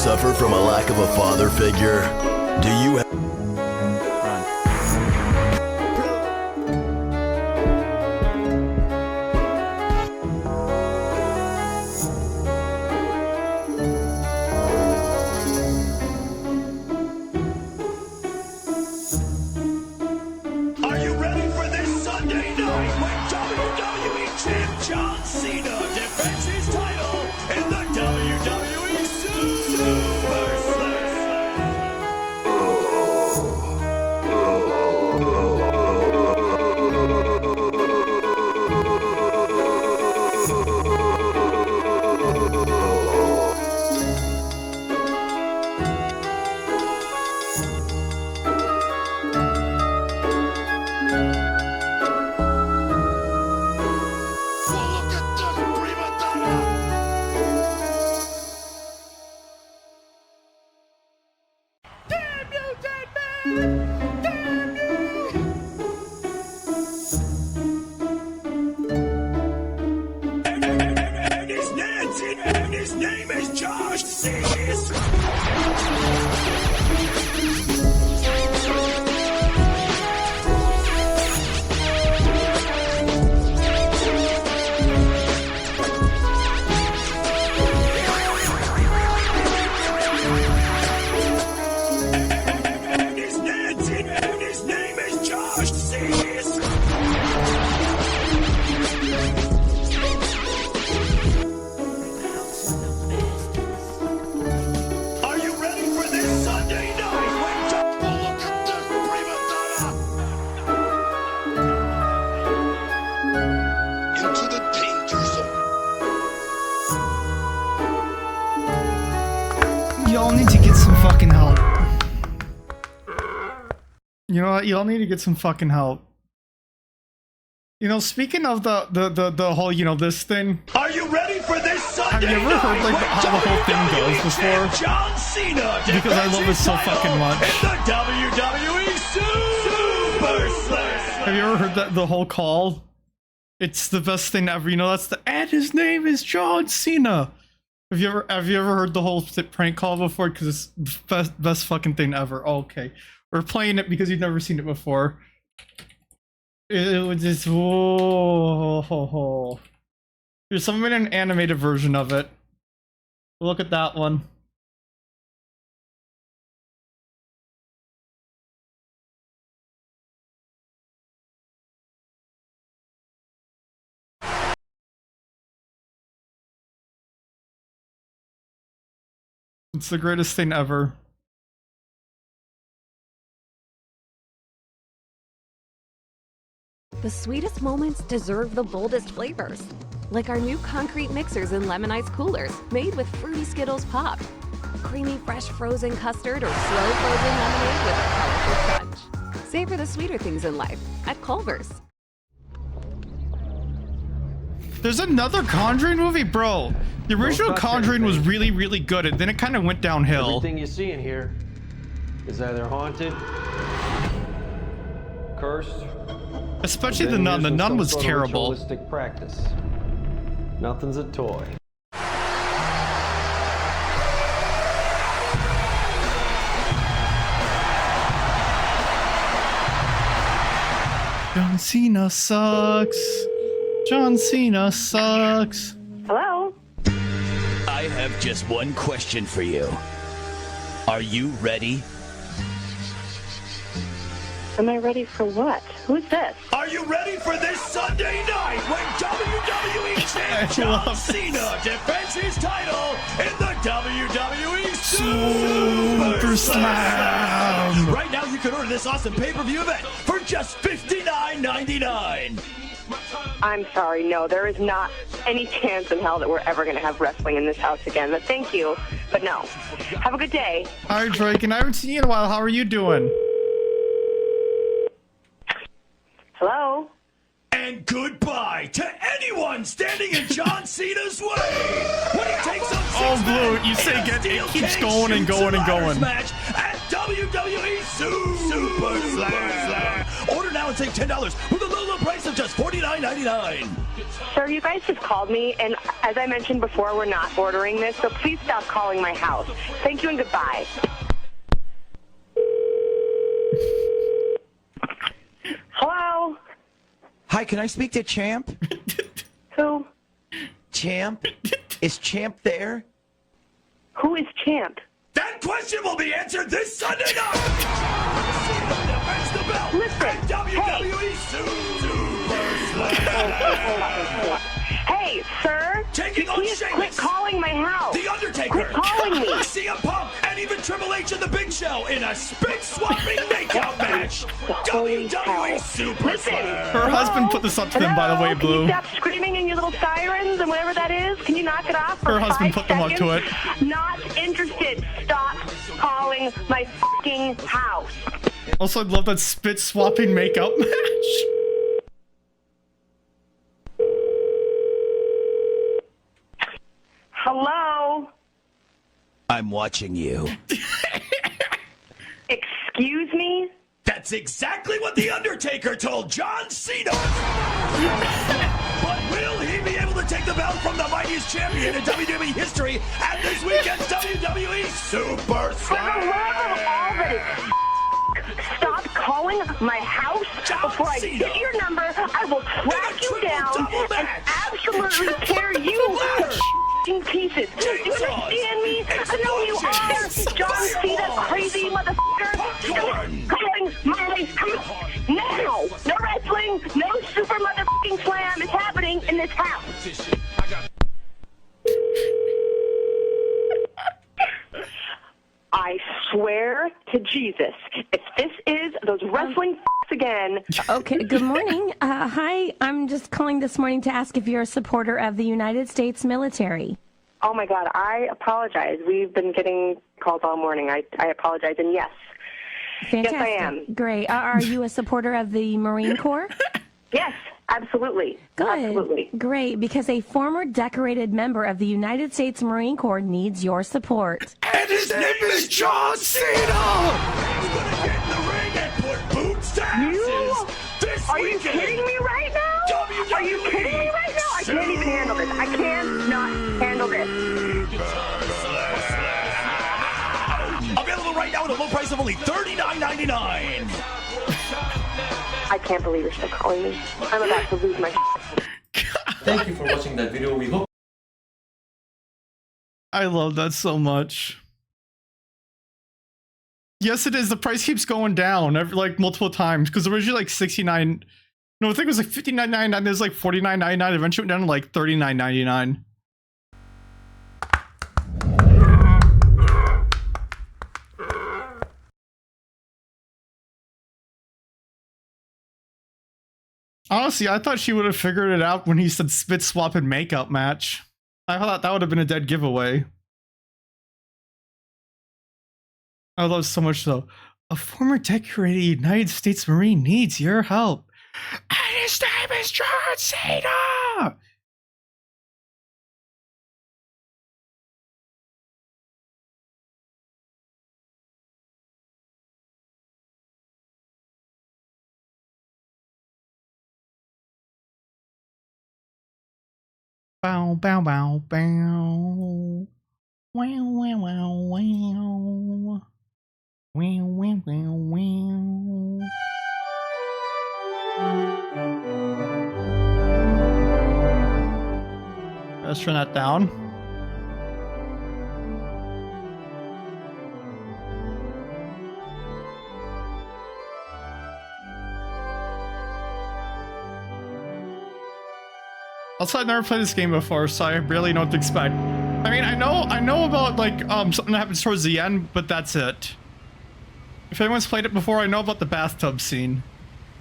Suffer from a lack of a father figure? Do you have Are you ready for this Sunday night when WWE Champ John Cena defends his title in the WWE Super Slam? And his name is Josh Sis. And his name is Josh Sis. Y'all need to get some fucking help. You know what? You all need to get some fucking help. You know, speaking of the whole, you know, this thing. Are you ready for this Sunday? Have you ever heard like how the whole thing goes before? John Cena, because I love it so fucking much. In the WWE Super Slam. Have you ever heard the whole call? It's the best thing ever. You know, that's and his name is John Cena. Have you ever heard the whole prank call before? Because it's the best fucking thing ever. Oh, okay, we're playing it because you've never seen it before. It was just whoa. There's some an animated version of it. Look at that one. It's the greatest thing ever. The sweetest moments deserve the boldest flavors. Like our new concrete mixers and lemon ice coolers made with fruity Skittles Pop. Creamy fresh frozen custard or slow frozen lemonade with a colorful crunch. Savor the sweeter things in life at Culver's. There's another Conjuring movie, bro. The original Conjuring was really, really good, and then it kind of went downhill. Everything you see in here is either haunted, cursed, especially the nun. The nun was terrible. Ritualistic practice. Nothing's a toy. John Cena sucks. John Cena sucks. Hello? I have just one question for you. Are you ready? Am I ready for what? Who's this? Are you ready for this Sunday night when WWE champ John Cena defends his title in the WWE Super Slam? Right now you can order this awesome pay-per-view event for just $59.99. I'm sorry, no, there is not any chance in hell that we're ever going to have wrestling in this house again. But thank you, but no. Have a good day. Hi, Drake, and I haven't seen you in a while. How are you doing? Hello? And goodbye to anyone standing in John Cena's way when he takes on Blue, you say it keeps going and going and going. Match at WWE Super Slam. Order now and save $10 with a low price of just $49.99. Sir, you guys just called me, and as I mentioned before, we're not ordering this, so please stop calling my house. Thank you and goodbye. Hello? Hi, can I speak to Champ? Who? Champ? Is Champ there? Who is Champ? That question will be answered this Sunday night. Defends the belt Listen, at WWE Super Slam. Hey, sir. Taking on Please quit Sheamus, calling my house. The Undertaker, Quit calling me. CM Punk, and even Triple H and the Big Show in a spit-swapping makeout match. WWE Super Slam. Her husband put this up to them, by the way, Blue. Can you stop screaming in your little sirens and whatever that is? Can you knock it off for Her husband 5 put them up to it. Not interested. Stop calling my fucking house. Also, I love that spit-swapping makeout match. Hello? I'm watching you. Excuse me? That's exactly what The Undertaker told John Cena. But will he be able to take the belt from the mightiest champion in WWE history at this weekend's WWE Super For the Slam? love of all that is stop calling my house before I get your number. I will track you down and absolutely tear you in pieces. Do you understand me? I know you are, John Cena, crazy motherfucker. Stop calling my house now. No wrestling, no super motherfucking slam is happening in this house. I swear to Jesus, if this is those wrestling again. Okay, good morning. Hi, I'm just calling this morning to ask if you're a supporter of the United States military. Oh, my God, I apologize. We've been getting calls all morning. I apologize. And yes, Fantastic. Yes, I am. Great. Are you a supporter of the Marine Corps? Yes, absolutely. Good. Absolutely. Great, because a former decorated member of the United States Marine Corps needs your support. And his name is John Cena! He's gonna get in the ring and put boots to asses this Are you weekend. kidding me right now? WWE Are you kidding me right now? I can't even handle this. I cannot handle this. Available right now at a low price of only $39.99. I can't believe you're still calling me. I'm about to lose my Thank you for watching that video. We hope I love that so much. Yes, it is. The price keeps going down like multiple times because originally like 69. No, I think it was like 59.99. There's like 49.99. Eventually it went down to like 39.99. Honestly, I thought she would have figured it out when he said spit swap and makeup match. I thought that would have been a dead giveaway. I love so much though. A former decorated United States Marine needs your help. And his name is John Cena! Bow, bow, bow, bow. Wow, wow, wow, wow. Wow, wow, wow, wow. Let's turn that down. Also, I've never played this game before, so I really know what to expect. I mean, I know about like something that happens towards the end, but that's it. If anyone's played it before, I know about the bathtub scene,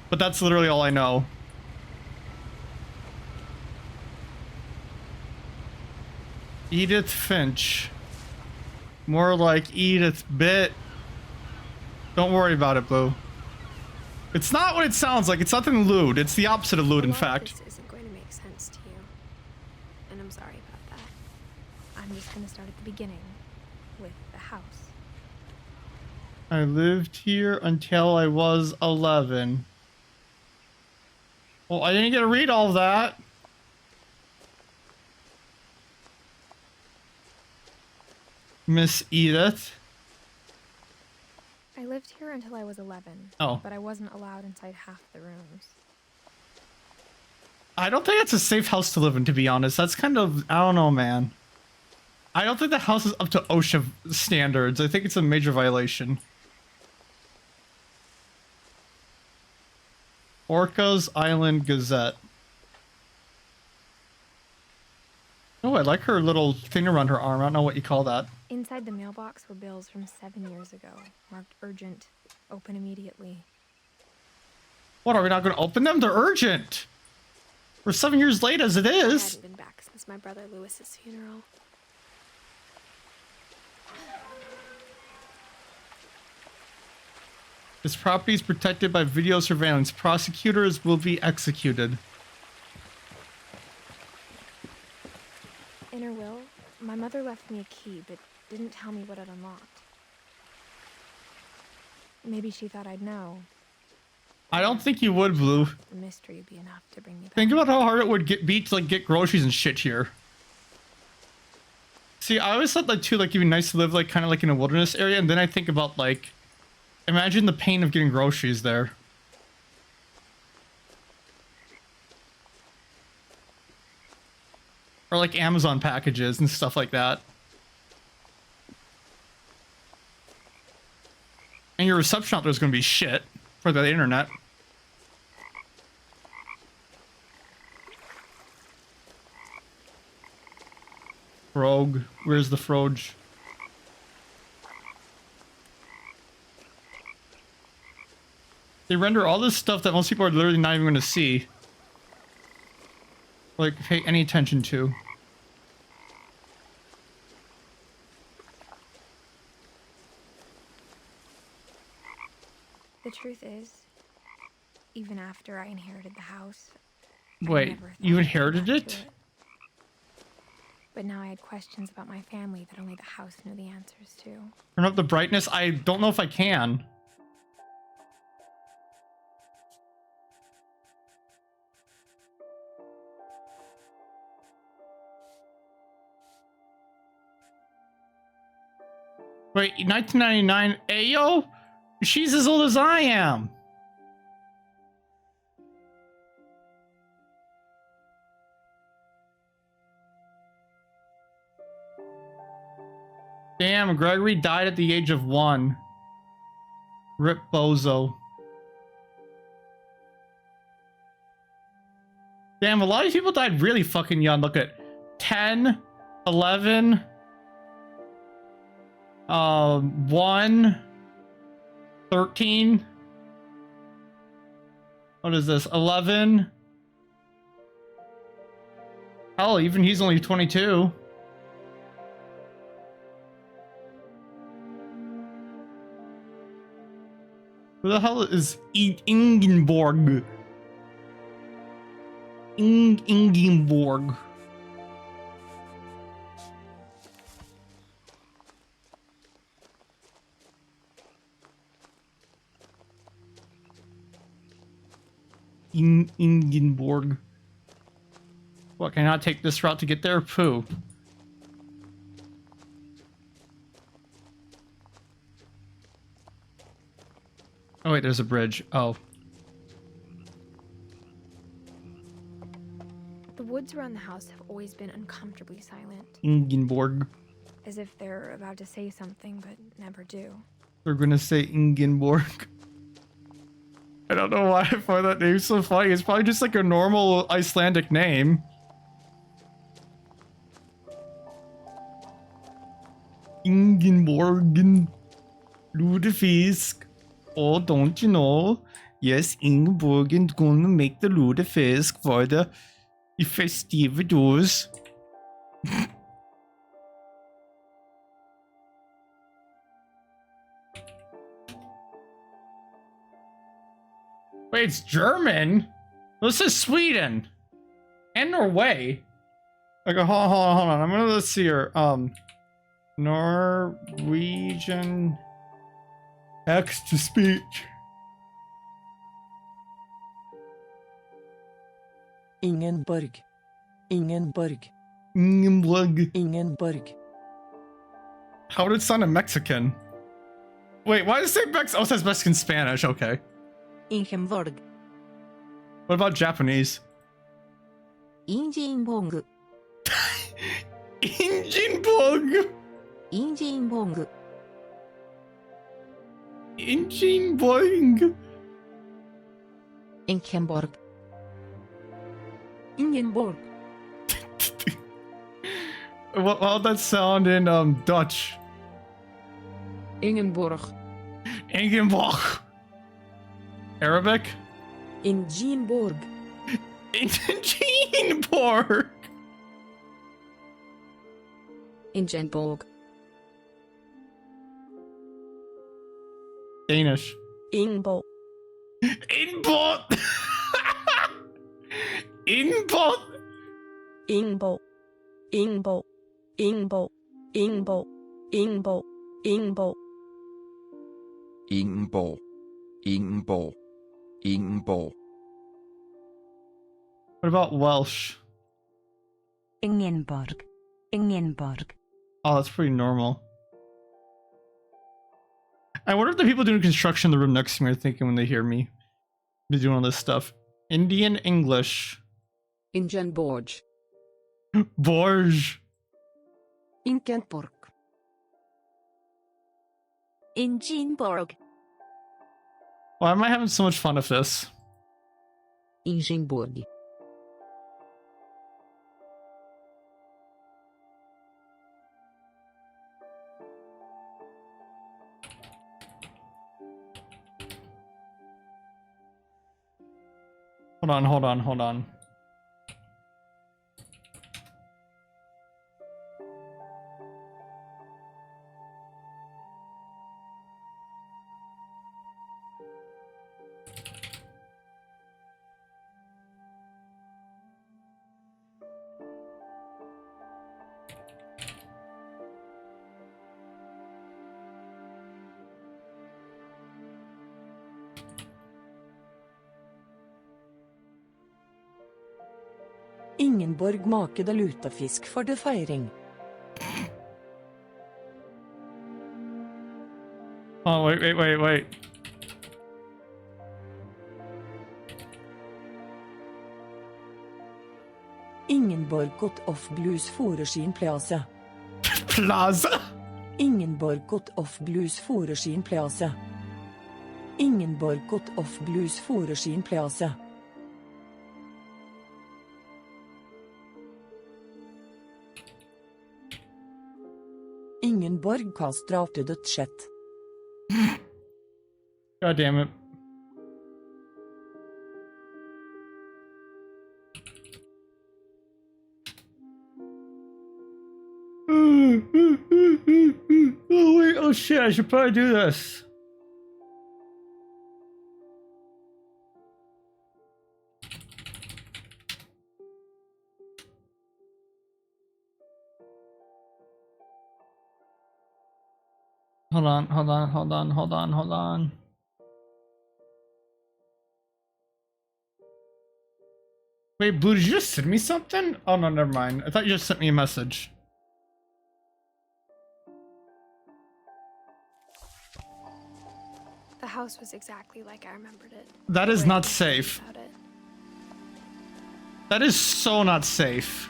but that's literally all I know. Edith Finch. More like Edith Bitc. Don't worry about it, Blue. It's not what it sounds like. It's nothing lewd. It's the opposite of lewd, in fact. This isn't going to make sense to you, and I'm sorry about that. I'm just going to start at the beginning with the house. I lived here until I was 11. Well, I didn't get to read all of that. Miss Edith. I lived here until I was 11. Oh. But I wasn't allowed inside half the rooms. I don't think it's a safe house to live in, to be honest. That's kind of, I don't know, man. I don't think the house is up to OSHA standards. I think it's a major violation. Orca's Island Gazette. Oh, I like her little thing around her arm. I don't know what you call that. Inside the mailbox were bills from 7 years ago, marked urgent, open immediately. What, are we not going to open them? They're urgent. We're 7 years late as it I is. hadn't been back since my brother Lewis's funeral. This property is protected by video surveillance. Prosecutors will be executed. In her will, my mother left me a key, but didn't tell me what it unlocked. Maybe she thought I'd know. I don't think you would, Blue. The mystery would be enough to bring me back. Think about how hard it would be to like get groceries and shit here. See, I always thought that too, like it'd be nice to live like kind of like in a wilderness area, and then I think about like, imagine the pain of getting groceries there. Or like Amazon packages and stuff like that. And your reception out there is going to be shit for the internet. Rogue. Where's the Froge? They render all this stuff that most people are literally not even going to see. Like, pay any attention to. The truth is, even after I inherited the house, I Wait, never thought you I'd come inherited back it? to But now I had questions about my family that only the house knew the answers to. Turn up the brightness? I don't know if I can. Wait, 1999? Ayo? She's as old as I am. Damn, Gregory died at the age of 1. Rip Bozo. Damn, a lot of people died really fucking young. Look at 10, 11, 1, 13. What is this? 11. Hell, even he's only 22. Who the hell is Ingenborg? Ingenborg. Ingenborg. What, can I not take this route to get there? Pooh. Oh wait, there's a bridge. Oh. The woods around the house have always been uncomfortably silent. Ingenborg. As if they're about to say something, but never do. They're gonna say Ingenborg. I don't know why I find that name so funny. It's probably just like a normal Icelandic name. Ingenborg. Lutefisk. Oh, don't you know? Yes, Ingeborg is gonna make the lutefisk for the festivities. Wait, it's German? This is Sweden. And Norway. Okay, hold on. I'm gonna, let's see here. Norwegian text to speech. Ingenborg. Ingenborg. Ingeborg. Ingenborg. How would it sound in Mexican? Wait, why does it say Mexican? Oh, it says Mexican Spanish. Okay. Ingenborg. What about Japanese? Ingenborg. Ingenborg. Ingenborg. Ingenborg. Ingenborg. Ingenborg. How would that sound in Dutch? Ingenborg. Ingenborg. Arabic? Ingenborg. Ingenborg. Ingenborg. Danish. Inbo. Inbot. Inbot. Inbo. Inbo. Inbo. Inbo. Inbo. Inbo. Ingenborg. Ingenborg. Ingenborg. What about Welsh? Ingenborg. Ingenborg. Oh, that's pretty normal. I wonder if the people doing construction in the room next to me are thinking when they hear me be doing all this stuff. Indian English. Ingenborg. Borge. Ingenborg. Ingenborg. Why am I having so much fun with this? Ingenborg. Hold on. Ingeborg makede lutefisk for det feiring. Oh, wait. Ingeborg got off blues foreskin plaza. Plaza? Ingeborg got off blues foreskin plaza. Ingeborg got off blues foreskin plaza. Ingeborg kastrate dødsskjett. God damn it. Oh wait, oh shit, I should probably do this. Hold on. Wait, Blue, did you just send me something? Oh no, never mind. I thought you just sent me a message. The house was exactly like I remembered it. That is not safe. That is so not safe.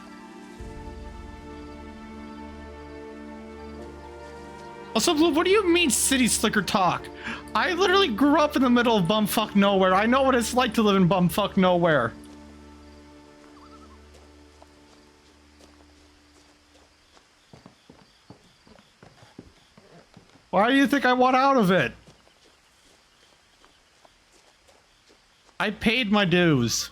Also, Blue, what do you mean city slicker talk? I literally grew up in the middle of bumfuck nowhere. I know what it's like to live in bumfuck nowhere. Why do you think I want out of it? I paid my dues.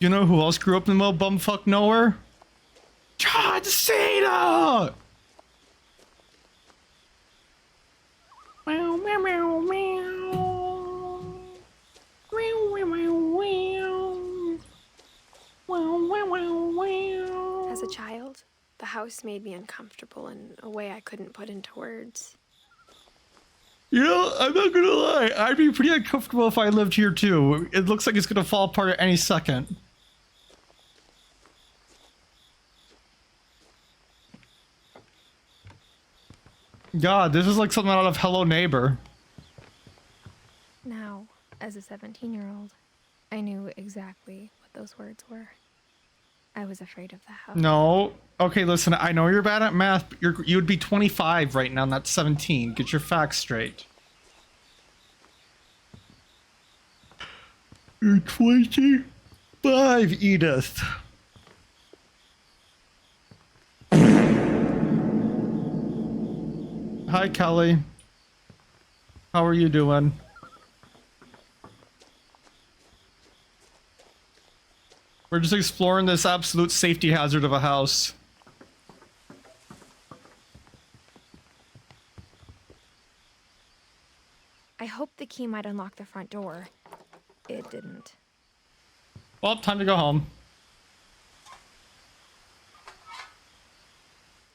You know who else grew up in the middle of bumfuck nowhere? John Cena! As a child, the house made me uncomfortable in a way I couldn't put into words. You know, I'm not gonna lie, I'd be pretty uncomfortable if I lived here too. It looks like it's gonna fall apart at any second. God, this is like something out of Hello Neighbor. Now, as a 17-year-old, I knew exactly what those words were. I was afraid of the house. No. Okay, listen, I know you're bad at math, but you'd be 25 right now, not 17. Get your facts straight. You're 25, Edith. Hi, Kelly. How are you doing? We're just exploring this absolute safety hazard of a house. I hoped the key might unlock the front door. It didn't. Well, time to go home.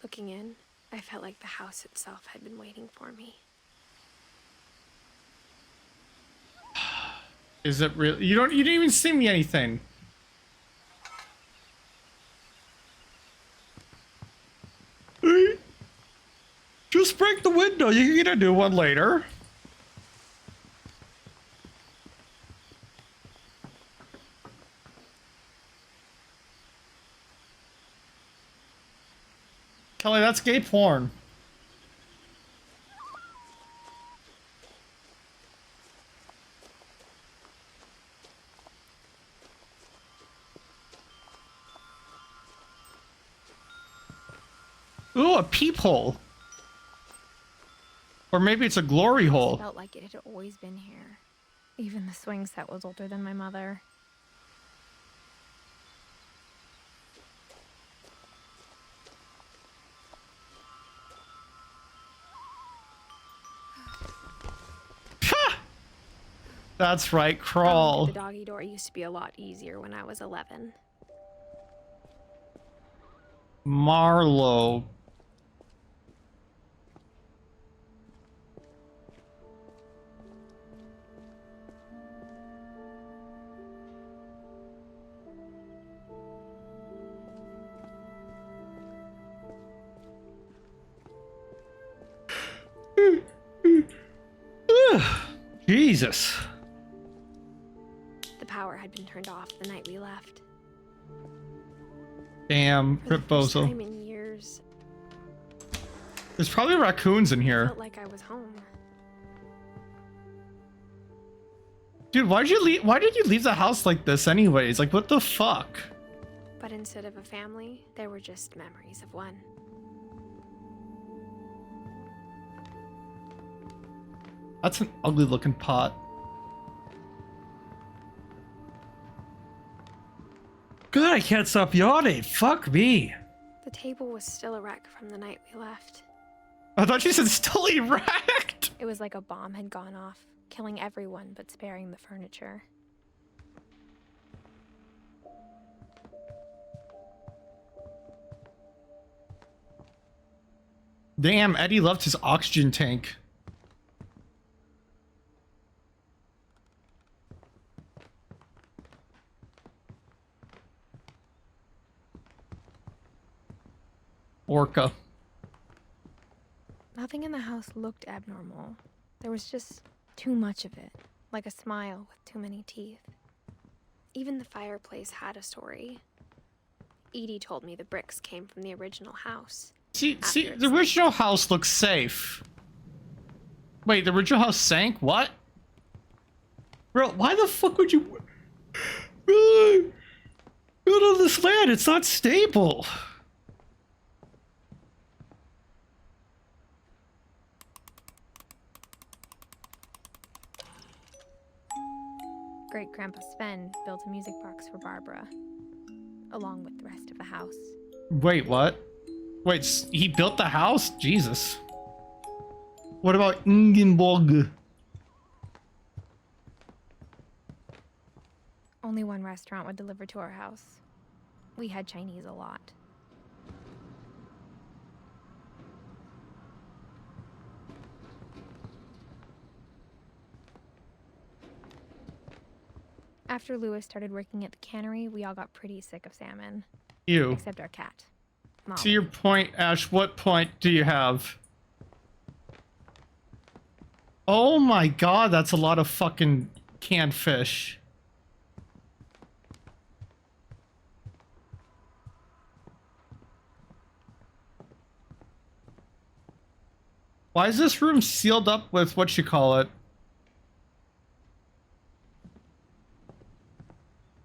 Looking in, I felt like the house itself had been waiting for me. Is it real? You didn't even sing me anything. Just break the window. You can get a new one later. Kelly, that's gay porn. Ooh, a peephole. Or maybe it's a glory hole. It felt like it had always been here. Even the swing set was older than my mother. That's right, crawl. The doggy door used to be a lot easier when I was 11. Marlowe. Jesus. The power had been turned off the night we left. Damn, For the Rip first Bozo. time in years, There's probably raccoons in I here. felt like I was home. Dude, why did you leave the house like this anyways? Like, what the fuck? But instead of a family, there were just memories of one. That's an ugly looking pot. God, I can't stop yawning. Fuck me. The table was still a wreck from the night we left. I thought you said still erect. It was like a bomb had gone off, killing everyone but sparing the furniture. Damn, Eddie left his oxygen tank. Orca. Nothing in the house looked abnormal. There was just too much of it, like a smile with too many teeth. Even the fireplace had a story. Edie told me the bricks came from the original house. See, the original house looks safe. Wait, the original house sank? What? Bro, why the fuck would you... Build on this land? It's not stable. Great-Grandpa Sven built a music box for Barbara, along with the rest of the house. Wait, what? Wait, he built the house? Jesus. What about Ingenborg? Only one restaurant would deliver to our house. We had Chinese a lot. After Lewis started working at the cannery, we all got pretty sick of salmon. Ew. Except our cat, Molly. To your point, Ash, what point do you have? Oh my god, that's a lot of fucking canned fish. Why is this room sealed up with what you call it?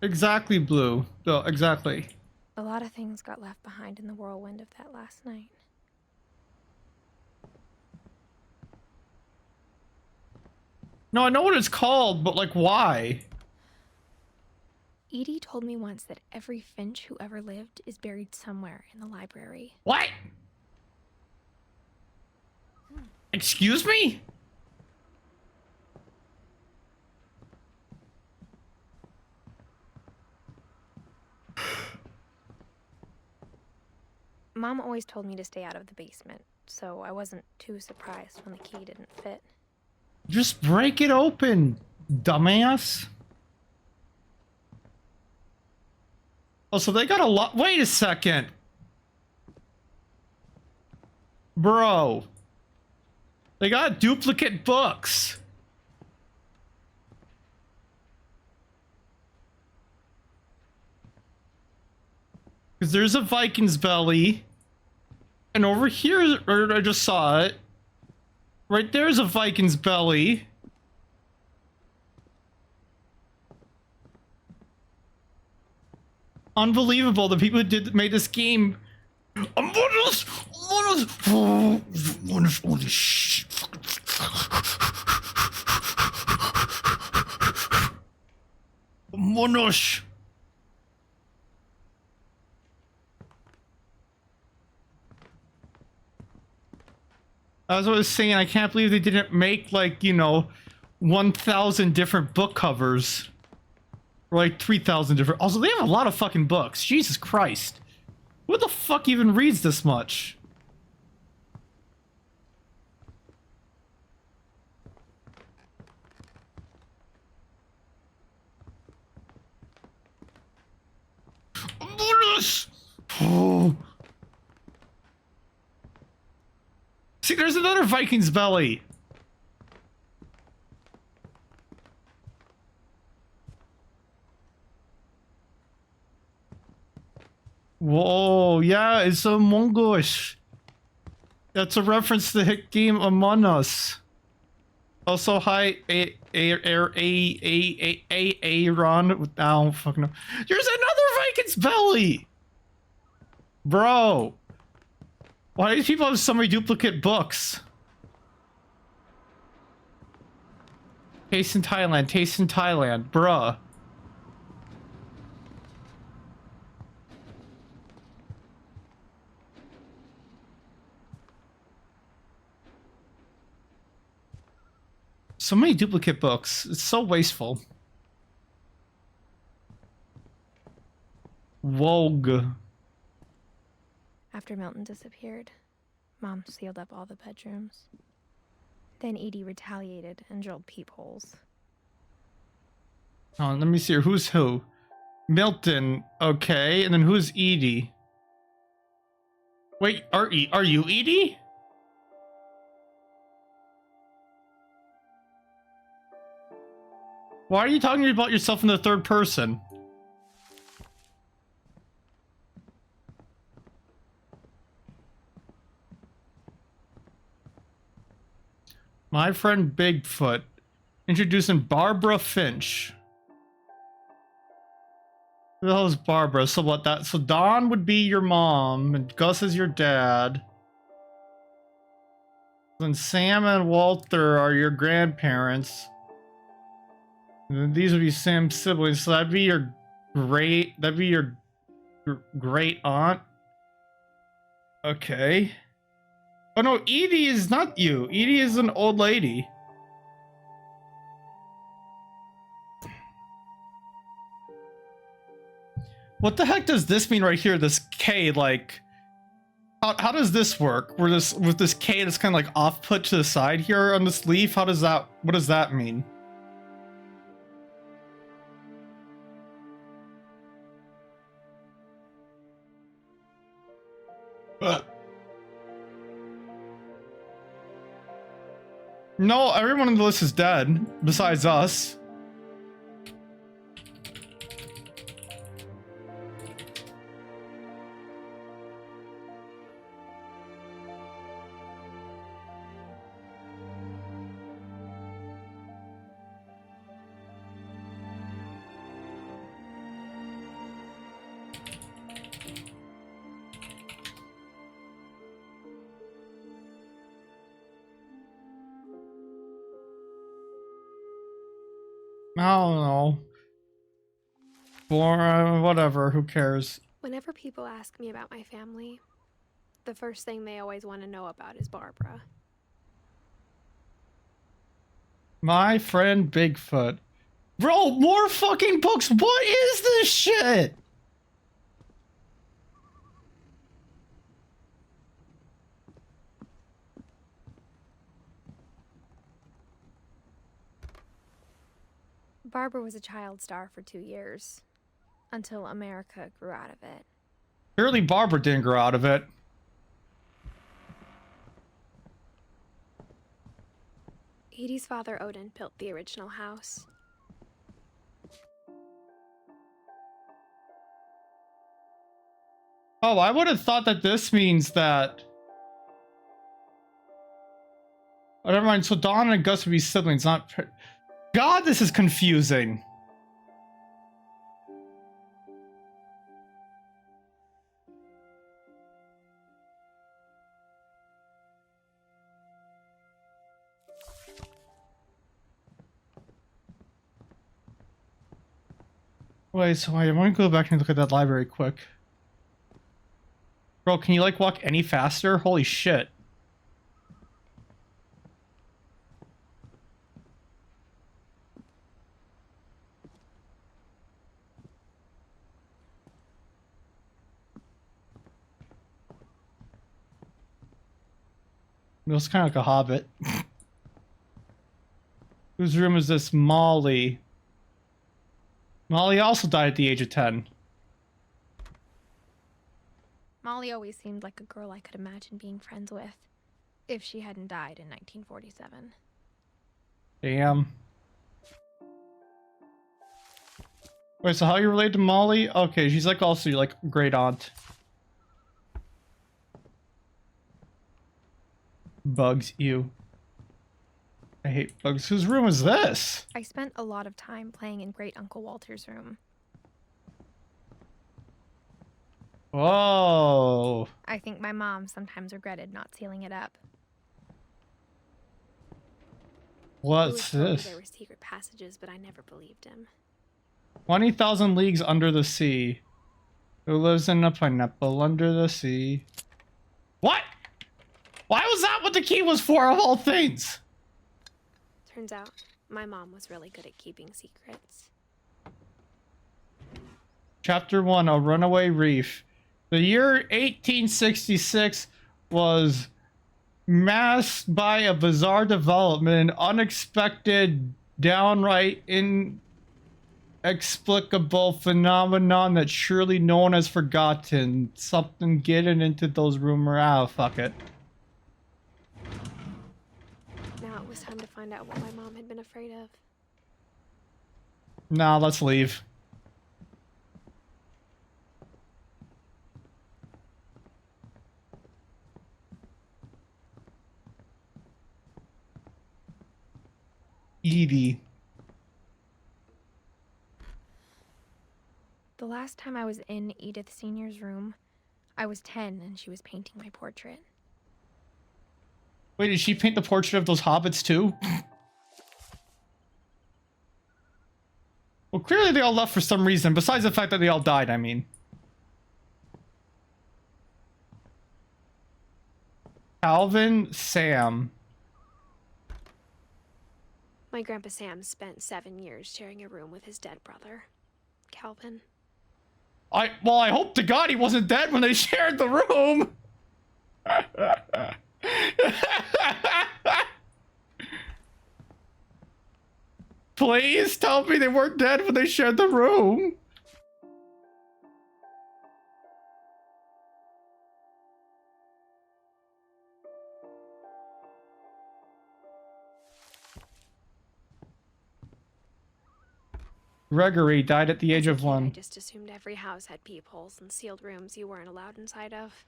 Exactly, Blue. No, exactly. A lot of things got left behind in the whirlwind of that last night. No, I know what it's called, but like, why? Edie told me once that every Finch who ever lived is buried somewhere in the library. What? Excuse me? Mom always told me to stay out of the basement, so I wasn't too surprised when the key didn't fit. Just break it open, dumbass. Oh, so they got a lot. Wait a second. Bro. They got duplicate books. Because there's a Viking's belly. And over here, or I just saw it. Right there's a Viking's belly. Unbelievable, the people who made this game. Monosh. As I was saying, I can't believe they didn't make, like, you know, 1,000 different book covers. Or like 3,000 different. Also, they have a lot of fucking books. Jesus Christ. Who the fuck even reads this much? Oh. See, there's another Viking's belly. Whoa, yeah, it's Among Us. That's a reference to the hit game Among Us. Also, hi, Ron. I don't fucking know. There's another Viking's belly! Bro. Why do these people have so many duplicate books? Taste in Thailand, taste in Thailand, bruh. So many duplicate books. It's so wasteful. Vogue. After Milton disappeared, Mom sealed up all the bedrooms. Then Edie retaliated and drilled peepholes. Oh, let me see here. Who's who? Milton. Okay, and then who's Edie? Wait, are you Edie? Why are you talking about yourself in the third person? My friend Bigfoot. Introducing Barbara Finch. Who the hell is Barbara? So what that? So Dawn would be your mom, and Gus is your dad. Then Sam and Walter are your grandparents. And then these would be Sam's siblings. So that'd be your great aunt. Okay. Oh no, Edie is not you. Edie is an old lady. What the heck does this mean right here? This K, like, how does this work? Where this, with this K that's kind of like off put to the side here on this leaf, what does that mean? No, everyone on the list is dead, besides us. I don't know. Or whatever, who cares? Whenever people ask me about my family, the first thing they always want to know about is Barbara. My friend Bigfoot. Bro, more fucking books! What is this shit? Barbara was a child star for 2 years, until America grew out of it. Surely Barbara didn't grow out of it. Edie's father, Odin, built the original house. Oh, I would have thought that this means that... Oh, never mind, so Dawn and Gus would be siblings, not... God, this is confusing. Wait, so I want to go back and look at that library quick. Bro, can you like walk any faster? Holy shit. It was kind of like a hobbit. Whose room is this? Molly. Molly also died at the age of 10. Molly always seemed like a girl I could imagine being friends with, if she hadn't died in 1947. Damn. Wait, so how are you related to Molly? Okay, she's like also your like great aunt. Bugs, you. I hate bugs. Whose room is this? I spent a lot of time playing in Great Uncle Walter's room. Whoa. I think my mom sometimes regretted not sealing it up. What's this? There were secret passages, but I never believed him. 20,000 leagues under the sea. Who lives in a pineapple under the sea? What? Why was that what the key was for of all things? Turns out, my mom was really good at keeping secrets. Chapter 1, A Runaway Reef. The year 1866 was masked by a bizarre development, unexpected, downright inexplicable phenomenon that surely no one has forgotten. Something getting into those rumors. Ah, fuck it. Now it was time to find out what my mom had been afraid of. Nah, let's leave. Edie. The last time I was in Edith Sr.'s room, I was 10 and she was painting my portrait. Wait, did she paint the portrait of those hobbits too? Well, clearly they all left for some reason, besides the fact that they all died, I mean. Calvin, Sam. My Grandpa Sam spent 7 years sharing a room with his dead brother, Calvin. Well, I hope to God he wasn't dead when they shared the room. Please tell me they weren't dead when they shared the room. Gregory died at the age of 1. I just assumed every house had peepholes and sealed rooms you weren't allowed inside of.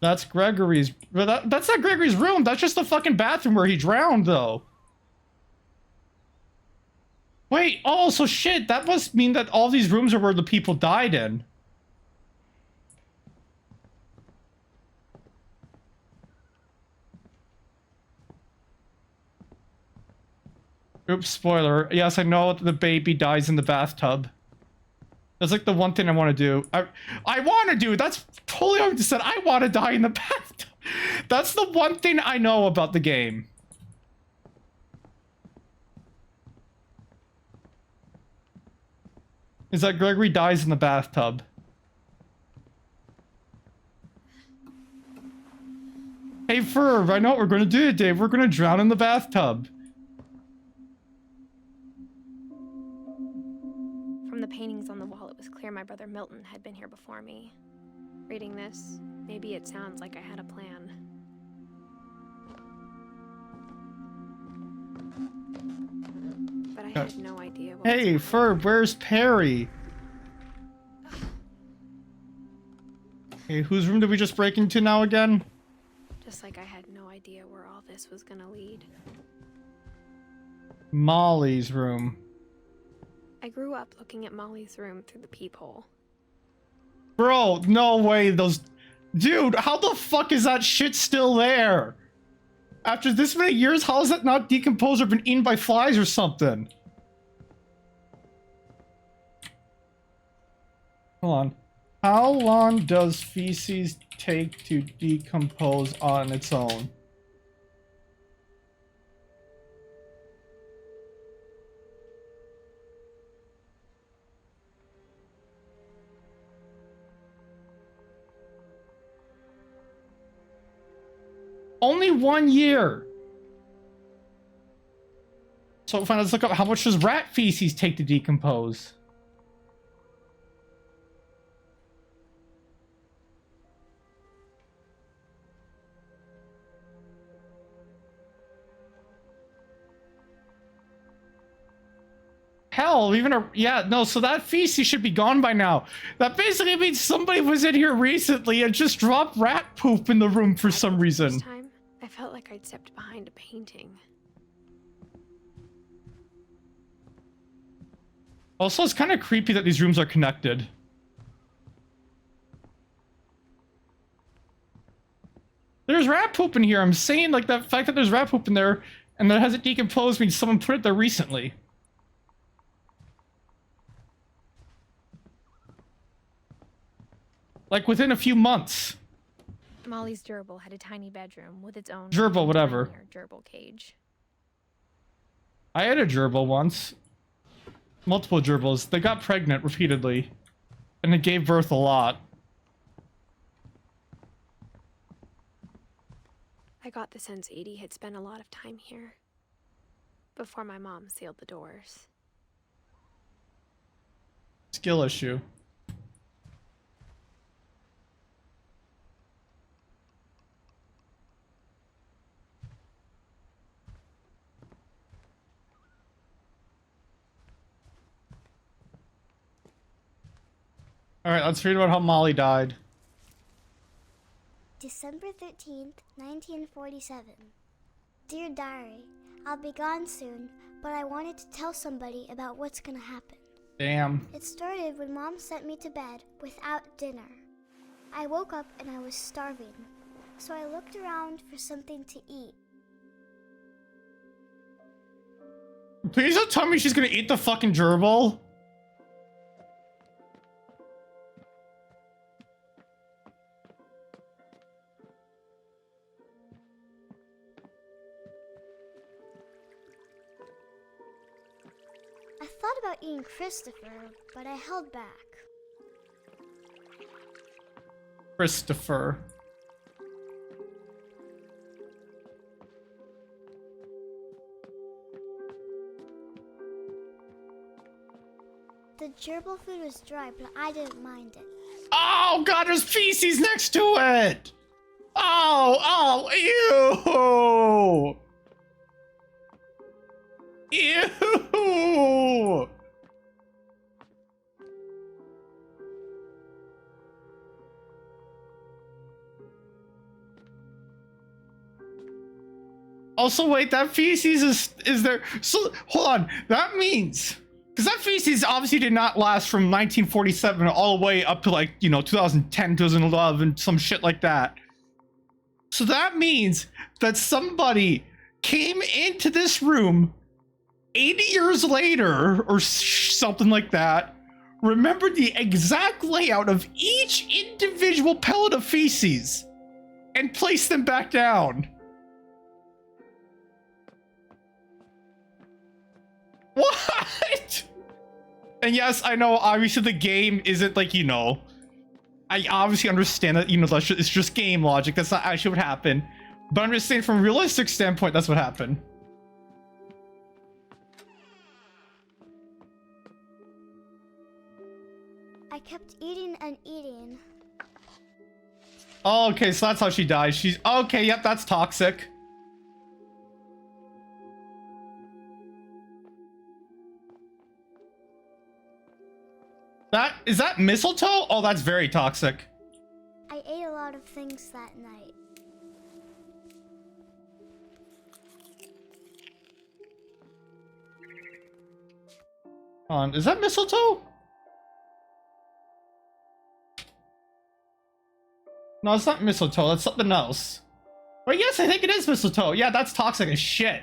That's Gregory's. But that's not Gregory's room. That's just the fucking bathroom where he drowned, though. Wait, oh, so shit. That must mean that all these rooms are where the people died in. Oops, spoiler. Yes, I know the baby dies in the bathtub. That's like the one thing I want to do. I want to do. That's totally what I just said. I want to die in the bathtub. That's the one thing I know about the game. Is that Gregory dies in the bathtub. Hey, Ferb, I know what we're going to do today. We're going to drown in the bathtub. From the paintings on the wall, it was clear my brother Milton had been here before me. Reading this, maybe it sounds like I had a plan. But I had no idea what Hey, Ferb, where's Perry? Hey, whose room did we just break into now again? Just like I had no idea where all this was gonna lead. Molly's room. I grew up looking at Molly's room through the peephole. Bro, no way those... Dude, how the fuck is that shit still there? After this many years, how is that not decomposed or been eaten by flies or something? Hold on. How long does feces take to decompose on its own? Only 1 year. So fine, let's look up how much does rat feces take to decompose. smell. Even a yeah, no, so that feces should be gone by now. That basically means somebody was in here recently and just dropped rat poop in the room for some reason. This time, I felt like I'd stepped behind a painting. Also, it's kind of creepy that these rooms are connected. There's rat poop in here. I'm saying, like, the fact that there's rat poop in there and that it hasn't decomposed means someone put it there recently. Like, within a few months. Molly's gerbil had a tiny bedroom with its own Gerbil, whatever. gerbil cage. I had a gerbil once. Multiple gerbils. They got pregnant repeatedly. And it gave birth a lot. I got the sense Edie had spent a lot of time here. Before my mom sealed the doors. Skill issue. Alright, let's read about how Molly died. December 13th, 1947. Dear Diary, I'll be gone soon, but I wanted to tell somebody about what's gonna happen. Damn. It started when Mom sent me to bed without dinner. I woke up and I was starving, so I looked around for something to eat. Please don't tell me she's gonna eat the fucking gerbil. I thought about eating Christopher, but I held back. Christopher. The gerbil food was dry, but I didn't mind it. Oh god, there's feces next to it! Oh, ew! Ew! Also, wait, that feces is there. So, hold on. That means, because that feces obviously did not last from 1947 all the way up to, like, you know, 2010, 2011, some shit like that. So that means that somebody came into this room 80 years later, or something like that, remembered the exact layout of each individual pellet of feces, and placed them back down. What? And yes, I know, obviously the game isn't like, you know, I obviously understand that, you know, it's just game logic. That's not actually what happened. But I'm just saying from a realistic standpoint, that's what happened. I kept eating and eating. Oh, okay, so that's how she dies. She's okay, yep, that's toxic. Is that mistletoe? Oh, that's very toxic. I ate a lot of things that night. Hold on, is that mistletoe? No, it's not mistletoe, that's something else. But yes, I think it is mistletoe. Yeah, that's toxic as shit.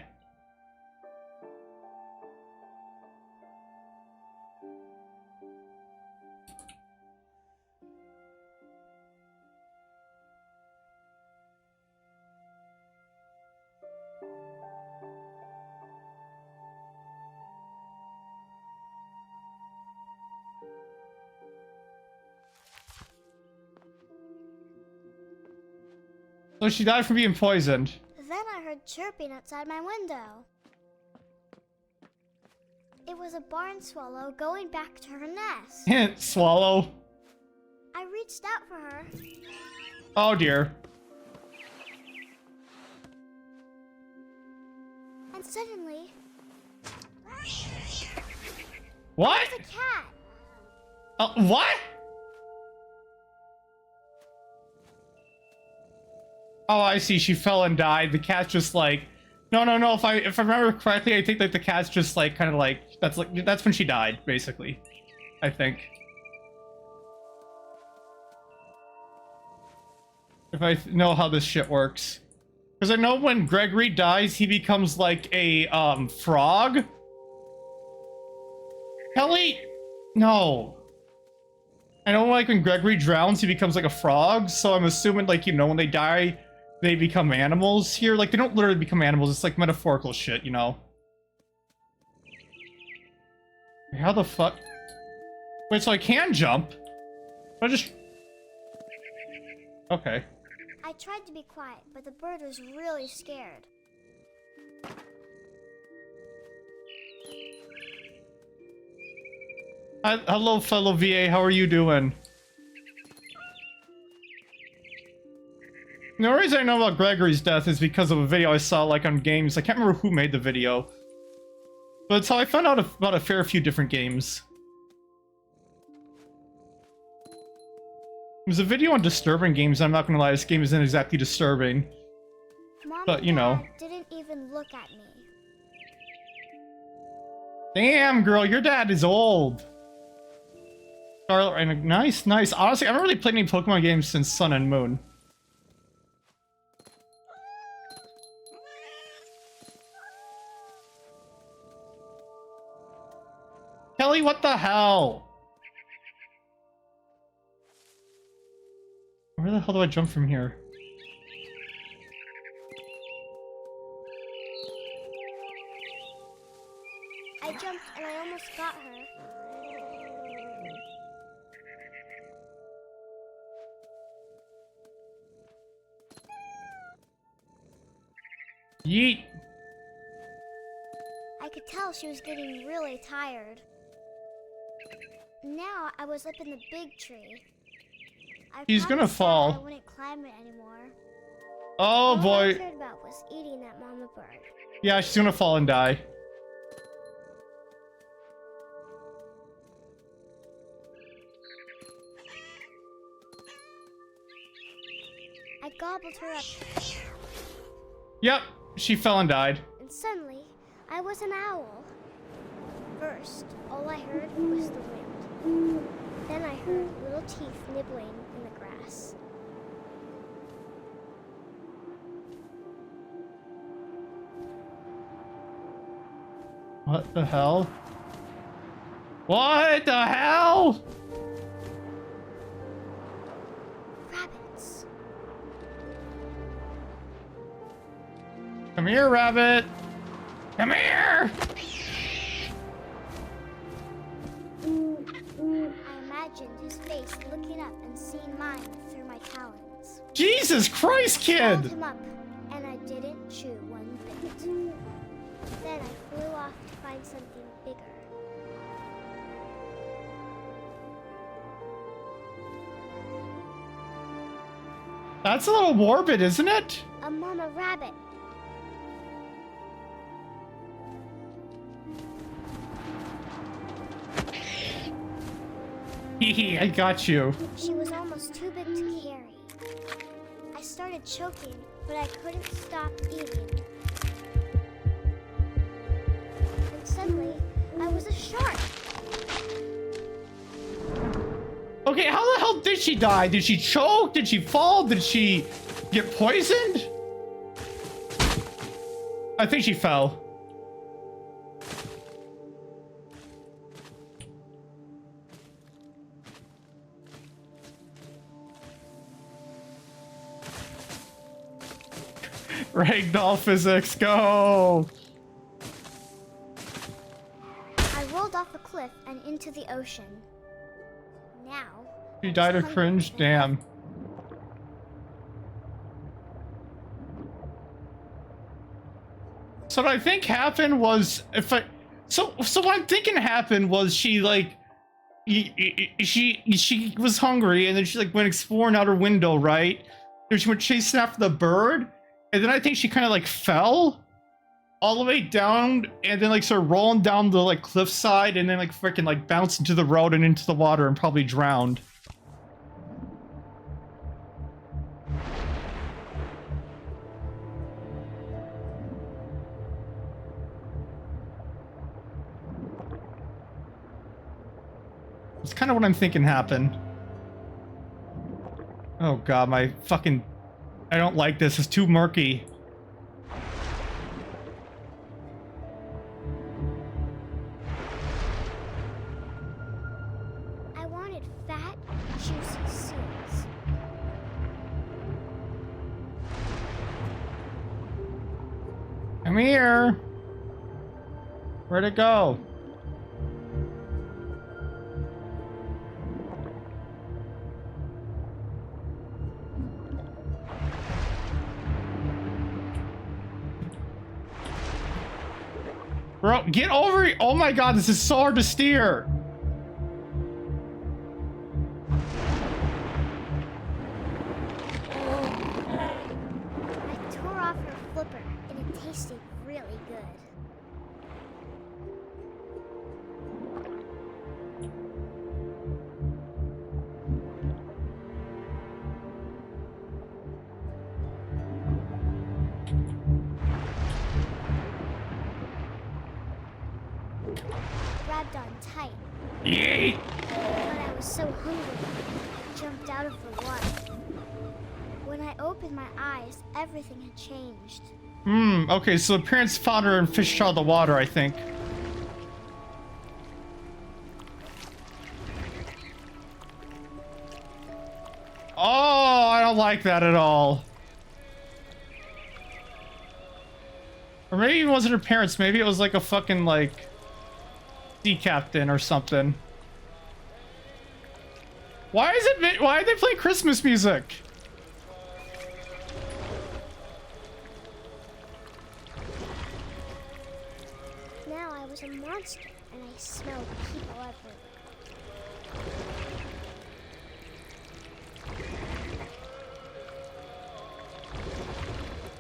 So she died from being poisoned. Then I heard chirping outside my window. It was a barn swallow going back to her nest. Hint, swallow. I reached out for her. Oh dear. And suddenly... What? It's a cat. What? Oh, I see. She fell and died. The cat's just like, no. If I remember correctly, I think like the cat's just like kind of like that's when she died, basically. I think. If I know how this shit works, because I know when Gregory dies, he becomes like a frog. Kelly, no. I know like when Gregory drowns, he becomes like a frog. So I'm assuming like when they die, they become animals here. Like they don't literally become animals. It's like metaphorical shit, you know. How the fuck? Wait, so I can jump? I just. Okay. I tried to be quiet, but the bird was really scared. Hello, fellow VA. How are you doing? The only reason I know about Gregory's death is because of a video I saw like on games. I can't remember who made the video, but it's how I found out about a fair few different games. There's a video on disturbing games. I'm not gonna lie, this game isn't exactly disturbing, Mom but you know. didn't even look at me. Damn, girl, your dad is old. Scarlet, nice. Honestly, I haven't really played any Pokemon games since Sun and Moon. Kelly, what the hell? Where the hell do I jump from here? I jumped and I almost got her. Yeet. I could tell she was getting really tired. Now I was up in the big tree. He's gonna fall. I wouldn't climb it anymore. Oh All boy. I cared about was eating that mama bird. Yeah, she's gonna fall and die. I gobbled her up. Yep, she fell and died. And suddenly, I was an owl. First, all I heard was the wind. Then I heard little teeth nibbling in the grass. What the hell? What the hell? Rabbits. Come here, rabbit. Come here. I imagined his face looking up and seeing mine through my talons. Jesus Christ, I held kid! him up, and I didn't chew one bit. Then I flew off to find something bigger. That's a little morbid, isn't it? A mama rabbit. Hehe, I got you. She was almost too big to carry. I started choking, but I couldn't stop eating. And suddenly, I was a shark. Okay, how the hell did she die? Did she choke? Did she fall? Did she get poisoned? I think she fell. Ragdoll physics, go! I rolled off a cliff and into the ocean. Now, She died of cringe, damn. So what I think happened was, so what I'm thinking happened was she like, she was hungry and then she like went exploring out her window, right? Then she went chasing after the bird, and then I think she kind of like fell, all the way down and then like start rolling down the like cliffside and then like freaking like bounce into the road and into the water and probably drowned. It's kind of what I'm thinking happened. Oh god, my fucking... I don't like this. It's too murky. I wanted fat, juicy seals. Come here. Where'd it go? Bro, get over it! Oh my god, this is so hard to steer! I tore off her flipper, and it tasted really good. Grabbed on tight. Yeet! But I was so hungry, I jumped out of the water. When I opened my eyes, everything had changed. Okay, so the parents found her and fished out of the water, I think. Oh, I don't like that at all. Or maybe it wasn't her parents, maybe it was like a fucking, like, sea captain or something. Why are they playing Christmas music? Now I was a monster, and I smelled people everywhere.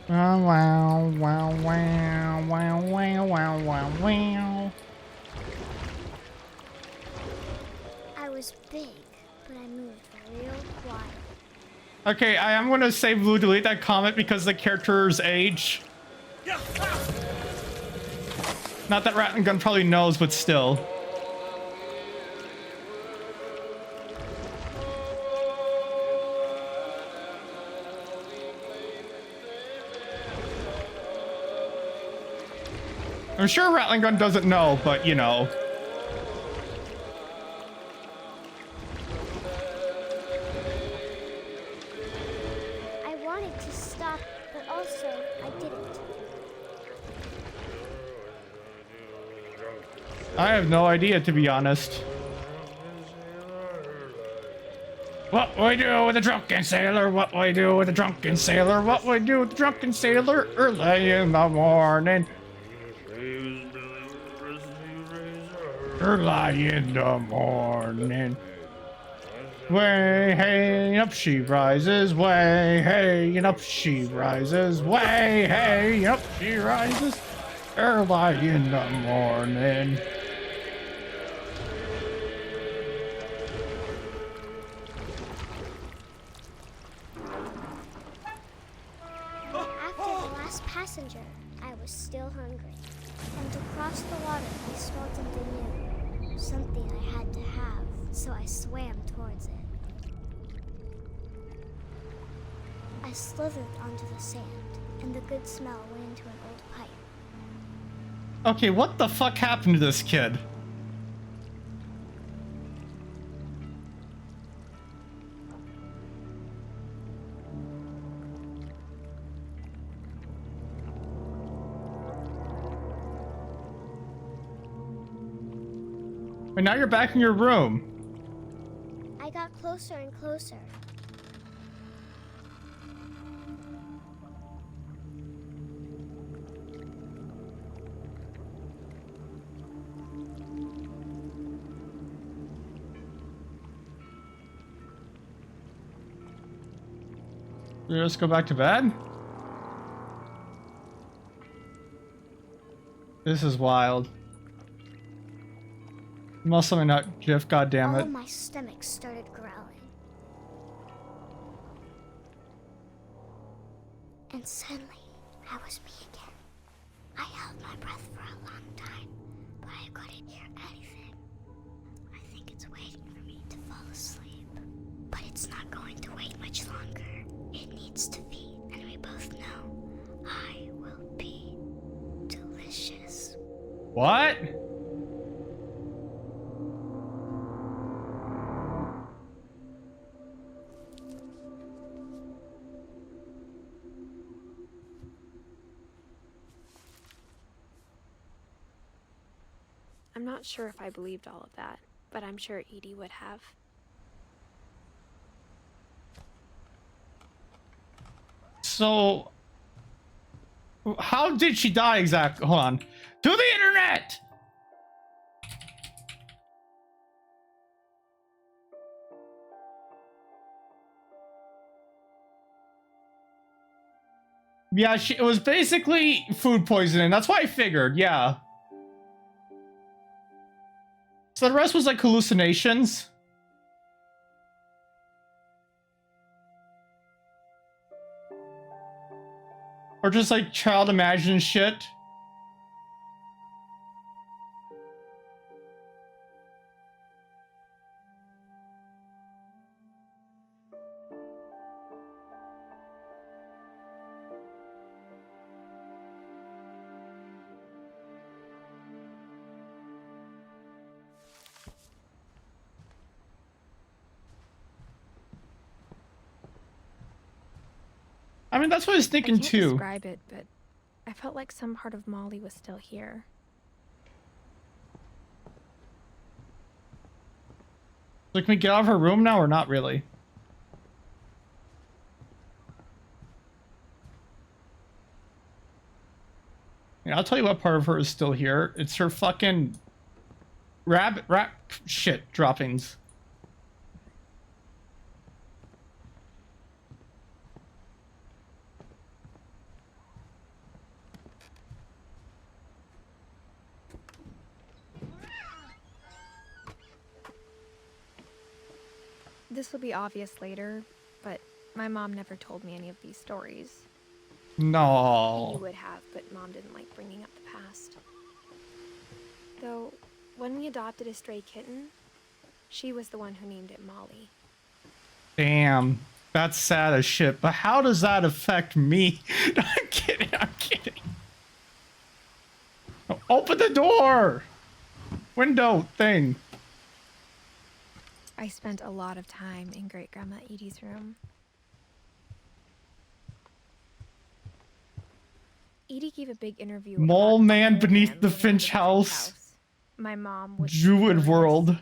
Wow, wow, wow, wow, wow, wow, wow, wow, wow. I was big, but I moved real quiet. Okay, I am gonna say Blue delete that comment because the character's age. Not that Rat and Gun probably knows, but still. I'm sure Rattling Gun doesn't know, but you know. I wanted to stop, but also I didn't. I have no idea, to be honest. What we do with a drunken sailor? What we do with a drunken sailor? What we do with a drunken sailor early in the morning? Early in the morning. Way hey up she rises, way hey and up she rises, way hey up she rises, early in the morning. After the last passenger, I was still hungry. And to cross the water, I smelled something new. Something I had to have, so I swam towards it. I slithered onto the sand, and the good smell went into an old pipe. Okay, what the fuck happened to this kid? And now you're back in your room. I got closer and closer. You just go back to bed? This is wild. Must something not GIF, goddammit. All of my stomach started growling. And suddenly, I was me again. I held my breath for a long time, but I couldn't hear anything. I think it's waiting for me to fall asleep. But it's not going to wait much longer. It needs to feed, and we both know I will be delicious. What? I'm not sure if I believed all of that, but I'm sure Edie would have. So, how did she die exactly? Hold on. To the internet! Yeah, it was basically food poisoning. That's why I figured, yeah. So the rest was like hallucinations. Or just like child imagined shit. I mean, that's what I was thinking I can't too. describe it, but I felt like some part of Molly was still here. So can we get out of her room now or not really? Yeah, I'll tell you what part of her is still here. It's her fucking rabbit shit droppings. This will be obvious later, but my mom never told me any of these stories. No. You would have, but Mom didn't like bringing up the past. Though, when we adopted a stray kitten, she was the one who named it Molly. Damn. That's sad as shit, but how does that affect me? I'm kidding, I'm kidding. Oh, open the door! Window thing. I spent a lot of time in Great-Grandma Edie's room. Edie gave a big interview Mole about man the beneath man the living Finch in the house. My mom was Druid furious. world.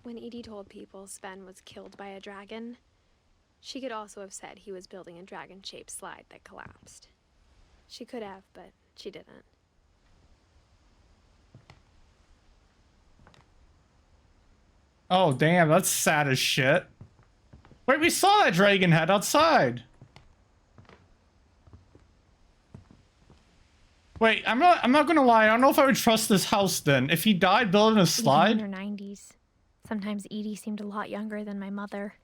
When Edie told people Sven was killed by a dragon, she could also have said he was building a dragon-shaped slide that collapsed. She could have, but she didn't. Oh, damn, that's sad as shit. Wait, we saw that dragon head outside. Wait, I'm not gonna lie, I don't know if I would trust this house then. If he died building a slide. Even in her 90s. Sometimes Edie seemed a lot younger than my mother.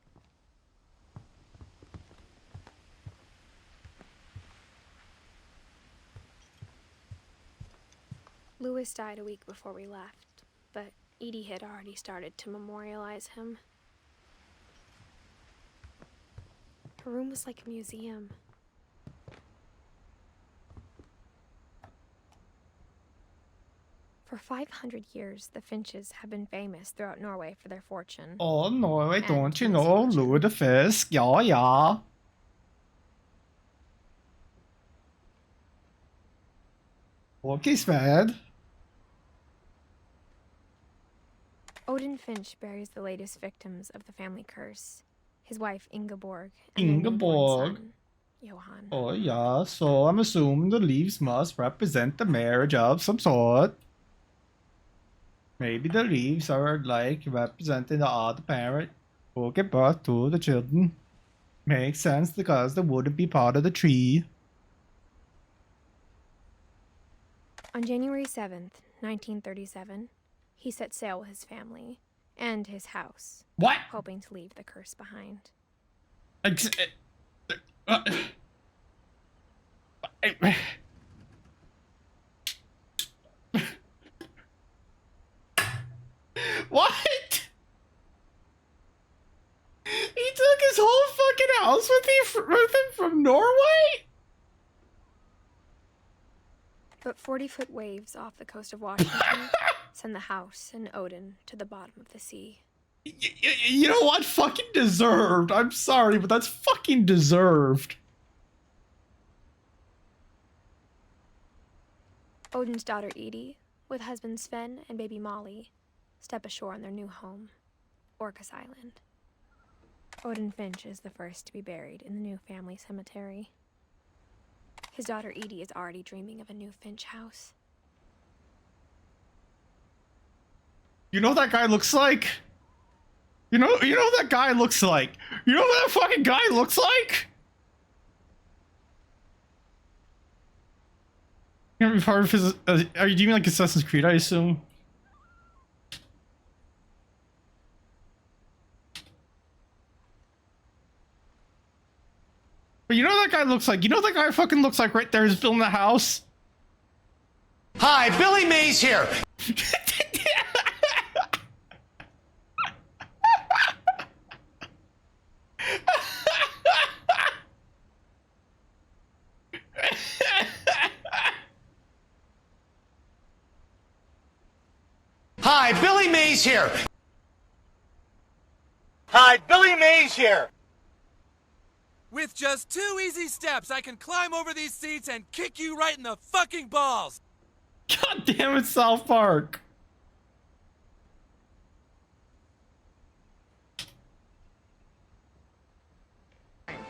Louis died a week before we left, but Edie had already started to memorialize him. Her room was like a museum. For 500 years, the Finches have been famous throughout Norway for their fortune. Oh, Norway, And don't you for know? misfortune. Louis the Fisk, yeah, yeah. Okay, Sved. Odin Finch buries the latest victims of the family curse. His wife, Ingeborg, and their newborn Ingeborg. son, Johan. Oh, yeah, so I'm assuming the leaves must represent the marriage of some sort. Maybe the leaves are like representing the other parent who give birth to the children. Makes sense because they wouldn't be part of the tree. On January 7th, 1937, he set sail with his family and his house. What? Hoping to leave the curse behind. What? He took his whole fucking house with him from Norway? But 40-foot waves off the coast of Washington send the house and Odin to the bottom of the sea. You know what? Fucking deserved. I'm sorry, but that's fucking deserved. Odin's daughter Edith, with husband Sven and baby Molly, step ashore on their new home, Orcas Island. Odin Finch is the first to be buried in the new family cemetery. His daughter Edie is already dreaming of a new Finch house. You know what that guy looks like? You know what that guy looks like? You know what that fucking guy looks like? You're gonna be part of his. Are you doing like Assassin's Creed? I assume. But you know what that guy looks like? You know what that guy fucking looks like right there? He's building the house. Hi, Billy Mays here. Hi, Billy Mays here. Hi, Billy Mays here. With just 2 easy steps, I can climb over these seats and kick you right in the fucking balls. God damn it, South Park.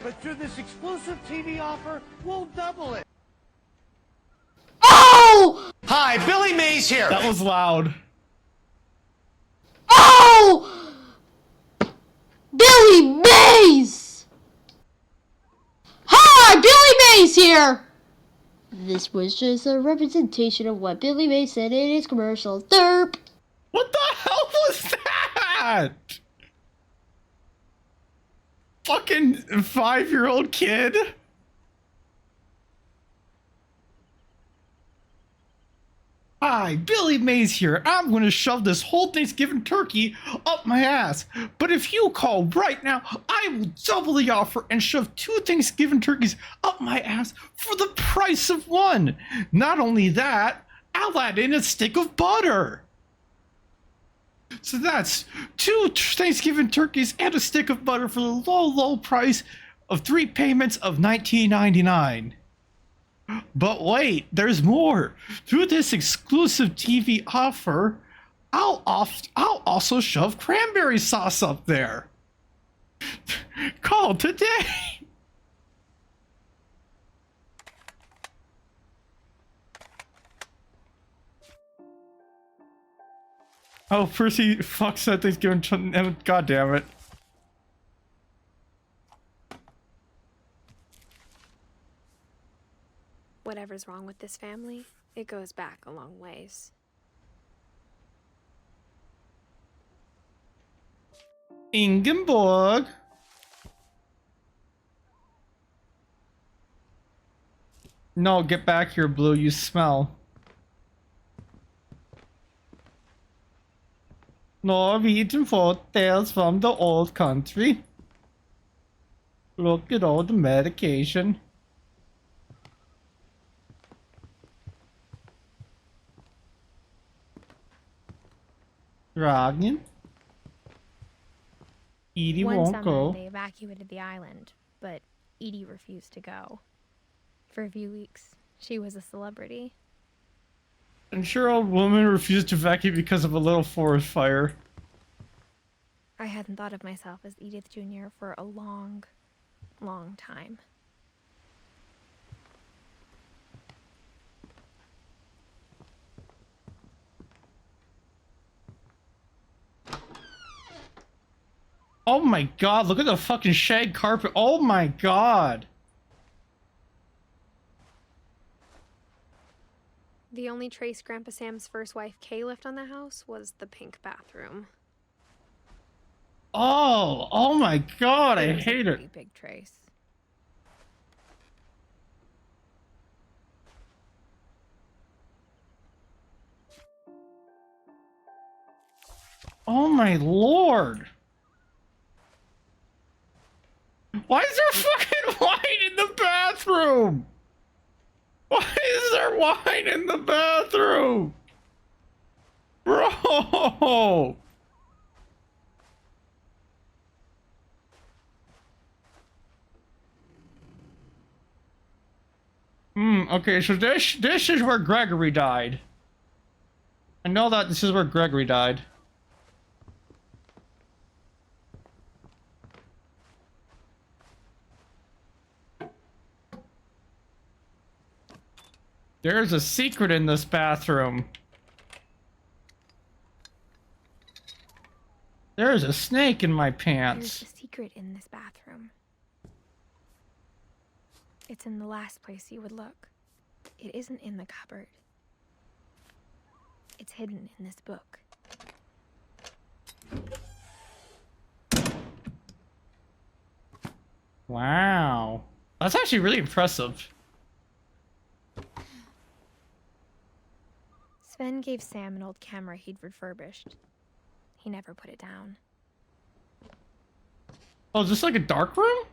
But through this exclusive TV offer, we'll double it. Oh! Hi, Billy Mays here. That was loud. Oh! Billy Mays! Hi, Billy Mays here! This was just a representation of what Billy Mays said in his commercial. Derp! What the hell was that? Fucking 5-year-old kid? Hi, Billy Mays here. I'm gonna shove this whole Thanksgiving turkey up my ass. But if you call right now, I will double the offer and shove 2 Thanksgiving turkeys up my ass for the price of 1. Not only that, I'll add in a stick of butter. So that's 2 Thanksgiving turkeys and a stick of butter for the low, low price of 3 payments of $19.99. But wait, there's more. Through this exclusive TV offer, I'll also shove cranberry sauce up there. Call today. Oh, Percy fucks that Thanksgiving. God damn it. Whatever's wrong with this family, it goes back a long ways. Ingeborg. No, get back here, Blue. You smell. Norwegian folk tales from the old country. Look at all the medication. Dragon. Edie One won't summer, go. they evacuated the island, but Edie refused to go. For a few weeks, she was a celebrity. I'm sure old woman refused to evacuate because of a little forest fire. I hadn't thought of myself as Edith Jr. for a long, long time. Oh my god, look at the fucking shag carpet. Oh my god. The only trace Grandpa Sam's first wife Kay left on the house was the pink bathroom. Oh my god, I hate it. Pretty big trace. Oh my lord. Why is there fucking wine in the bathroom? Why is there wine in the bathroom? Bro! Okay, so this is where Gregory died. I know that this is where Gregory died. There's a secret in this bathroom. There's a snake in my pants. There's a secret in this bathroom. It's in the last place you would look. It isn't in the cupboard. It's hidden in this book. Wow. That's actually really impressive. Sven gave Sam an old camera he'd refurbished. He never put it down. Oh, is this like a dark room?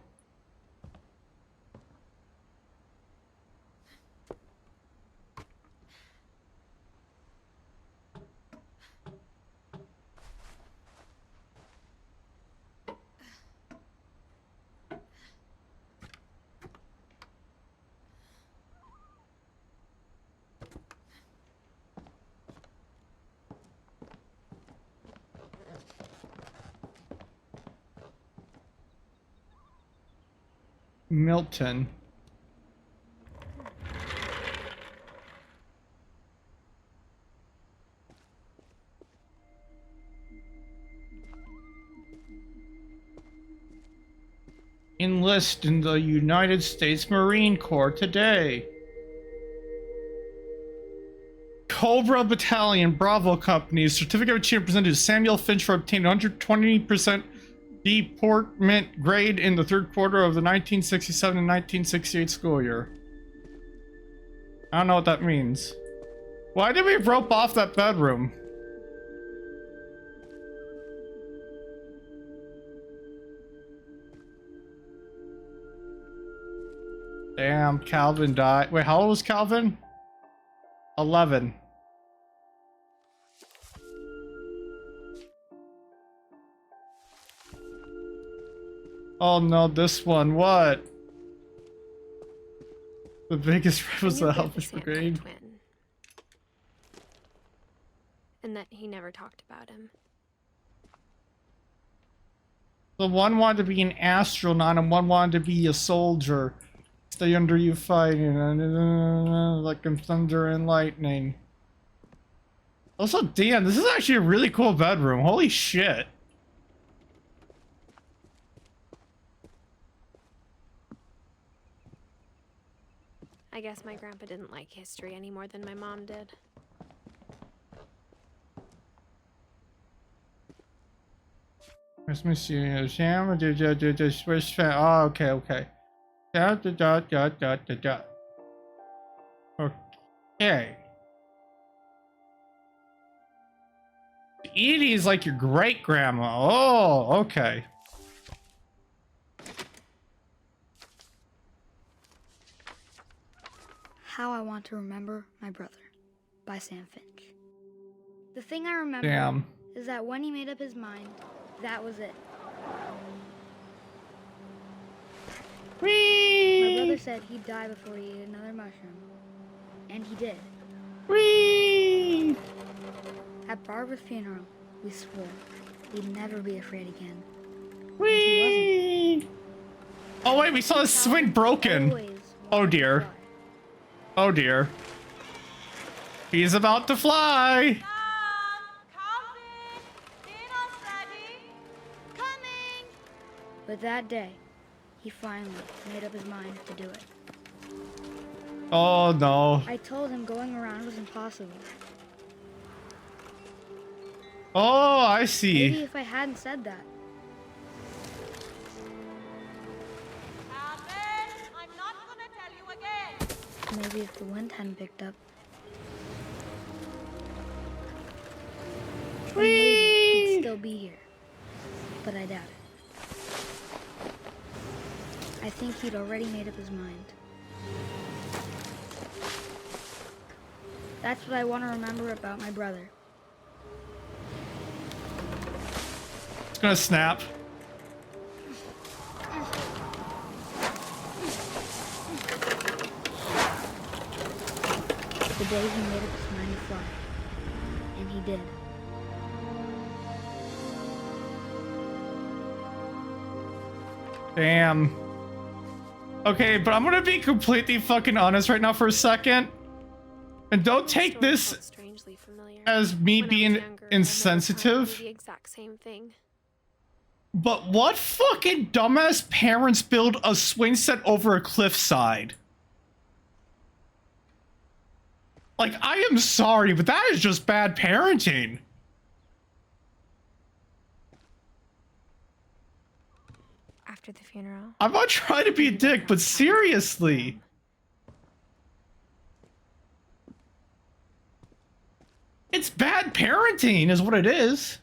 Milton. Enlist in the United States Marine Corps today. Cobra Battalion, Bravo Company, certificate of achievement presented to Samuel Finch for obtaining 120% deportment grade in the third quarter of the 1967 and 1968 school year. I don't know what that means. Why did we rope off that bedroom? Damn, Calvin died. Wait, how old was Calvin? 11. Oh no, this one. What? The biggest was the Helpless Brigade. And that he never talked about him. The one wanted to be an astronaut and one wanted to be a soldier. Stay under you fighting, like in thunder and lightning. Also, damn, this is actually a really cool bedroom. Holy shit. I guess my grandpa didn't like history any more than my mom did. Let me see. Sam, oh, okay, okay. Okay. Edie is like your great grandma. Oh, okay. How I Want to Remember My Brother by Sam Finch. The thing I remember is that when he made up his mind, that was it. Whee! My brother said he'd die before he ate another mushroom. And he did. Whee! At Barbara's funeral, we swore he'd never be afraid again. Whee! Oh wait, we saw the swing broken. Oh dear. Oh dear. He's about to fly. Coming! But that day, he finally made up his mind to do it. Oh no. I told him going around was impossible. Oh, I see. Maybe if I hadn't said that. I'm not gonna tell you again. Maybe if the wind hadn't picked up. Then maybe he'd still be here. But I doubt it. I think he'd already made up his mind. That's what I want to remember about my brother. It's gonna snap. The day he made up his mind to fly. And he did. Damn. Okay, but I'm gonna be completely fucking honest right now for a second. And don't take this as me being insensitive. The exact same thing. But what fucking dumbass parents build a swing set over a cliffside? Like, I am sorry, but that is just bad parenting. After the funeral. I'm not trying to be a dick, but seriously. It's bad parenting is what it is.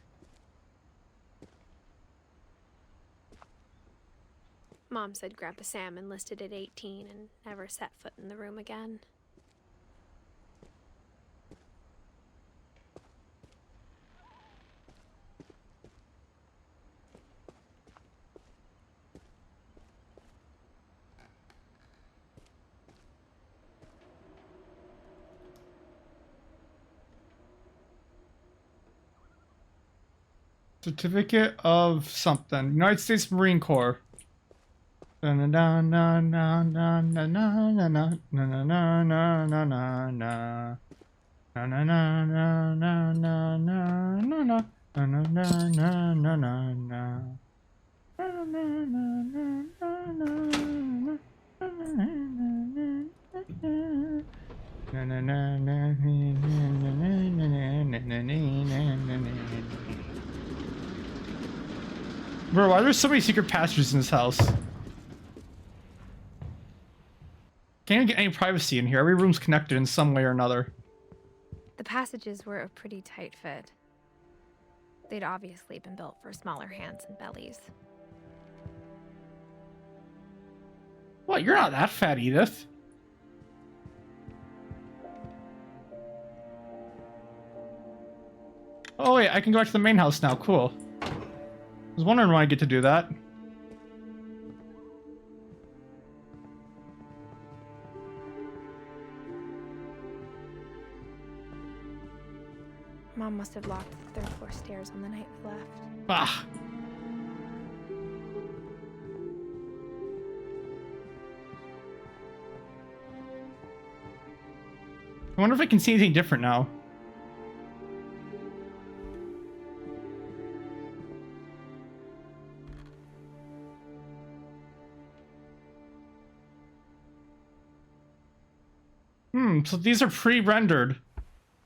Mom said Grandpa Sam enlisted at 18 and never set foot in the room again. Certificate of something. United States Marine Corps. Bro, why are there so many secret passages in this house? Can't even get any privacy in here. Every room's connected in some way or another. The passages were a pretty tight fit. They'd obviously been built for smaller hands and bellies. What? You're not that fat, Edith. Oh wait, I can go back to the main house now. Cool. I was wondering when I get to do that. Mom must have locked the third floor stairs on the night we left. Ah. I wonder if I can see anything different now. So these are pre-rendered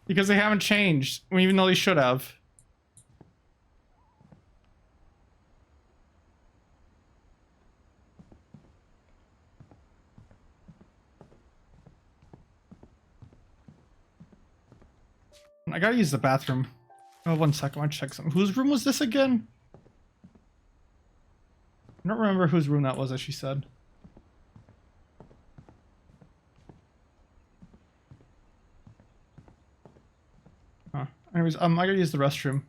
because they haven't changed, even though they should have. I gotta use the bathroom. Oh, 1 second, I want to check something. Whose room was this again? I don't remember whose room that was, as she said. Anyways, I gotta use the restroom.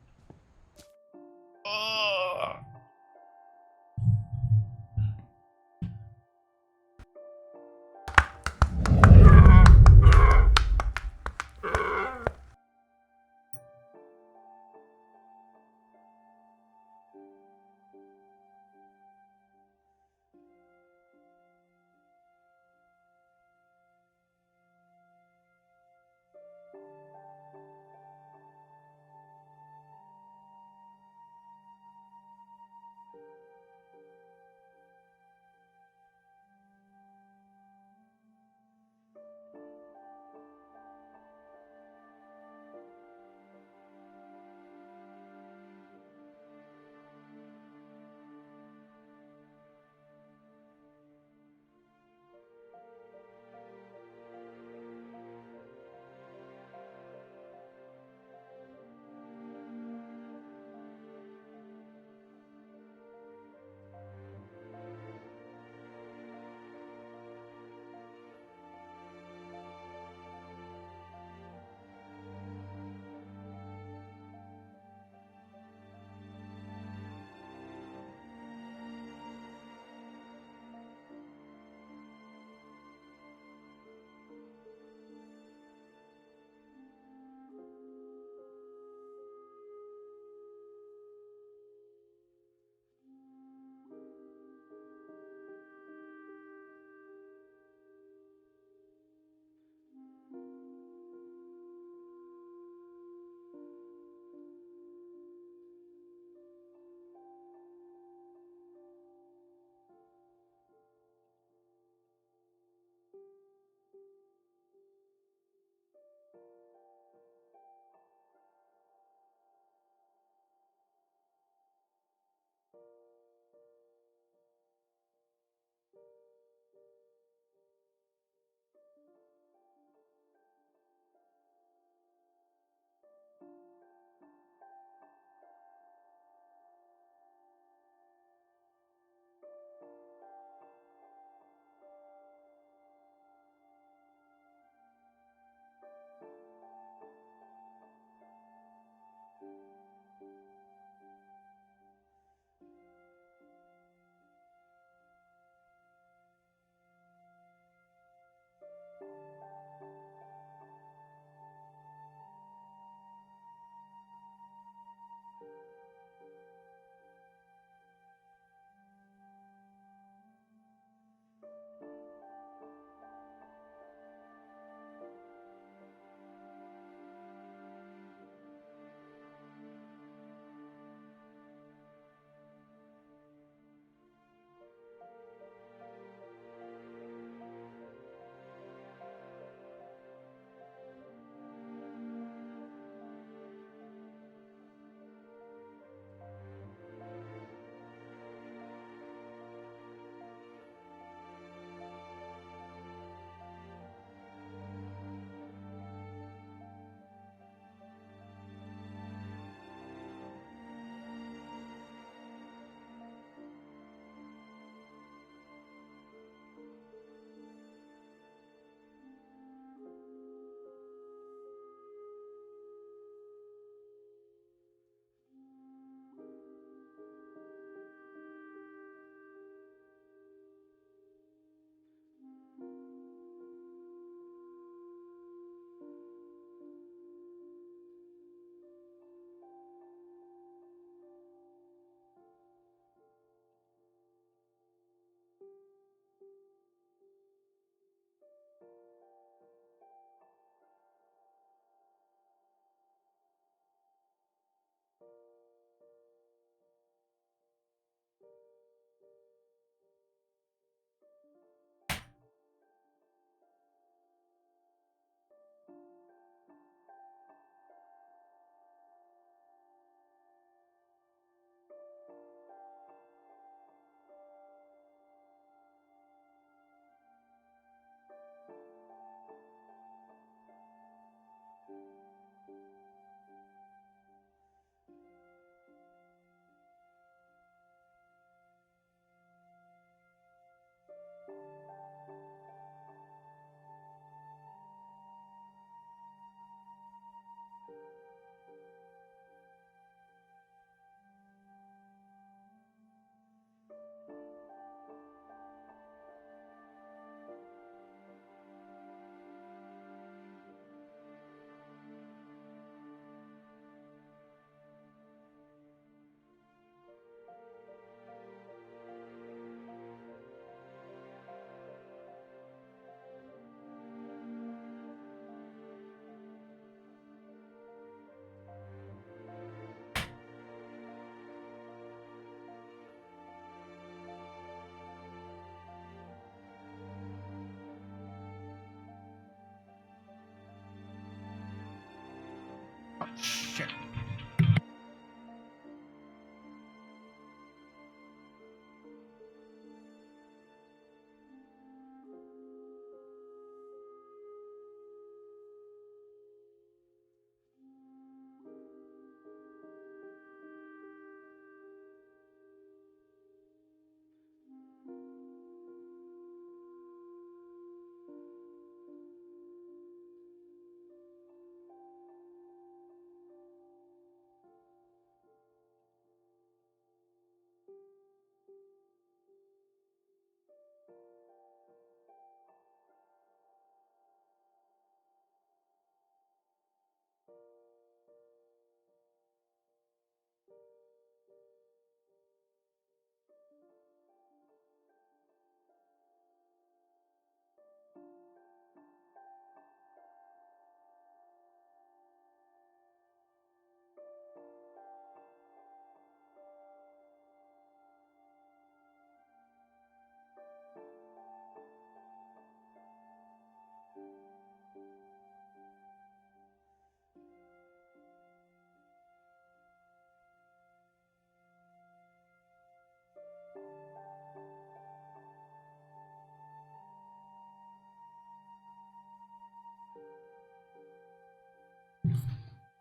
Oh, shit.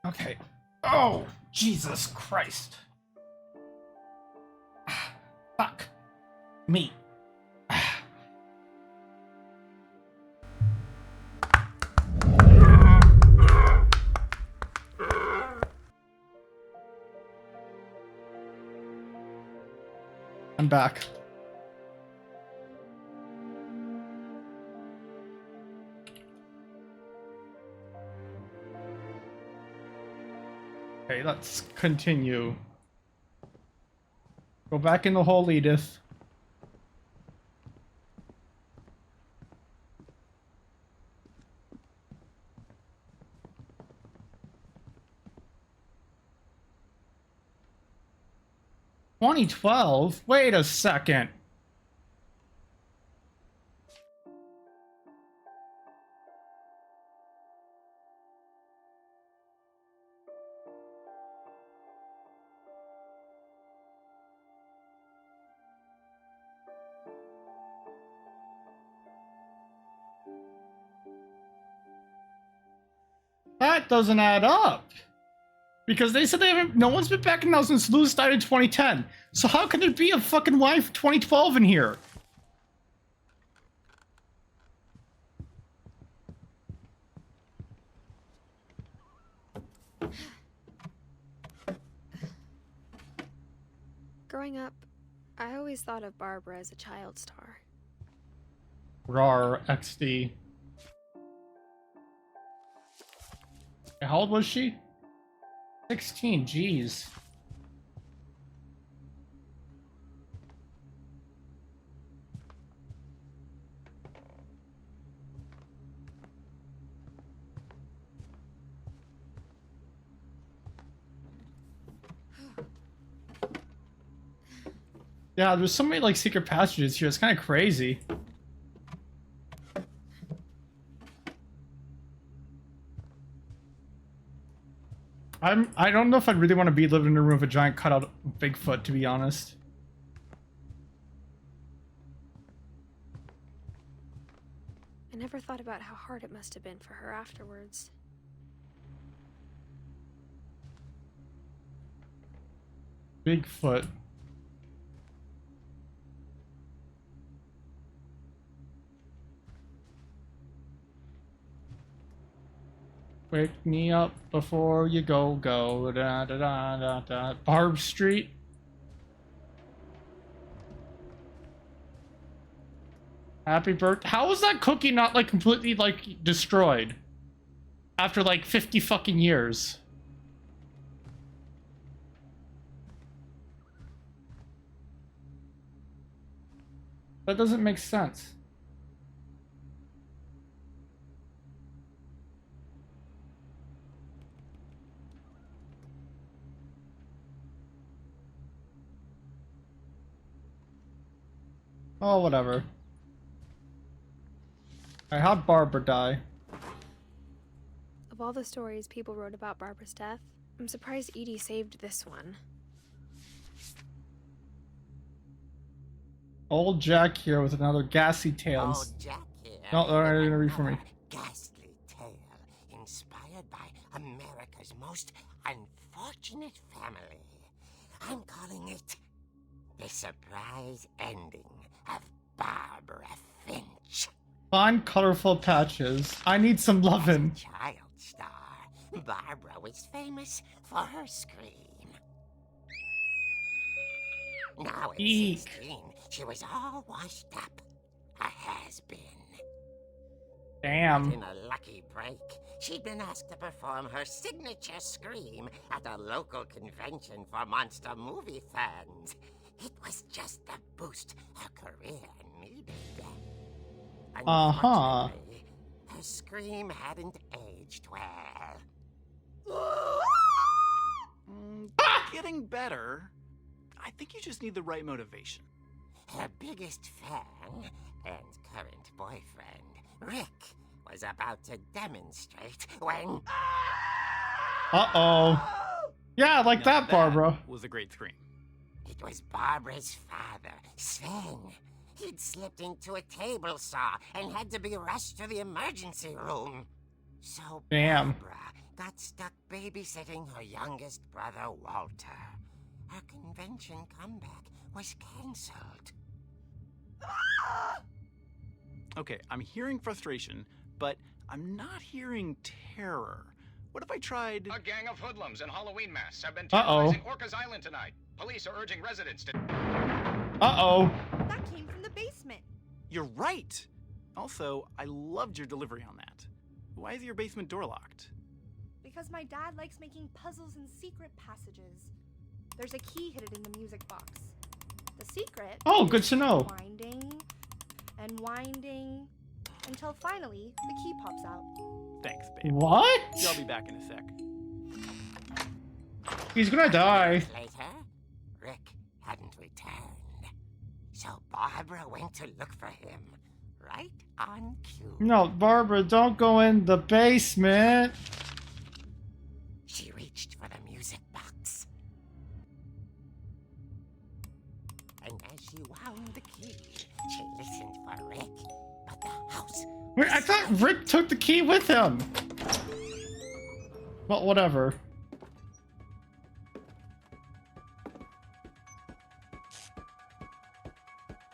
Okay. Oh, Jesus Christ. Fuck. Me. I'm back. Okay, let's continue. Go back in the hole, Edith. "2012? Wait a second. That doesn't add up. Because they said they haven't. No one's been back in the house since Lewis died in 2010. So how can there be a fucking wife 2012 in here? Growing up, I always thought of Barbara as a child star. Rar XD. How old was she? 16, jeez. Yeah, there's so many like secret passages here. It's kind of crazy. I don't know if I'd really want to be living in a room with a giant cutout Bigfoot, to be honest. I never thought about how hard it must have been for her afterwards. Bigfoot. Wake me up before you go. Da da da da da. Barb Street. Happy birthday. How was that cookie not like completely like destroyed? After like 50 fucking years. That doesn't make sense. Oh, whatever. Alright, how'd Barbara die? A Of all the stories people wrote about Barbara's death, I'm surprised Edie saved this one. Old Jack here with another gassy tale. Old Jack here. No, they're not gonna read for me. Ghastly tale inspired by America's most unfortunate family. I'm calling it The Surprise Ending of Barbara Finch. Fine, colorful patches. I need some lovin'. Child star, Barbara was famous for her scream. Now at 16, she was all washed up. A has-been. Damn. But in a lucky break, she'd been asked to perform her signature scream at a local convention for monster movie fans. It was just the boost her career needed. Unfortunately, her scream hadn't aged well. Getting better. I think you just need the right motivation. Her biggest fan and current boyfriend, Rick, was about to demonstrate when... Uh-oh. Yeah, like Now that, Barbara. Was a great scream. It was Barbara's father, Sven. He'd slipped into a table saw and had to be rushed to the emergency room. So Damn. Barbara got stuck babysitting her youngest brother, Walter. Her convention comeback was cancelled. Okay, I'm hearing frustration, but I'm not hearing terror. What if I tried... A gang of hoodlums in Halloween masks have been Uh-oh. terrorizing Orcas Island tonight. Police are urging residents to... Uh-oh. That came from the basement. You're right! Also, I loved your delivery on that. Why is your basement door locked? Because my dad likes making puzzles and secret passages. There's a key hidden in the music box. The secret... Oh, good to know. Winding and winding until finally the key pops out. Thanks, babe. What? I'll be back in a sec. He's gonna die. Later, Rick hadn't returned. So Barbara went to look for him, right on cue. No, Barbara, don't go in the basement. She reached for the music box. And as she wound the key, she listened for Rick, but the house... Wait, I thought Rick took the key with him. Well, whatever.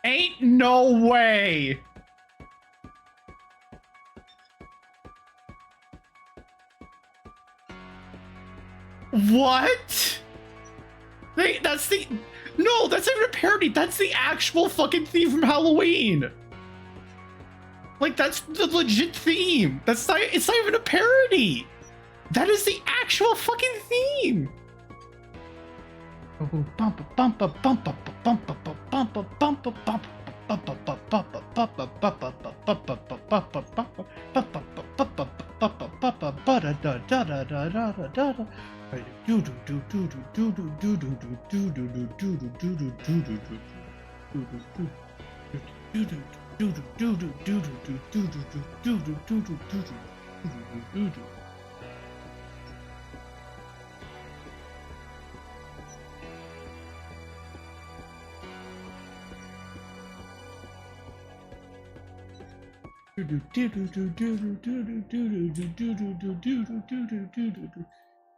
Ain't no way. What? That's the... No, that's not even a parody. That's the actual fucking theme from Halloween. Like, that's the legit theme. That's not... It's not even a parody. That is the actual fucking theme.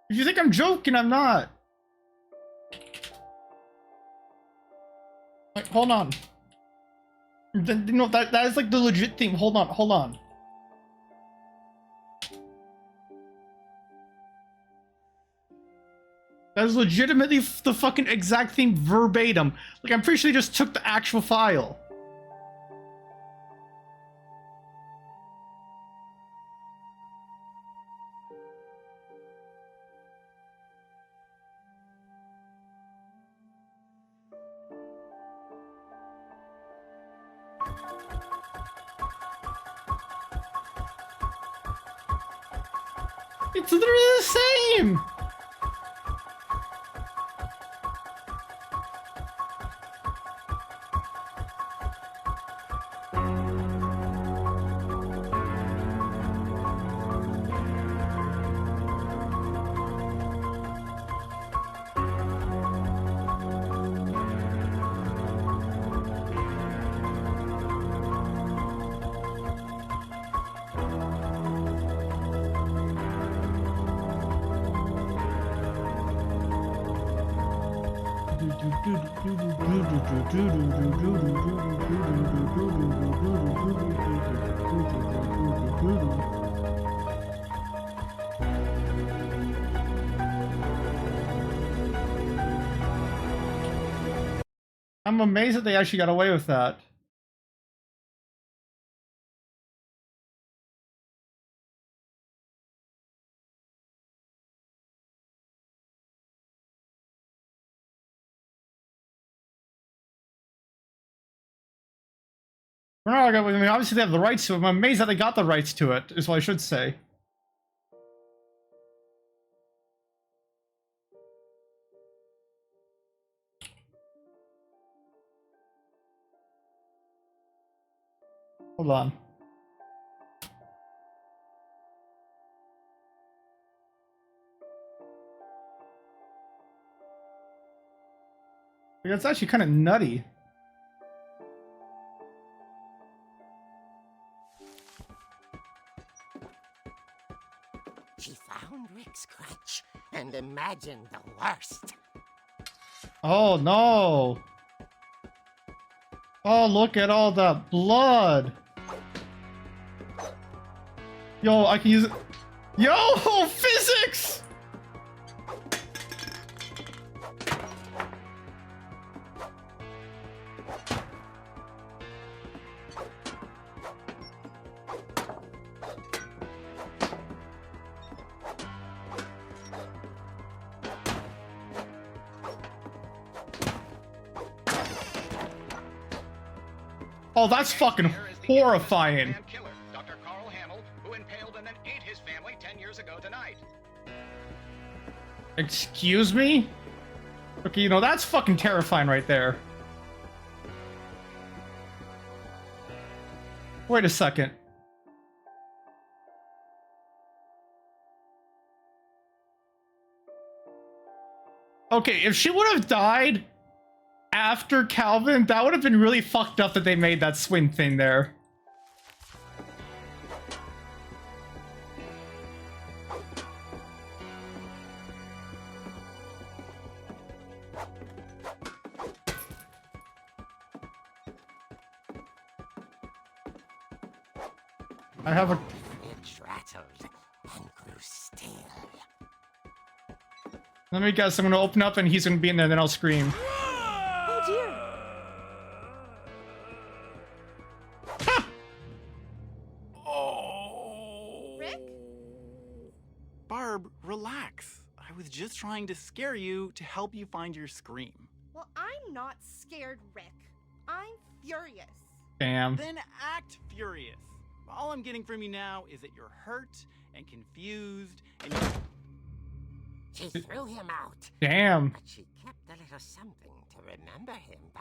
If you think I'm joking, I'm not. Wait, hold on. No, that is like the legit thing. Hold on. That is legitimately the fucking exact thing verbatim. Like, I'm pretty sure they just took the actual file. It's literally the same! I'm amazed that they actually got away with that. We're not gonna, I mean, obviously they have the rights to it. I'm amazed that they got the rights to it, is what I should say. Hold on. It's actually kind of nutty. She found Rick's crutch and imagined the worst. Oh no! Oh, look at all that blood! Yo, I can use it. Yo, physics! Oh, that's fucking horrifying. Dr. Carl Hamill, who impaled and then ate his family 10 years ago tonight. Excuse me? Okay, you know, that's fucking terrifying right there. Wait a second. Okay, if she would have died after Calvin, that would have been really fucked up that they made that swing thing there. I have a... Finch rattled and grew still. Let me guess, I'm gonna open up and he's gonna be in there, then I'll scream. Oh dear. Rick? Barb, relax. I was just trying to scare you to help you find your scream. Well, I'm not scared, Rick. I'm furious. Damn. Then act furious. All I'm getting from you now is that you're hurt and confused and you... She threw him out. Damn. But she kept a little something to remember him by.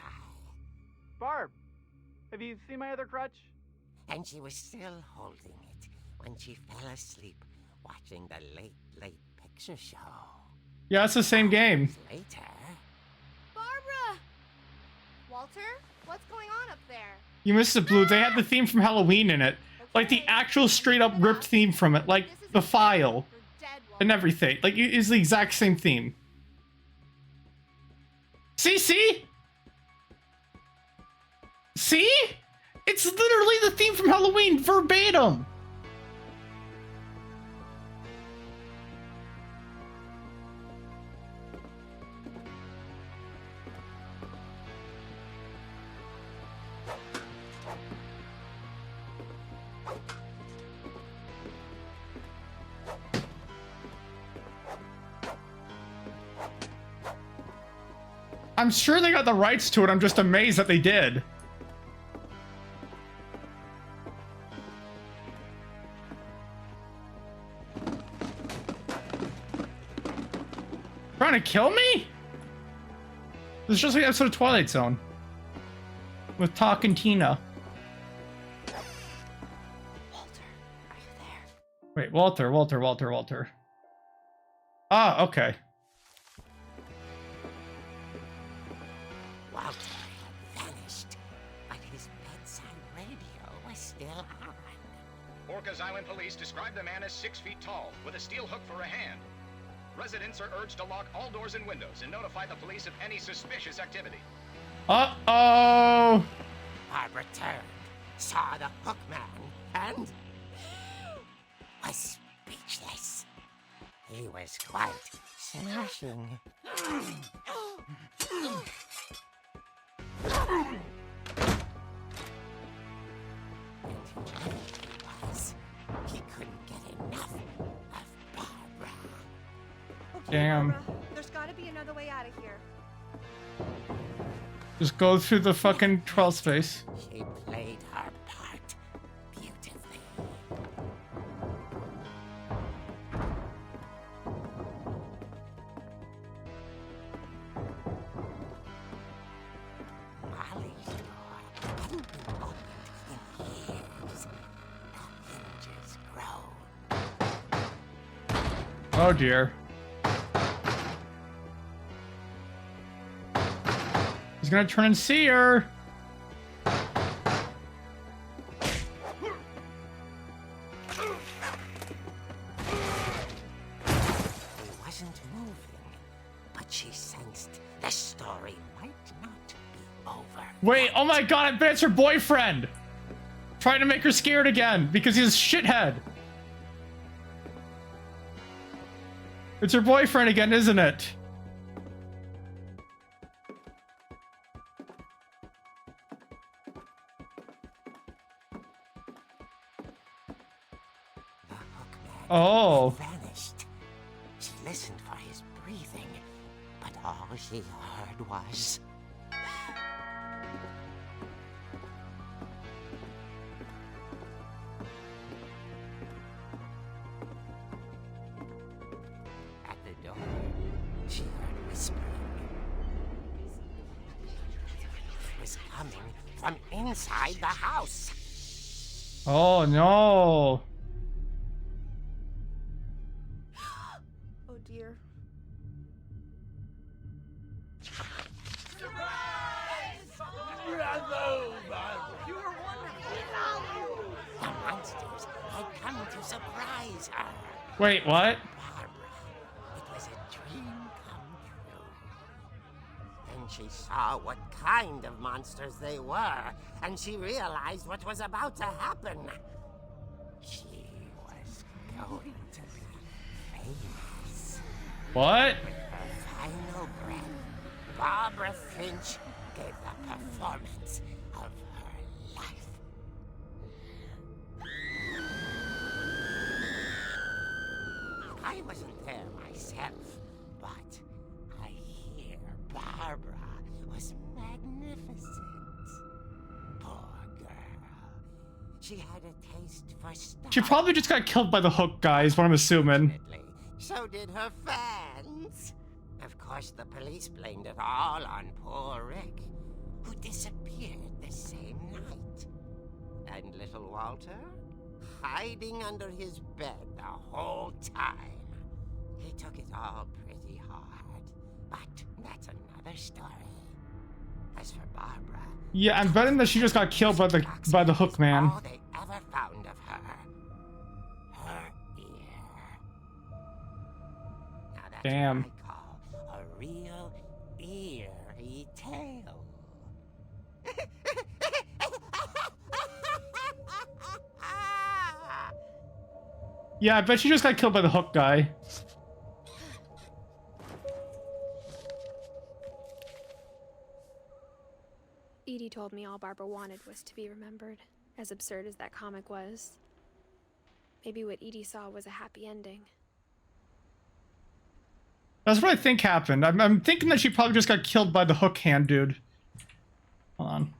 Barb, have you seen my other crutch? And she was still holding it when she fell asleep watching the late picture show. Yeah, it's the same game. Later. Barbara! Walter, what's going on up there? You missed the blue. They had the theme from Halloween in it. Like the actual straight up ripped theme from it. Like the file. And everything. Like, it's the exact same theme. See? See? See? It's literally the theme from Halloween, verbatim. I'm sure they got the rights to it. I'm just amazed that they did. Trying to kill me? This is just like an episode of Twilight Zone. With Talk and Tina. Walter, are you there? Wait, Walter. Ah, okay. Walter had vanished, but his bedside radio was still on. Orcas Island police described the man as 6 feet tall, with a steel hook for a hand. Residents are urged to lock all doors and windows and notify the police of any suspicious activity. Uh-oh! Barbara turned, saw the hook man, and was speechless. He was quite smashing. He couldn't get enough of Barbara. Okay, Damn. Barbara, there's gotta be another way out of here. Just go through the fucking crawl space. She played her part beautifully. Molly's door hadn't been opened in years. The hinges groaned. Oh dear. He's gonna turn and see her. He wasn't moving, but she sensed the story might not be over. Wait, oh my god, I bet it's her boyfriend! Trying to make her scared again, because he's a shithead. It's her boyfriend again, isn't it? Oh. Vanished. She listened for his breathing, but all she heard was... At the door, she heard whispering. It was coming from inside the house. Oh no. Oh dear. The monsters had come to surprise her. Wait, what? Barbara, it was a dream come true. Then she saw what kind of monsters they were, and she realized what was about to happen. She was going to be famous. What? With her final breath, Barbara Finch gave the performance of her life. I wasn't there myself, but I hear Barbara was magnificent. Poor girl. She had a taste for style. She probably just got killed by the hook guy, is what I'm assuming. So did her fans. Of course, the police blamed it all on poor Rick, who disappeared the same night. And little Walter? Hiding under his bed the whole time. He took it all pretty hard, but that's another story. As for Barbara... Yeah, I'm betting that she just got killed by the hook man. all they ever found of her. Her ear. Now that's Damn. what I call a real eerie tale. Yeah, I bet she just got killed by the hook guy. Edie told me all Barbara wanted was to be remembered, as absurd as that comic was. Maybe what Edie saw was a happy ending. That's what I think happened. I'm thinking that she probably just got killed by the hook hand dude. Hold on.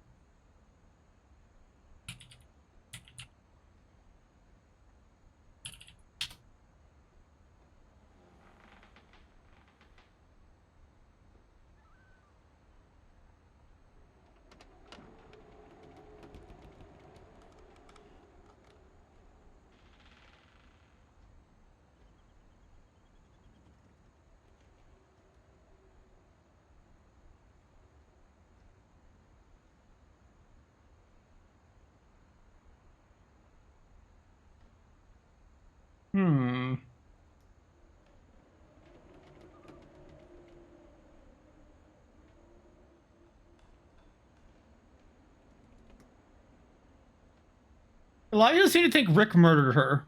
A lot of you seem to think Rick murdered her.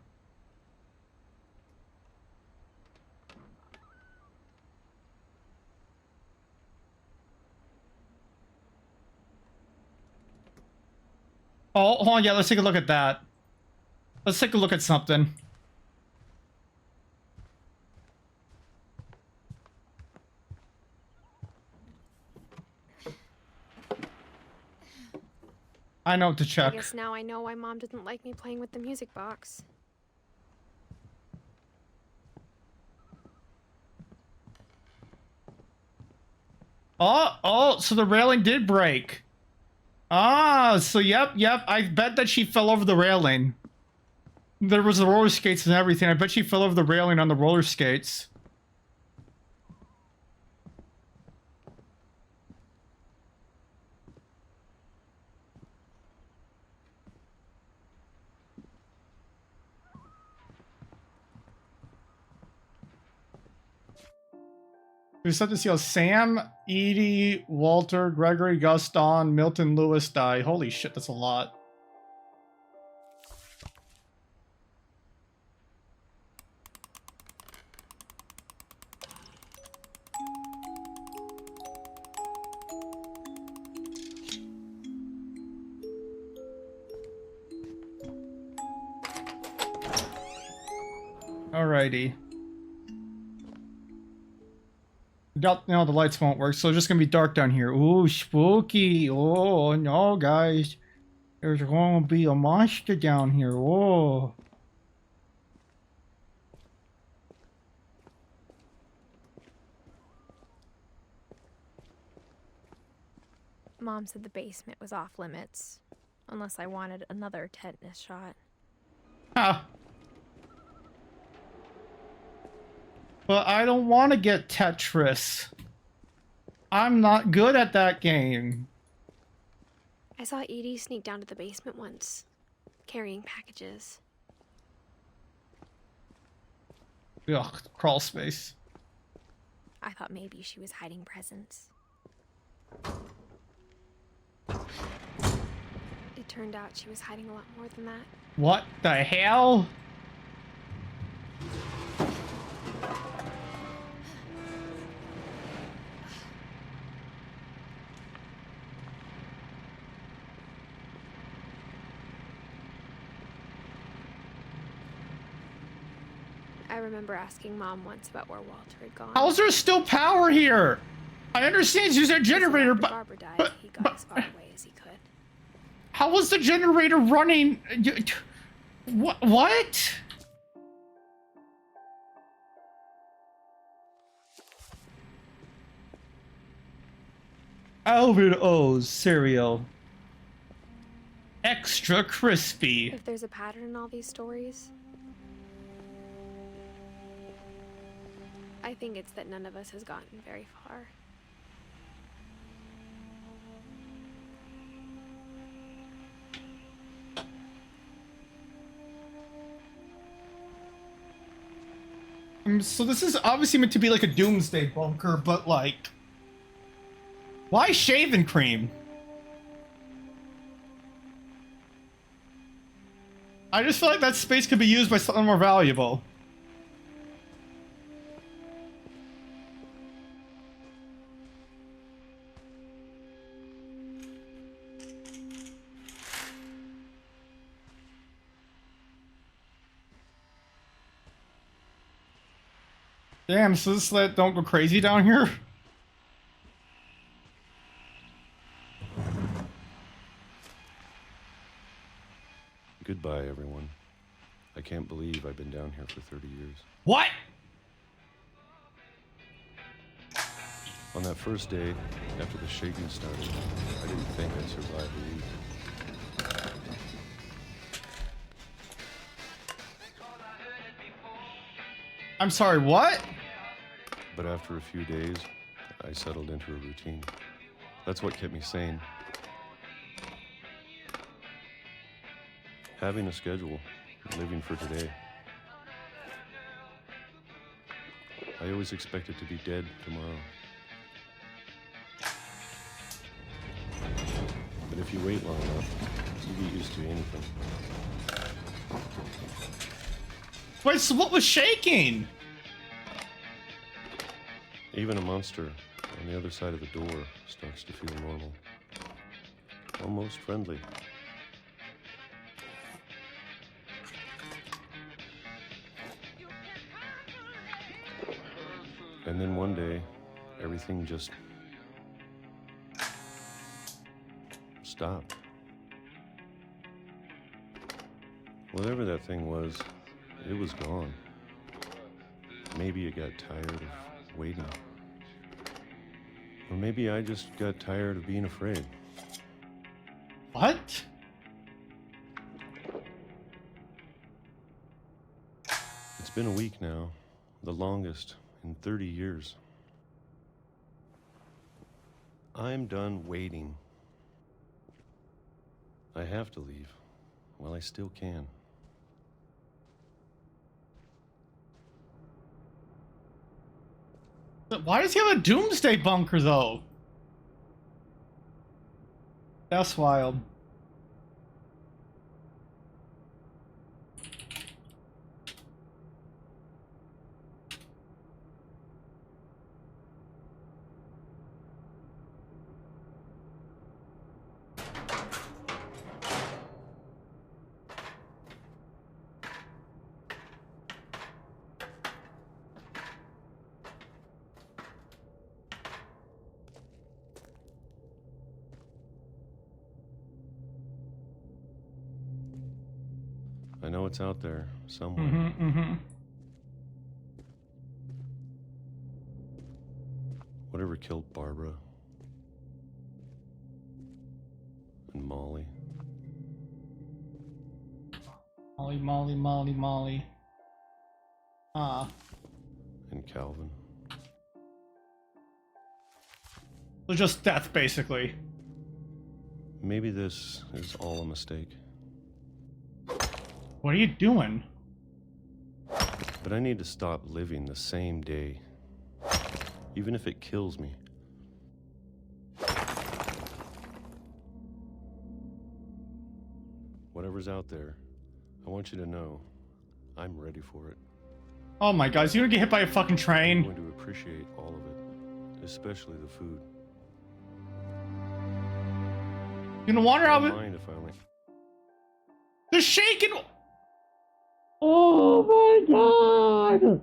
Oh, hold on, yeah, let's take a look at that. Let's take a look at something. I know what to check. I guess now I know why Mom didn't like me playing with the music box. Oh, so the railing did break. Ah, so yep, I bet that she fell over the railing. There was the roller skates and everything. I bet she fell over the railing on the roller skates. We just have to see how Sam, Edie, Walter, Gregory, Gaston, Milton, Lewis die. Holy shit, that's a lot. Alrighty. No, the lights won't work, so it's just gonna be dark down here. Ooh, spooky. Oh, no, guys. There's gonna be a monster down here. Oh. Mom said the basement was off limits, unless I wanted another tetanus shot. Huh. But I don't want to get Tetris. I'm not good at that game. I saw Edie sneak down to the basement once, carrying packages. Ugh, crawl space. I thought maybe she was hiding presents. It turned out she was hiding a lot more than that. What the hell? I remember asking Mom once about where Walter had gone. How is there still power here? I understand she's a generator, but... Barbara died, he got as far away as he could. How was the generator running? What? Alvin O's cereal. Extra crispy. If there's a pattern in all these stories, I think it's that none of us has gotten very far. So this is obviously meant to be like a doomsday bunker, but like... Why shaving cream? I just feel like that space could be used by something more valuable. Damn, so this don't go crazy down here? Goodbye, everyone. I can't believe I've been down here for 30 years. What? On that first day, after the shaking started, I didn't think I'd survive a week. I'm sorry, what? But after a few days, I settled into a routine. That's what kept me sane. Having a schedule, living for today. I always expected to be dead tomorrow. But if you wait long enough, you get used to anything. Wait, so what was shaking? Even a monster on the other side of the door starts to feel normal. Almost friendly. And then one day, everything just stopped. Whatever that thing was, it was gone. Maybe it got tired of waiting. Or maybe I just got tired of being afraid. What? It's been a week now, the longest in 30 years. I'm done waiting. I have to leave while I still can. Why does he have a doomsday bunker, though? That's wild. I know it's out there somewhere. Whatever killed Barbara and Molly. Molly. Ah. And Calvin. So just death, basically. Maybe this is all a mistake. What are you doing? But I need to stop living the same day, even if it kills me. Whatever's out there, I want you to know I'm ready for it. Oh my god, is he gonna get hit by a fucking train? I'm going to appreciate all of it, especially the food. You gonna wonder how I don't mind if I only... The shaking. Oh my god!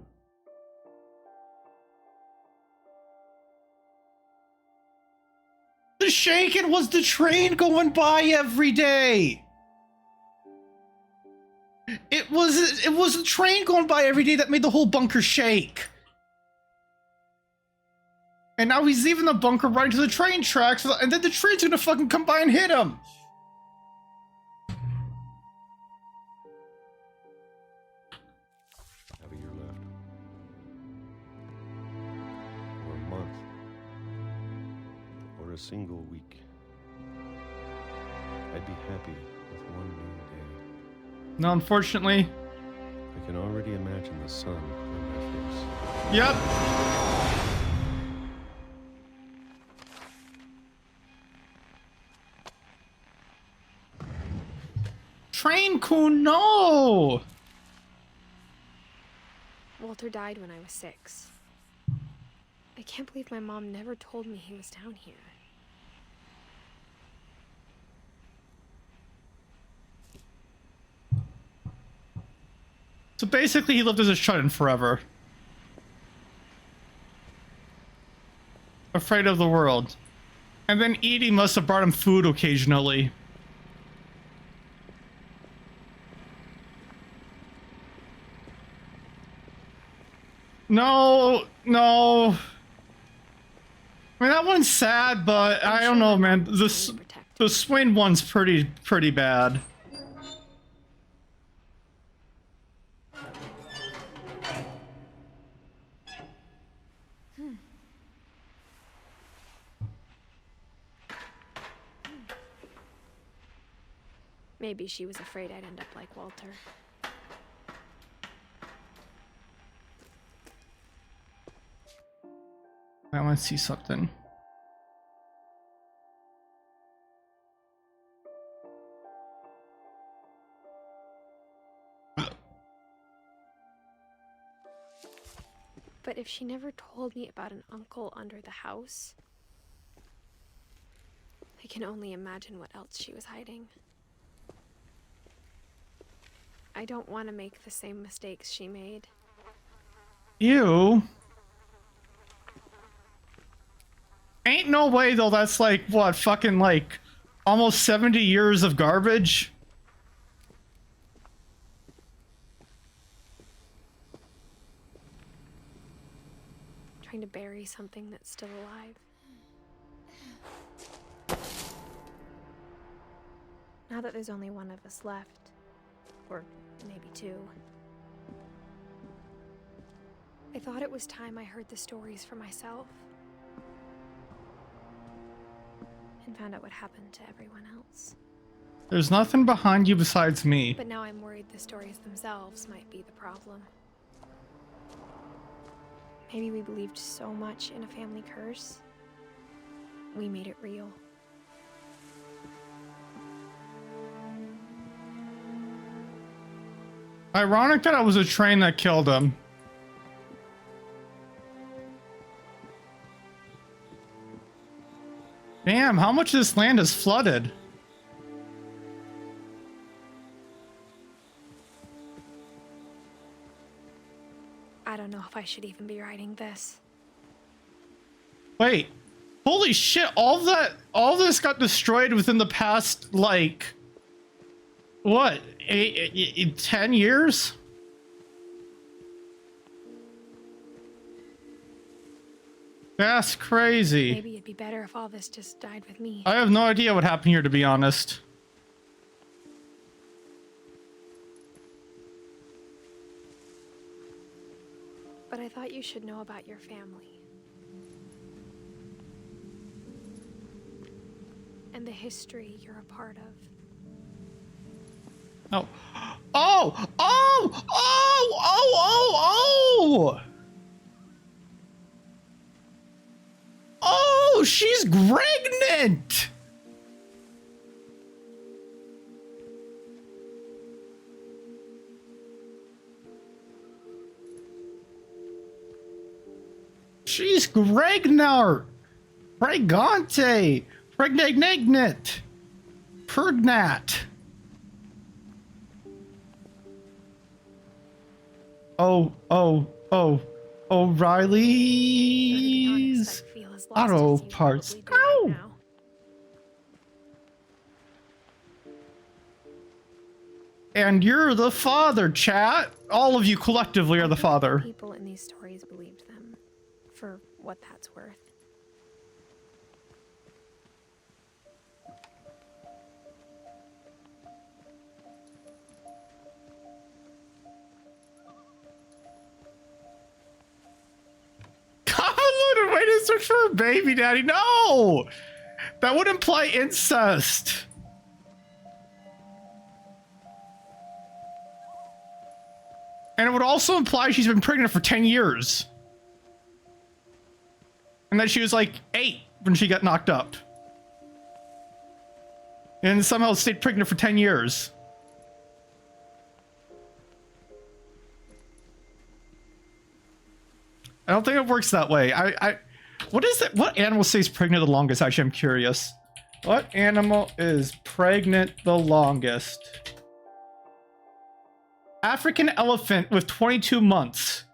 The shaking was the train going by every day. It was the train going by every day that made the whole bunker shake. And now he's leaving the bunker right into the train tracks, and then the train's gonna fucking come by and hit him. Have a year left. Or a month. Or a single week. I'd be happy with one new day. No, unfortunately. I can already imagine the sun on my face. Yep. Train Kun, no! Walter died when I was 6. I can't believe my mom never told me he was down here. So basically he lived as a shut-in forever. Afraid of the world. And then Edie must have brought him food occasionally. No. I mean, that one's sad, but I don't know, man. The Swain one's pretty bad. Maybe she was afraid I'd end up like Walter. I want to see something. If she never told me about an uncle under the house, I can only imagine what else she was hiding. I don't want to make the same mistakes she made. Ew. Ain't no way though that's like, what, fucking like almost 70 years of garbage? Trying to bury something that's still alive. Now that there's only one of us left, or maybe two, I thought it was time I heard the stories for myself and found out what happened to everyone else. There's nothing behind you besides me. But now I'm worried the stories themselves might be the problem. Maybe we believed so much in a family curse, we made it real. Ironic that it was a train that killed him. Damn, how much of this land is flooded? I don't know if I should even be writing this. Wait, holy shit, all this got destroyed within the past, like, what, 10 years? That's crazy. Maybe it'd be better if all this just died with me. I have no idea what happened here, to be honest. But I thought you should know about your family. And the history you're a part of. Oh. Oh! Oh! Oh! Oh! Oh! Oh! She's pregnant! She's Gregnar! Pregante! Pregnant! Pregnat! Oh, O'Reilly's Auto Parts. Ow! Right, and you're the father, chat. All of you collectively are the father. People in these stories believed them, for what that's worth. Convoluted way to search for a baby daddy. No! That would imply incest. And it would also imply she's been pregnant for 10 years. And that she was like 8 when she got knocked up. And somehow stayed pregnant for 10 years. I don't think it works that way. What is it? What animal stays pregnant the longest? Actually, I'm curious. What animal is pregnant the longest? African elephant with 22 months.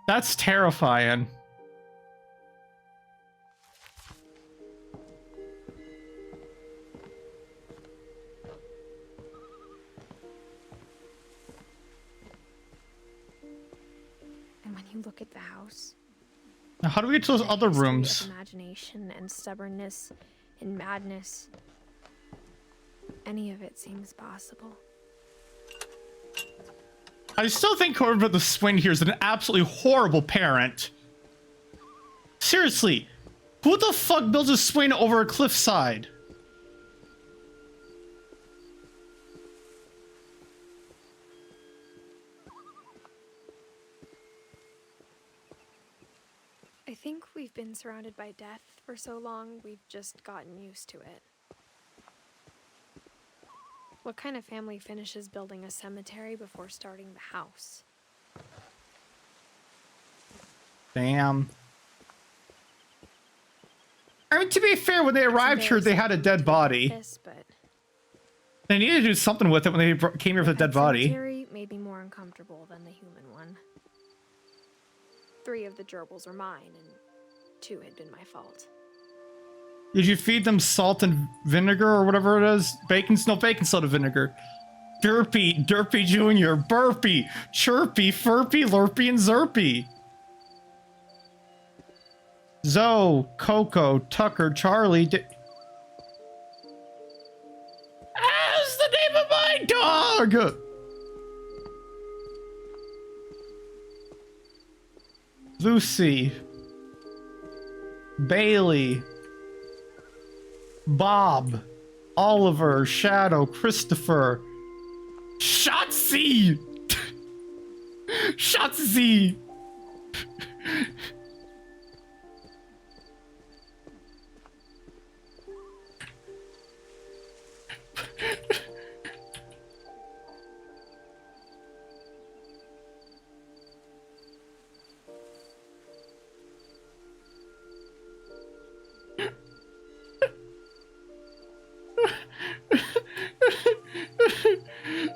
That's terrifying. And when you look at the house, Now, how do we get to those other history of rooms? Imagination and stubbornness and madness. Any of it seems possible. I still think whoever the swing here is an absolutely horrible parent. Seriously, who the fuck builds a swing over a cliffside? I think we've been surrounded by death for so long, we've just gotten used to it. What kind of family finishes building a cemetery before starting the house? Damn. I mean, to be fair, when they arrived here, they had a dead body. They needed to do something with it when they came here with a dead body. The cemetery made me more uncomfortable than the human one. 3 of the gerbils are mine, and 2 had been my fault. Did you feed them salt and vinegar or whatever it is? Bacon soda vinegar. Derpy, Derpy Jr., Burpy, Chirpy, Furpy, Lurpy, and Zerpy. Zoe, Coco, Tucker, Charlie. That's the name of my dog! Lucy. Bailey. Bob. Oliver. Shadow. Christopher. Shotzi! Shotzi!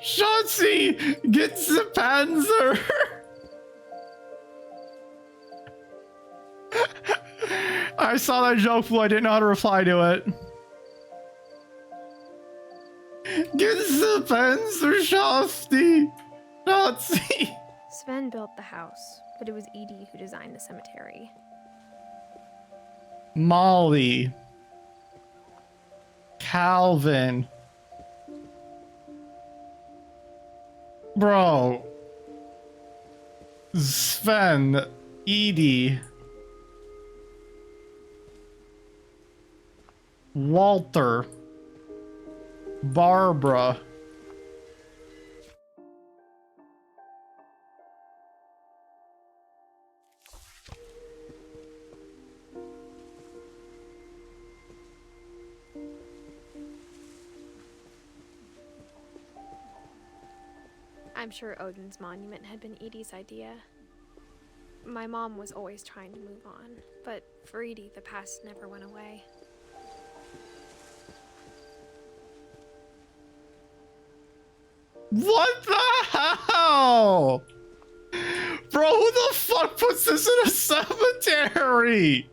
Shotzi gets the Panzer. I saw that joke, but I didn't know how to reply to it. Gets the Panzer, Shotzi. Shotzi. Sven built the house, but it was Edie who designed the cemetery. Molly. Calvin. Bro. Sven. Edie. Walter. Barbara. I'm sure Odin's monument had been Edie's idea. My mom was always trying to move on, but for Edie, the past never went away. What the hell? Bro, who the fuck puts this in a cemetery?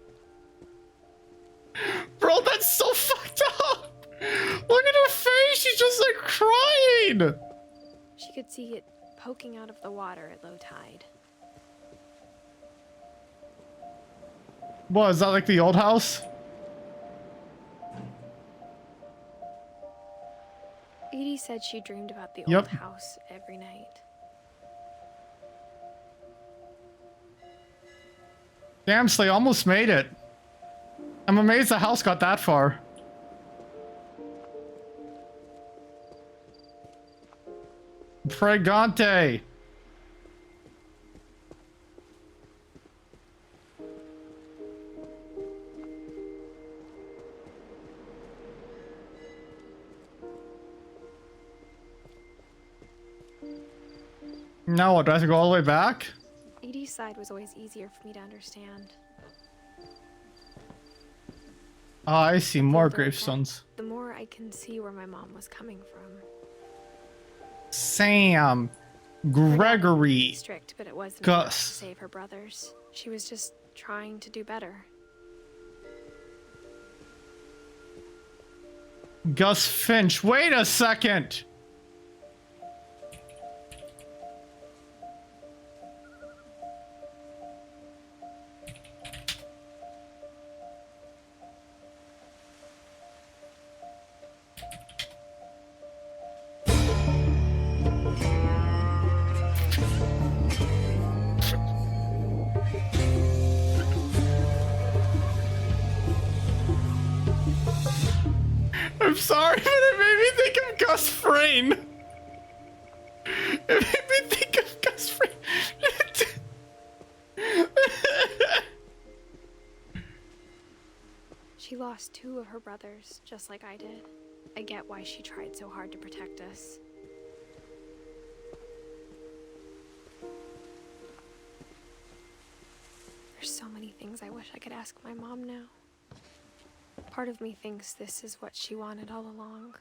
Bro, that's so fucked up. Look at her face, she's just like crying. She could see it poking out of the water at low tide. What, is that like the old house? Edie said she dreamed about the Yep. old house every night. Damn, Slay almost made it. I'm amazed the house got that far. Pregante. Now what, do I have to go all the way back? Edie's side was always easier for me to understand. Oh, I see more gravestones. The more I can see where my mom was coming from. Sam, Gregory, Strict, but it wasn't Gus. enough to save her brothers. She was just trying to do better. Gus Finch. Wait a second. I'm sorry, but it made me think of Gus Frayne. It made me think of Gus Frayne. lost 2 of her brothers, just like I did. I get why she tried so hard to protect us. There's so many things I wish I could ask my mom now. Part of me thinks this is what she wanted all along.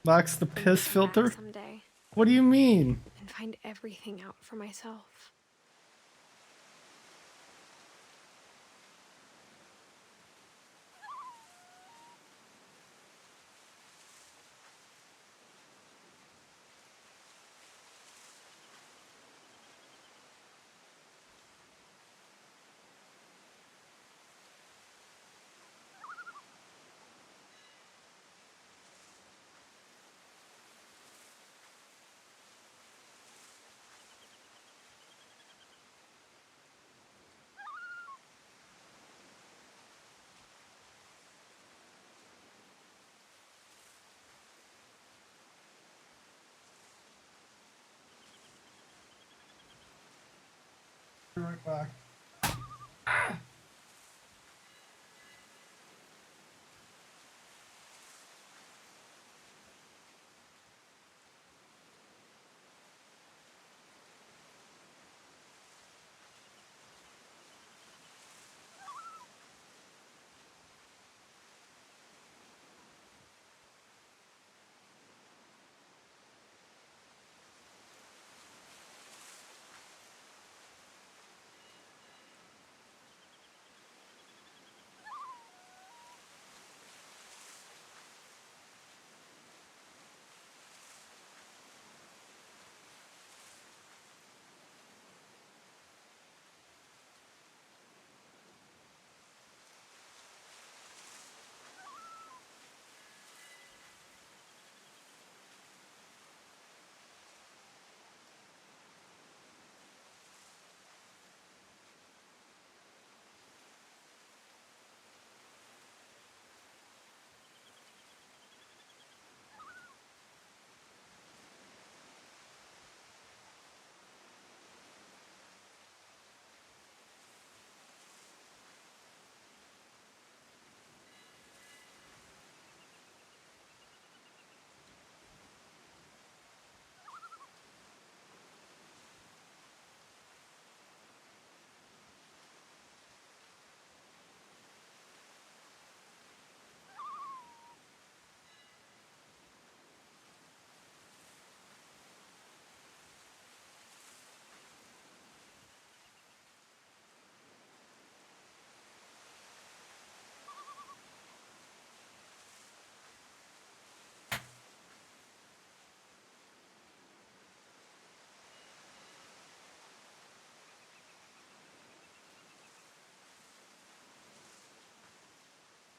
Max the piss filter? Someday. What do you mean? And find everything out for myself. Be right back.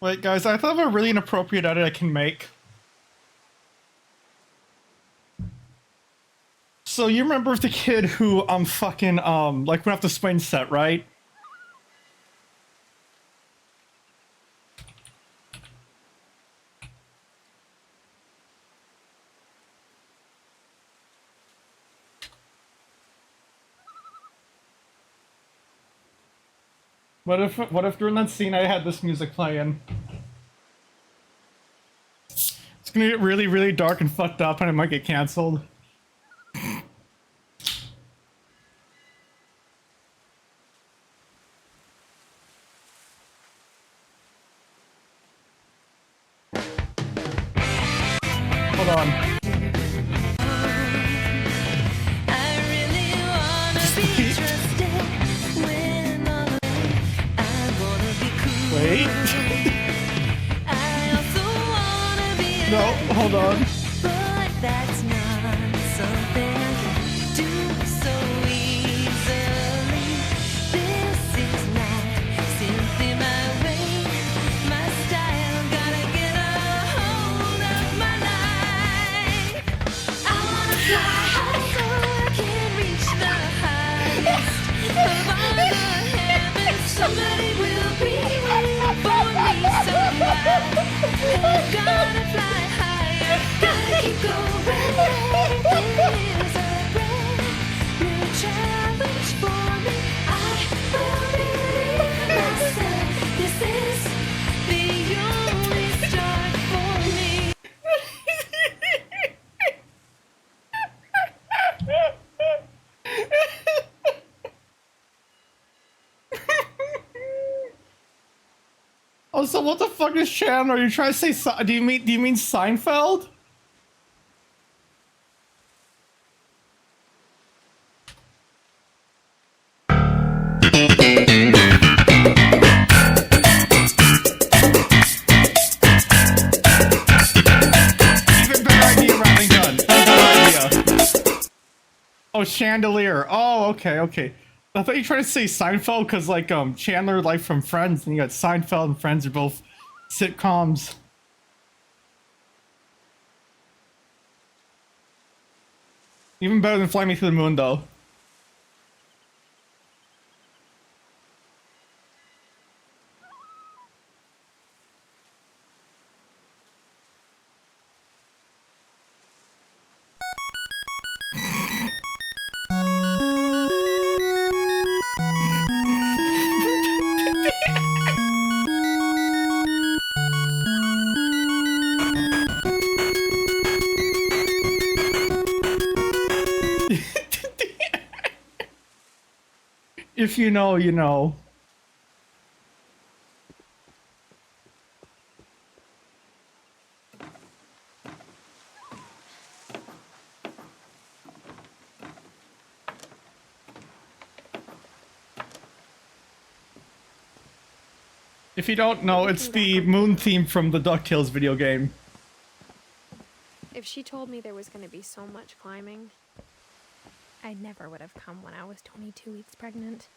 Wait, guys, I thought of a really inappropriate edit I can make. So you remember the kid who fucking like went off the swing set, right? What if during that scene I had this music playing? It's gonna get really, really dark and fucked up and it might get cancelled. Hold on. Wait. No, hold on. But that's not something I can do so easily. This is not simply my way, my style. Gotta get a hold of my life. I wanna fly high so I can reach the highest of all the heavens. Somebody will be waiting for me somewhere. I'm gonna fly higher, gotta keep going. Everything is a brand new challenge for me. I will believe myself. This is beyond Oh, so what the fuck is Chandler? Are you trying to say? Do you mean Seinfeld? Even better idea, Rattling Gun. Better idea. Oh, Chandelier. Oh, okay, okay. I thought you were trying to say Seinfeld because, like, Chandler, like, from Friends, and you got Seinfeld and Friends are both sitcoms. Even better than Fly Me to the Moon, though. If you know, you know. If you don't know, it's the moon theme from the DuckTales video game. If she told me there was going to be so much climbing, I never would have come when I was 22 weeks pregnant.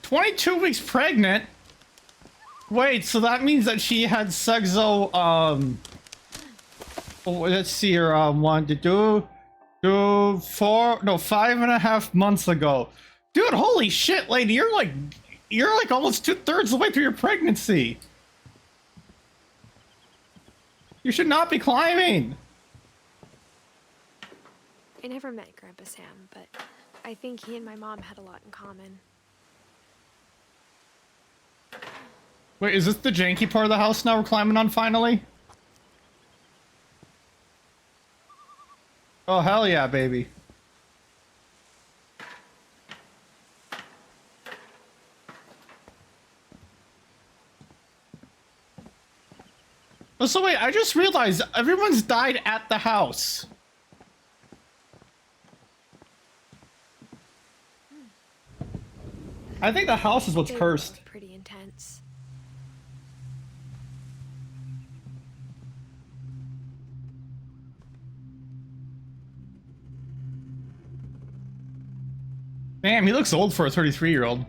22 weeks pregnant? Wait, so that means that she had sexo, oh, let's see here, 5.5 months ago. Dude, holy shit, lady, you're like almost 2/3 of the way through your pregnancy. You should not be climbing. I never met Grandpa Sam, but I think he and my mom had a lot in common. Wait, is this the janky part of the house now we're climbing on finally? Oh, hell yeah, baby. Oh, so wait, I just realized everyone's died at the house. I think the house is what's They cursed. were pretty intense. Damn, he looks old for a 33-year-old.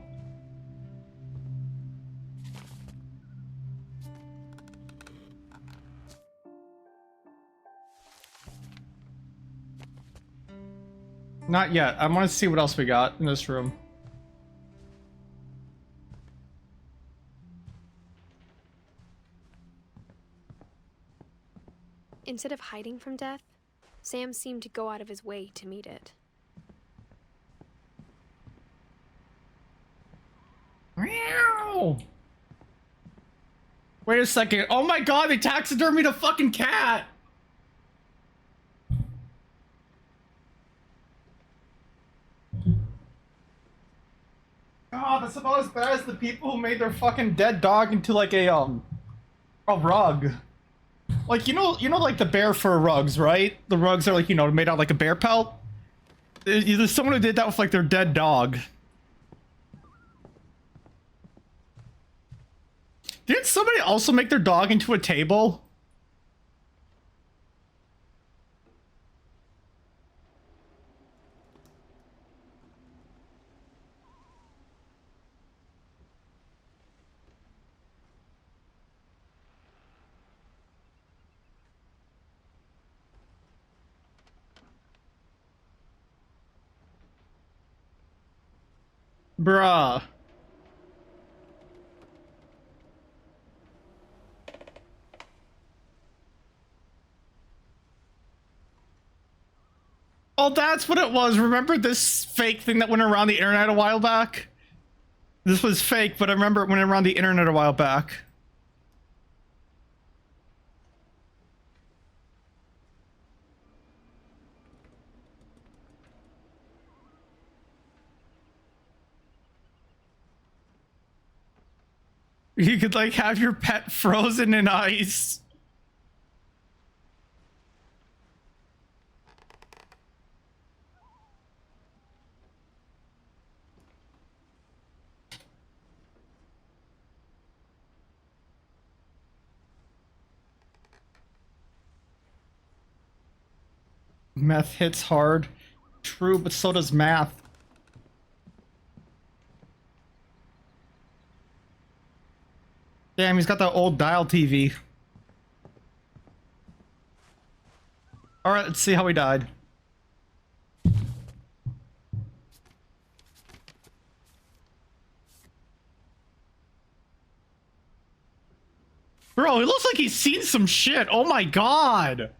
Not yet. I want to see what else we got in this room. Instead of hiding from death, Sam seemed to go out of his way to meet it. Meow. Wait a second. Oh my god, they taxidermied a fucking cat! God, that's about as bad as the people who made their fucking dead dog into like a rug. Like, you know, like the bear fur rugs, right? The rugs are like, you know, made out like a bear pelt. There's someone who did that with like their dead dog. Didn't somebody also make their dog into a table? Bruh. Oh, that's what it was. Remember this fake thing that went around the internet a while back? This was fake, but I remember it went around the internet a while back. You could like have your pet frozen in ice. Meth hits hard. True, but so does math. Damn, he's got that old dial TV. Alright, let's see how he died. Bro, he looks like he's seen some shit. Oh my god.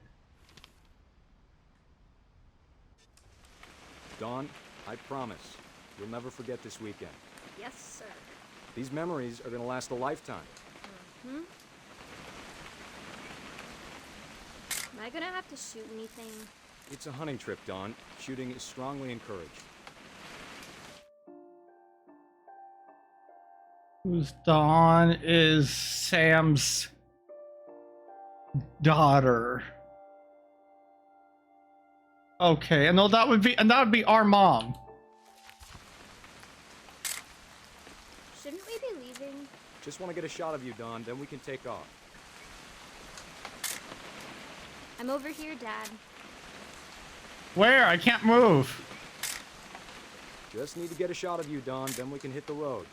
Dawn, I promise, you'll never forget this weekend. Yes, sir. These memories are gonna last a lifetime. Hmm? Am I gonna have to shoot anything? It's a hunting trip, Dawn. Shooting is strongly encouraged. Who's Dawn is Sam's daughter. Okay, and no, that would be our mom. Shouldn't we be leaving? Just want to get a shot of you, Dawn, then we can take off. I'm over here, Dad. Where? I can't move. Just need to get a shot of you, Dawn, then we can hit the road.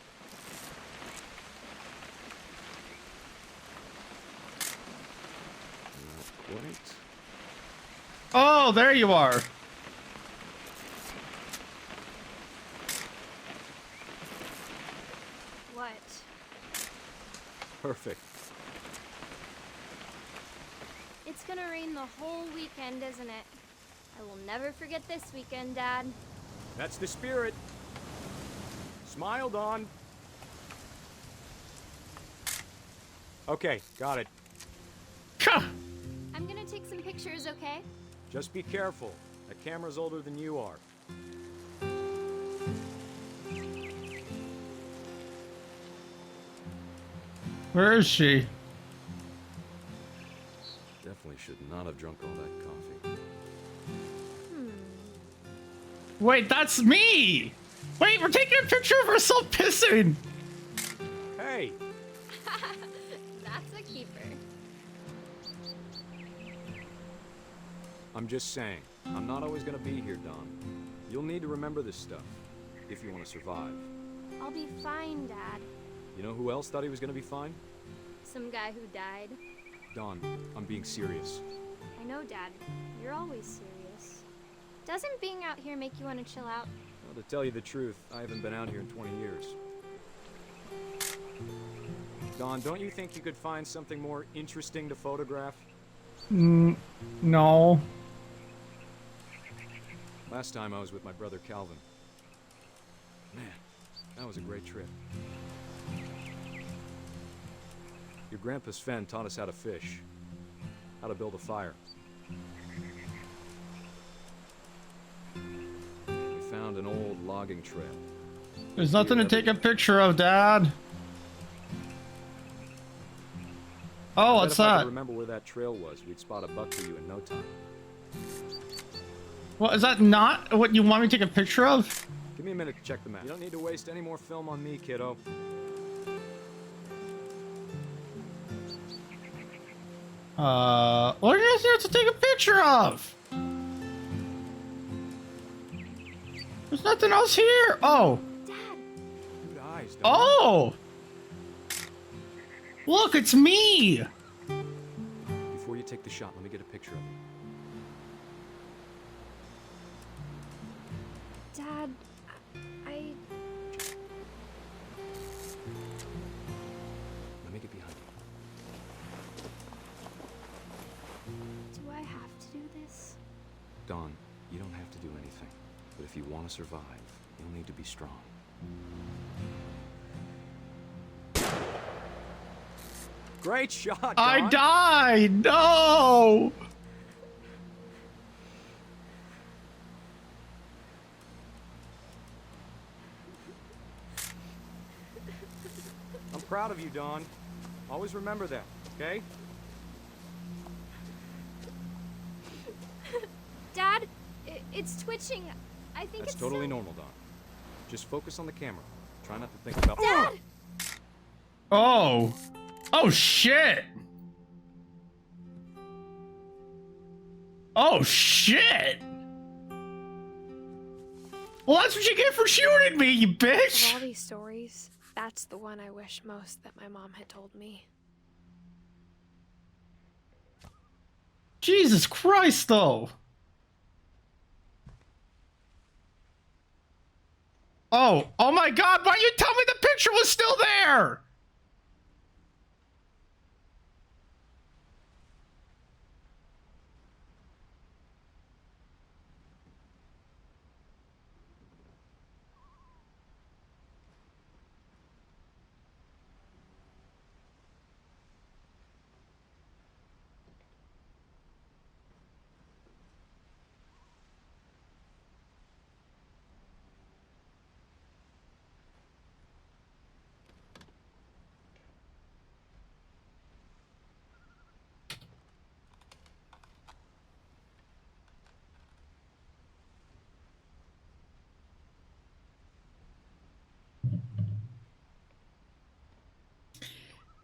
Wait. Oh, there you are. What? Perfect. It's gonna rain the whole weekend, isn't it? I will never forget this weekend, Dad. That's the spirit. Smile, Dawn. Okay, got it. I'm gonna take some pictures, okay? Just be careful. That camera's older than you are. Where is she? Definitely should not have drunk all that coffee. Wait, that's me! Wait, we're taking a picture of herself pissing! Hey! That's a keeper. I'm just saying, I'm not always gonna be here, Dawn. You'll need to remember this stuff, if you want to survive. I'll be fine, Dad. You know who else thought he was gonna be fine? Some guy who died. Dawn, I'm being serious. I know, Dad. You're always serious. Doesn't being out here make you want to chill out? Well, to tell you the truth, I haven't been out here in 20 years. Dawn, don't you think you could find something more interesting to photograph? No. Last time I was with my brother Calvin. Man, that was a great trip. Your grandpa Sven taught us how to fish, how to build a fire. We found an old logging trail. There's nothing to take a picture of, Dad. Oh, what's If I that? could remember where that trail was, we'd spot a buck for you in no time. Well, is that not what you want me to take a picture of? Give me a minute to check the map. You don't need to waste any more film on me, kiddo. What are you guys here to take a picture of? There's nothing else here. Oh. Good eyes, Dawn. Oh. Look, it's me. Before you take the shot, let me get a picture of you. Dad, I... Let me get behind you. Do I have to do this? Dawn, you don't have to do anything. But if you want to survive, you'll need to be strong. Great shot, Dawn. I died. No. I'm proud of you, Dawn. Always remember that, okay? Dad, it's twitching. I think That's it's totally normal, Dawn. Just focus on the camera. Try not to think about... Dad! Oh. Oh, shit. Oh, shit. Well, that's what you get for shooting me, you bitch. Of all these stories, that's the one I wish most that my mom had told me. Jesus Christ, though. Oh my God, why you tell me the picture was still there?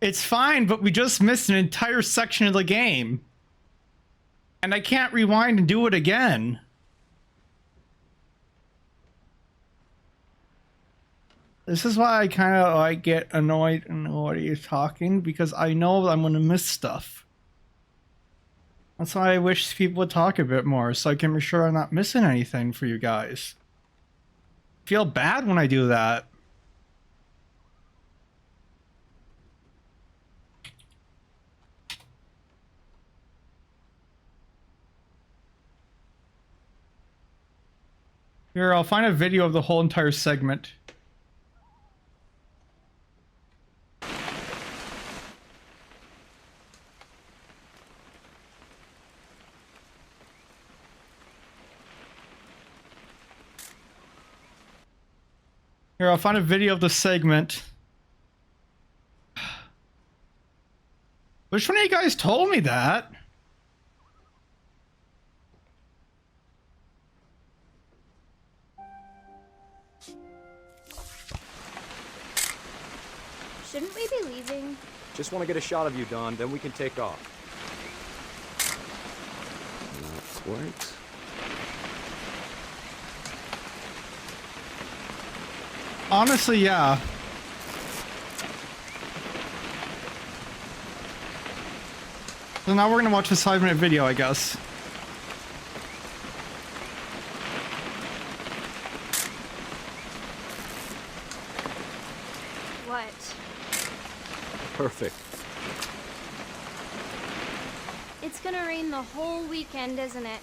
It's fine, but we just missed an entire section of the game. And I can't rewind and do it again. This is why I kind of like get annoyed and what are you talking, because I know I'm going to miss stuff. That's why I wish people would talk a bit more so I can be sure I'm not missing anything for you guys. I feel bad when I do that. Here, I'll find a video of the whole entire segment. Here, I'll find a video of the segment. Which one of you guys told me that? Shouldn't we be leaving? Just want to get a shot of you, Dawn, then we can take off. Not quite. Honestly, yeah. So now we're gonna watch this 5-minute video, I guess. What? Perfect. It's gonna rain the whole weekend, isn't it?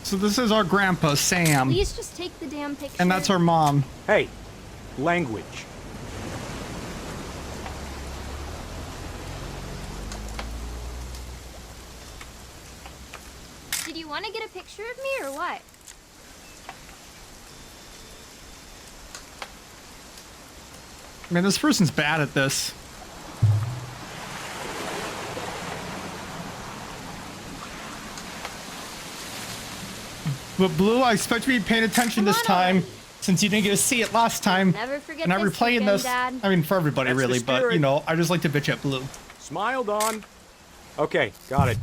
So this is our grandpa, Sam. Please just take the damn picture. And that's our mom. Hey, language. Did you want to get a picture of me or what? Man, this person's bad at this. But Blue, I expect you to be paying attention this time, since you didn't get to see it last time. Never forget and I'm this replaying weekend, this. Dad. I mean, for everybody, That's the really, but spirit. you know, I just like to bitch at Blue. Smile, Dawn. Okay, got it.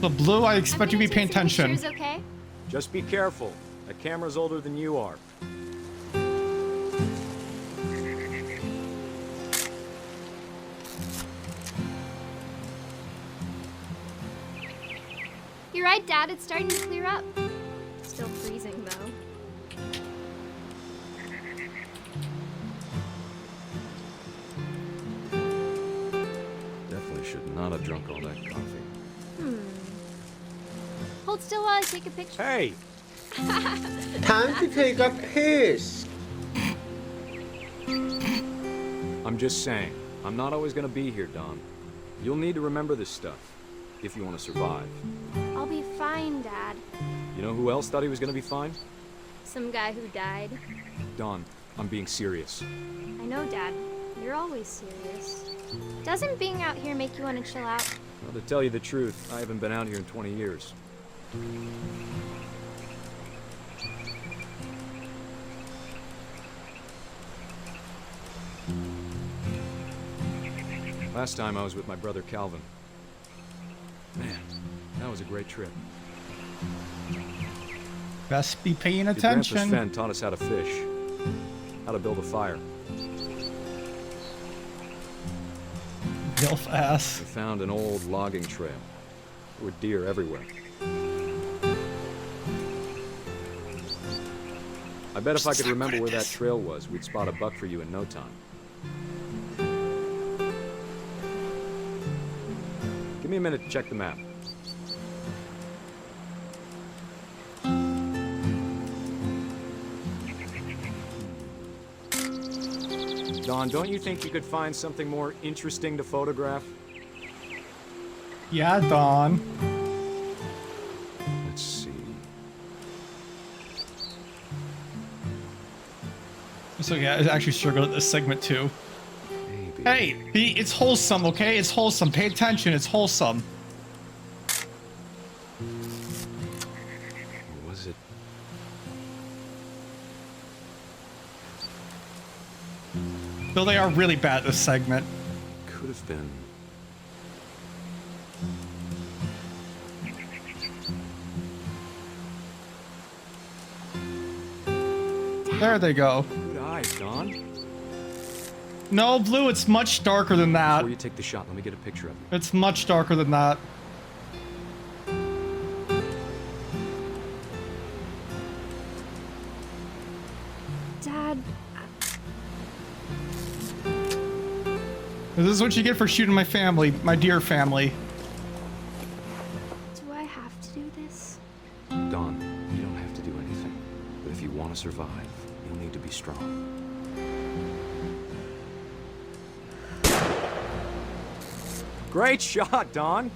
So Blue, I expect you to be paying attention. Pictures, okay? Just be careful. That camera's older than you are. You're right, Dad. It's starting to clear up. Still freezing, though. Definitely should not have drunk all that coffee. Hold still while I take a picture. Hey! Time to take a piss. I'm just saying, I'm not always gonna be here, Dawn. You'll need to remember this stuff, if you want to survive. I'll be fine, Dad. You know who else thought he was gonna be fine? Some guy who died. Dawn, I'm being serious. I know, Dad. You're always serious. Doesn't being out here make you want to chill out? Well, to tell you the truth, I haven't been out here in 20 years. Last time I was with my brother Calvin. Man, that was a great trip. Best be paying Your grandpa's attention. Fen taught us how to fish, how to build a fire. Dilf ass. We found an old logging trail. There were deer everywhere. I bet if I could remember where that trail was, we'd spot a buck for you in no time. Give me a minute to check the map. Dawn, don't you think you could find something more interesting to photograph? Yeah, Dawn. Let's see. So yeah, I actually struggled at this segment too. Maybe. Hey, it's wholesome, okay? It's wholesome. Pay attention, it's wholesome. Or was it? Though they are really bad at this segment. Could have been. There they go. Good eyes, Dawn. No, Blue, it's much darker than that. Before you take the shot, let me get a picture of you. It's much darker than that. Dad, This is what you get for shooting my family, my dear family. do I have to do this? Dawn, you don't have to do anything. But if you want to survive, you'll need to be strong. Great shot, Dawn!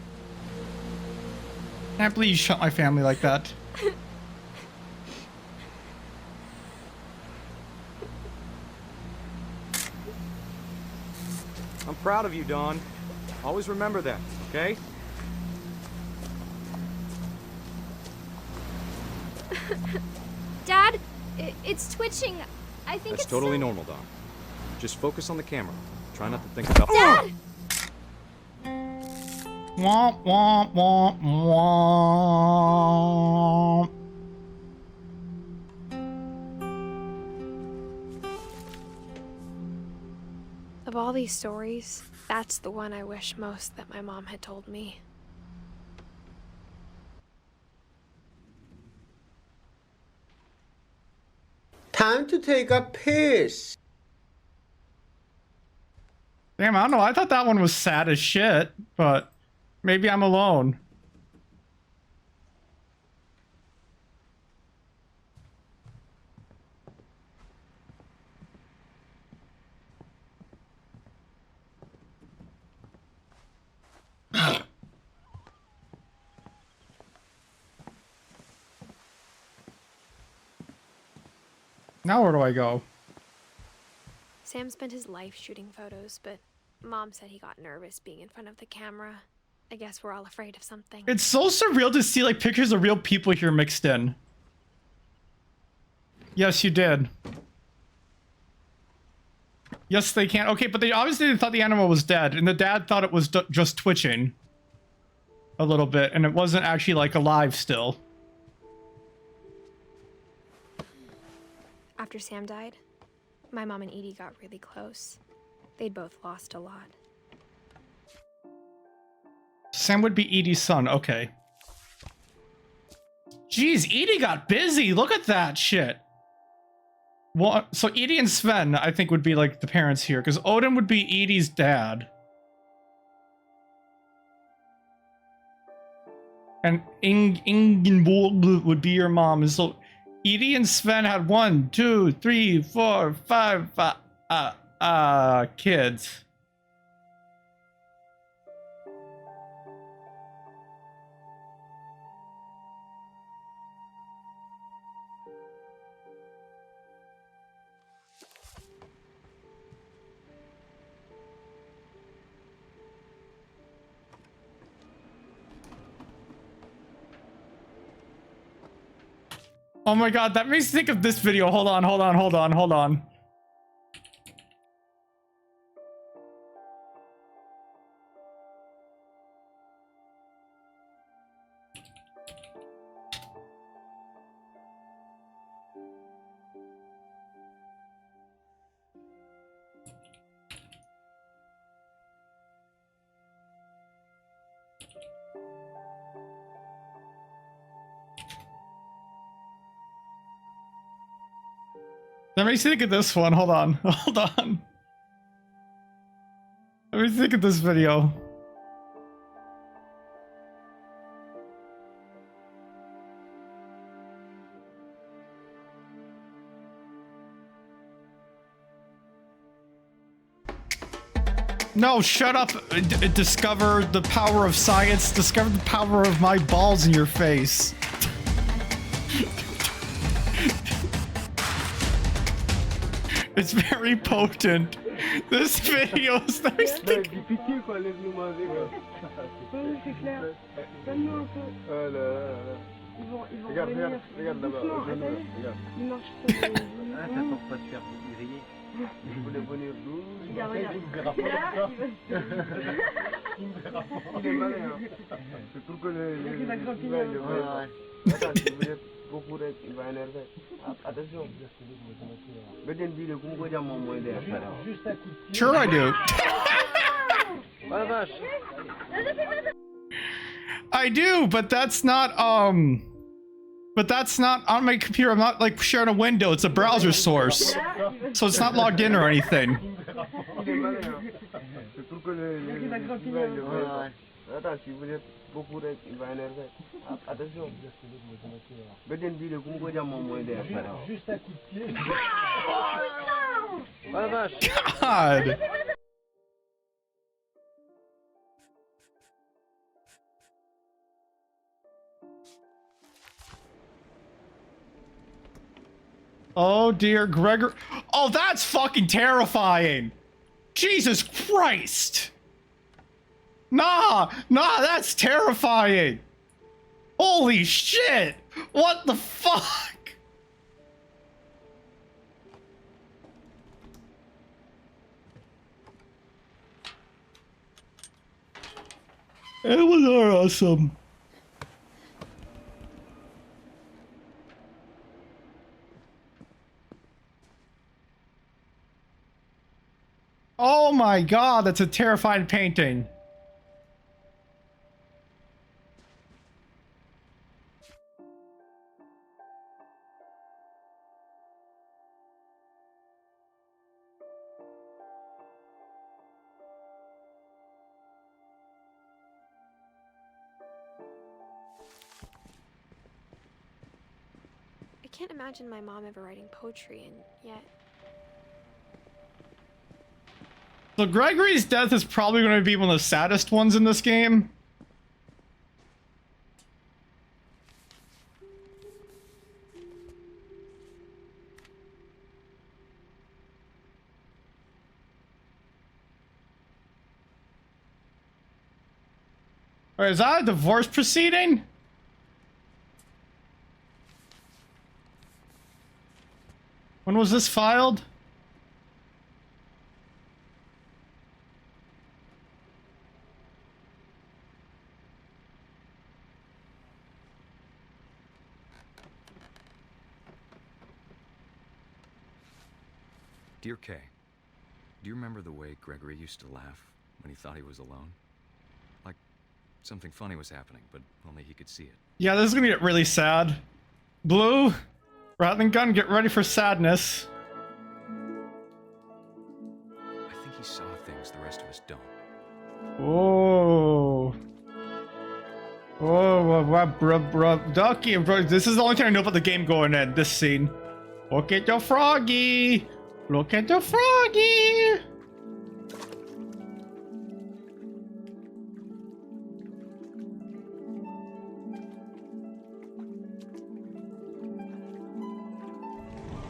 Can't believe you shot my family like that. I'm proud of you, Dawn. Always remember that, okay? Dad, it's twitching. I think That's it's totally normal, Dawn. Just focus on the camera. Try not to think about— Dad! Womp, womp, womp, womp. Of all these stories, that's the one I wish most that my mom had told me. Time to take a piss. Damn, I don't know. I thought that one was sad as shit, but maybe I'm alone. Now where do I go? Sam spent his life shooting photos, but Mom said he got nervous being in front of the camera. I guess we're all afraid of something. It's so surreal to see like pictures of real people here mixed in. Yes, you did. Yes, they can. Okay, but they obviously thought the animal was dead, and the dad thought it was just twitching a little bit, and it wasn't actually like alive still. After Sam died, my mom and Edie got really close. They'd both lost a lot. Sam would be Edie's son. Okay. Jeez, Edie got busy. Look at that shit. Well, so Edie and Sven, I think, would be like the parents here, because Odin would be Edie's dad. And Ingeborg would be your mom. And so Edie and Sven had 1, 2, 3, 4, 5 kids. Oh my god, that makes me think of this video. Hold on, hold on, hold on, hold on. Let me think of this one. Hold on. Hold on. Let me think of this video. No, shut up. Discover the power of science. Discover the power of my balls in your face. It's very potent. This video is nice. Sure I do. I do, but that's not on my computer. I'm not like sharing a window. It's a browser source. So it's not logged in or anything. God. Oh dear, Gregor. Oh, that's fucking terrifying. Jesus Christ. Nah, that's terrifying. Holy shit. What the fuck? It was awesome. Oh my god, that's a terrifying painting. I can't imagine my mom ever writing poetry, and yet... So Gregory's death is probably going to be one of the saddest ones in this game. Wait, is that a divorce proceeding? When was this filed? Dear Kay, do you remember the way Gregory used to laugh when he thought he was alone? Like something funny was happening, but only he could see it. Yeah, this is gonna get really sad. Blue, Rattling Gun, get ready for sadness. I think he saw things the rest of us don't. Oh. Oh, Ducky, bro. This is the only thing I know about the game going in, this scene. Look at your froggy. Look at the froggy!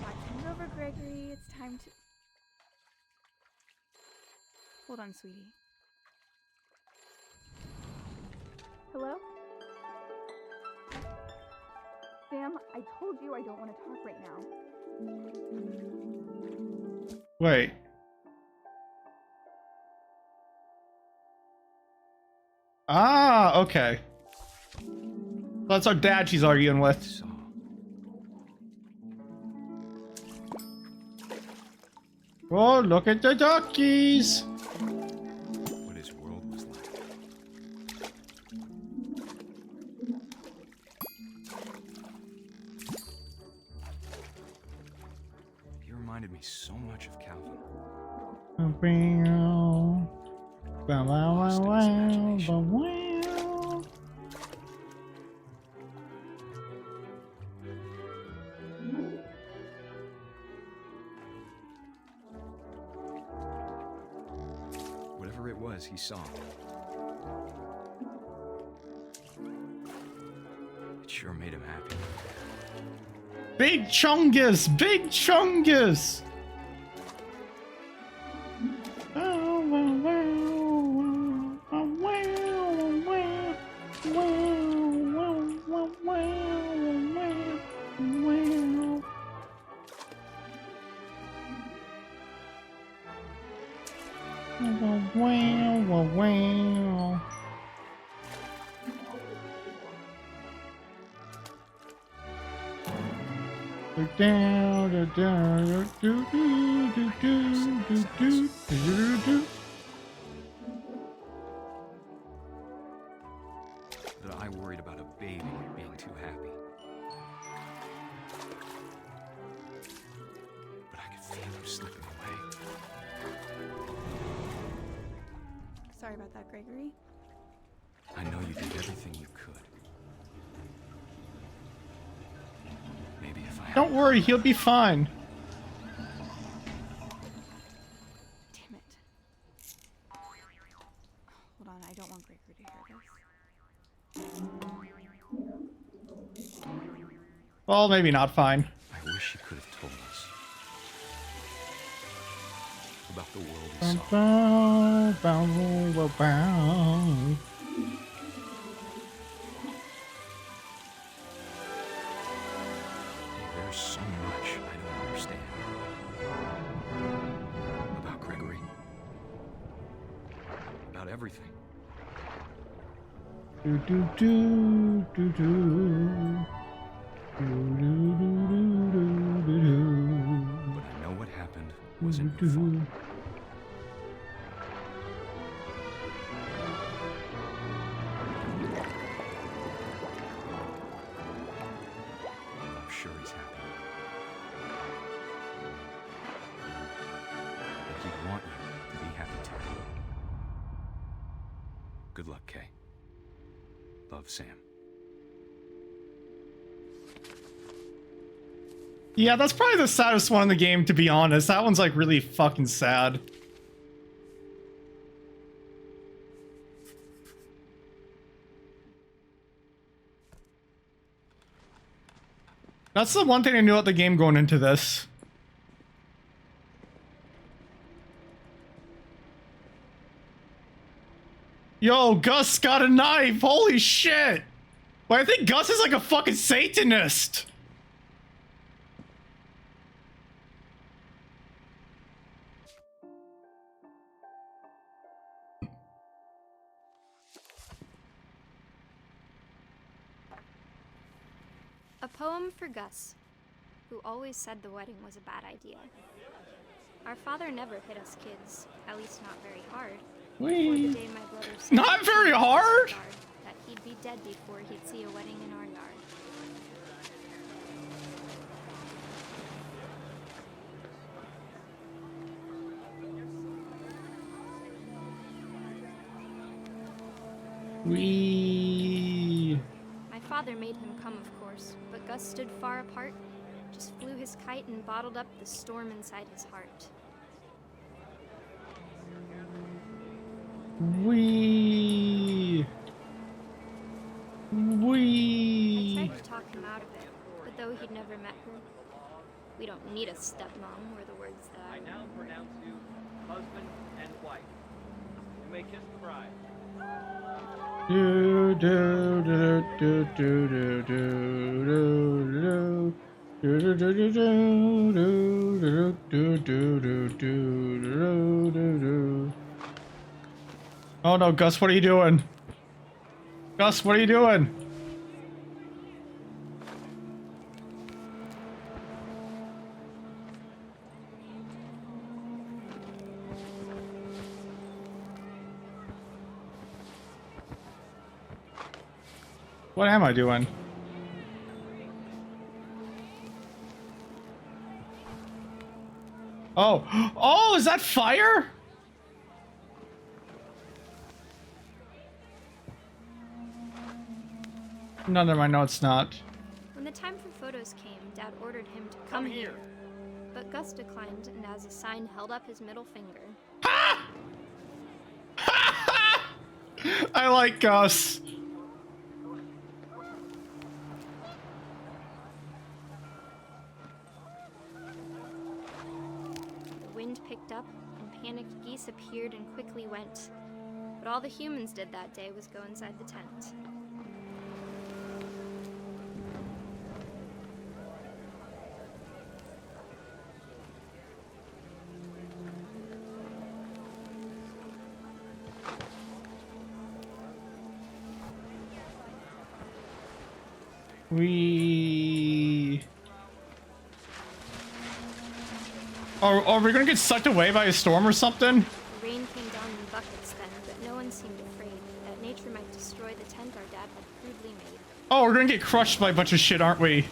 Watching over, Gregory. It's time to... Hold on, sweetie. Hello? Sam, I told you I don't want to talk right now. Wait. Ah, okay. That's our dad she's arguing with. Oh, look at the duckies! What his world was like. He reminded me so much of Calvin. Whatever it was, he saw. It sure made him happy. Big Chungus! Big Chungus! That I worried about a baby being too happy. But I could feel him slipping away. Sorry about that, Gregory. I know you did everything you could. Maybe if I Don't worry, he'll be fine. Damn it. Hold on, I don't want Gregory to hear this. Well, maybe not fine. I wish you could have told us about the world we saw. There's so much I don't understand about Gregory, about everything. Do do do do do. But I know what happened wasn't your fault. I'm sure he's happy. And he'd want you to be happy too. Good luck, Kay. Love, Sam. Yeah, that's probably the saddest one in the game, to be honest. That one's like really fucking sad. That's the one thing I knew about the game going into this. Yo, Gus got a knife! Holy shit! But I think Gus is like a fucking Satanist! A poem for Gus, who always said the wedding was a bad idea. Our father never hit us kids, at least not very hard. Before the day my brother said Not very hard? that he'd be dead before he'd see a wedding in our yard. My father made him come, of course, but Gus stood far apart, just flew his kite and bottled up the storm inside his heart. I tried to talk him out of it, but though he'd never met her, we don't need a stepmom, were the words that I now pronounce you husband and wife. You may kiss the bride. Do do do do do do do do do do do do do do do do. Oh no, Gus, what are you doing? Gus, what are you doing? What am I doing? Oh, oh, is that fire? No, never mind. No, it's not. When the time for photos came, Dad ordered him to come here. But Gus declined and as a sign held up his middle finger. I like Gus. The wind picked up and panicked geese appeared and quickly went. But all the humans did that day was go inside the tent. Are we gonna get sucked away by a storm or something? The rain came down in buckets then, but no one seemed afraid that nature might destroy the tent our dad had crudely made. Oh, we're gonna get crushed by a bunch of shit, aren't we?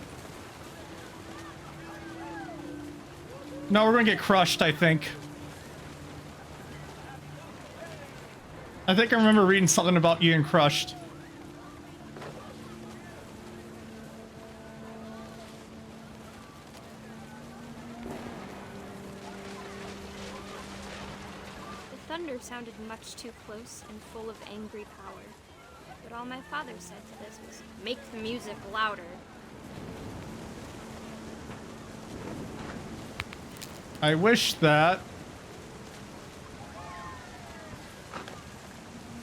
No, we're gonna get crushed, I think. I think I remember reading something about you getting crushed. Thunder sounded much too close and full of angry power. But all my father said to this was, make the music louder. I wish that.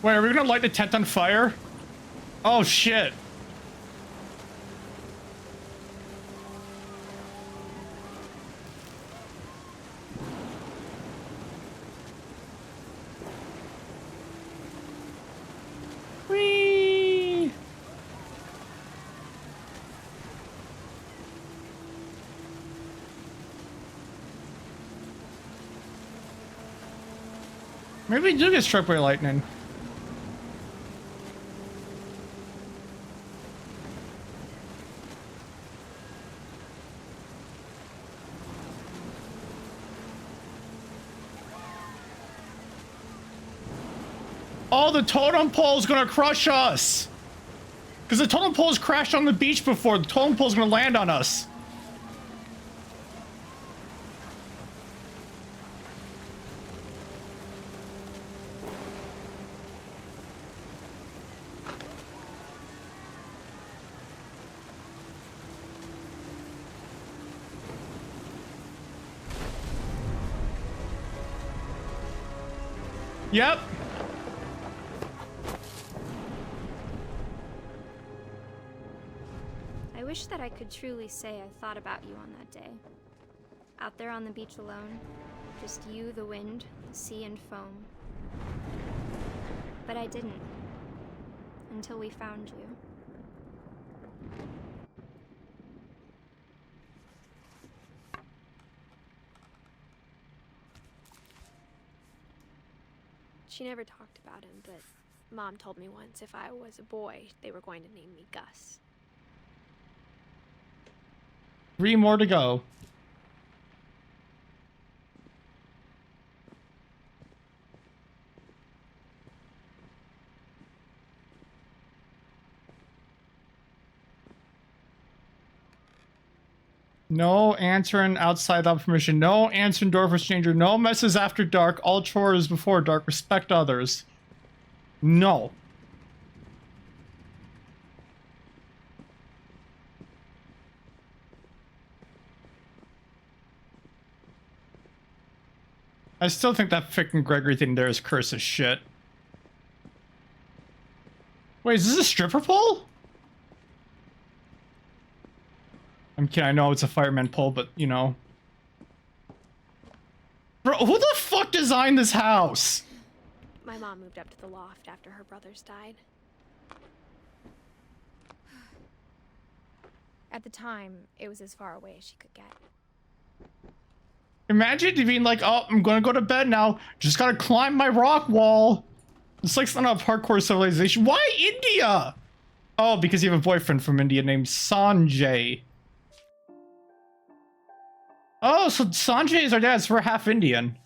Wait, are we gonna light the tent on fire? Oh shit. Whee! Maybe we do get struck by lightning. Oh, the totem pole's gonna crush us! Because the totem pole's crashed on the beach before. The totem pole's gonna land on us. Yep. I wish that I could truly say I thought about you on that day. Out there on the beach alone, just you, the wind, the sea, and foam. But I didn't. Until we found you. She never talked about him, but Mom told me once if I was a boy, they were going to name me Gus. 3 more to go. No answering outside without permission. No answering door for stranger. No messes after dark. All chores before dark. Respect others. No. I still think that freaking Gregory thing there is cursed as shit. Wait, is this a stripper pole? I'm kidding, I know it's a fireman pole, but you know. Bro, who the fuck designed this house? My mom moved up to the loft after her brothers died. At the time, it was as far away as she could get. Imagine being like, oh, I'm gonna go to bed now. Just gotta climb my rock wall. It's like some kind of hardcore civilization. Why India? Oh, because you have a boyfriend from India named Sanjay. Oh, so Sanjay is our dad, so we're half Indian.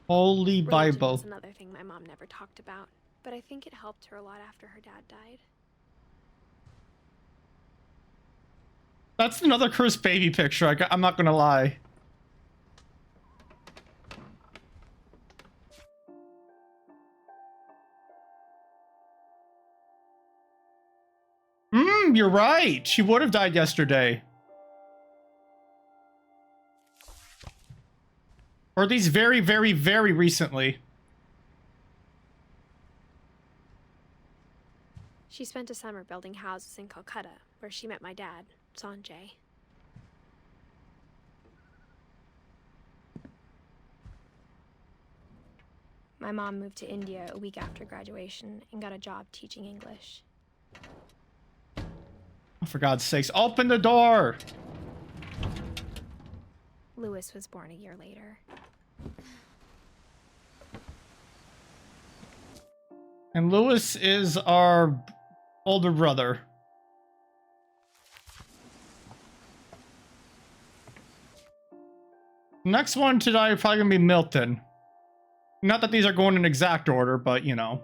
Holy Religion Bible. was another thing my mom never talked about, but I think it helped her a lot after her dad died. That's another cursed baby picture, I'm not gonna lie. You're right. She would have died yesterday. Or at least very, very, very recently. She spent a summer building houses in Calcutta, where she met my dad, Sanjay. My mom moved to India a week after graduation and got a job teaching English. Oh, for God's sakes, open the door! Lewis was born a year later. And Lewis is our older brother. Next one to die is probably gonna be Milton. Not that these are going in exact order, but you know.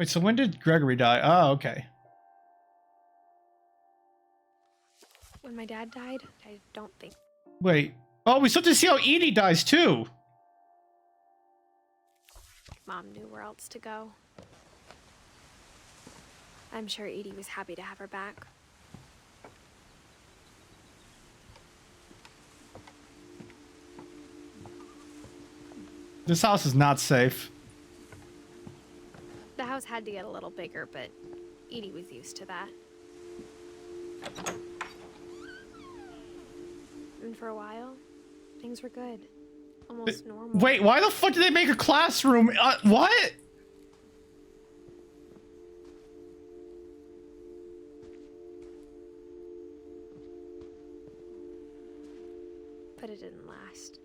Wait, so when did Gregory die? Oh, okay. When my dad died, I don't think... Wait. Oh, we still have to see how Edie dies, too. Mom knew where else to go. I'm sure Edie was happy to have her back. This house is not safe. The house had to get a little bigger, but Edie was used to that. And for a while, things were good. Almost normal. Wait, why the fuck did they make a classroom? What? But it didn't last.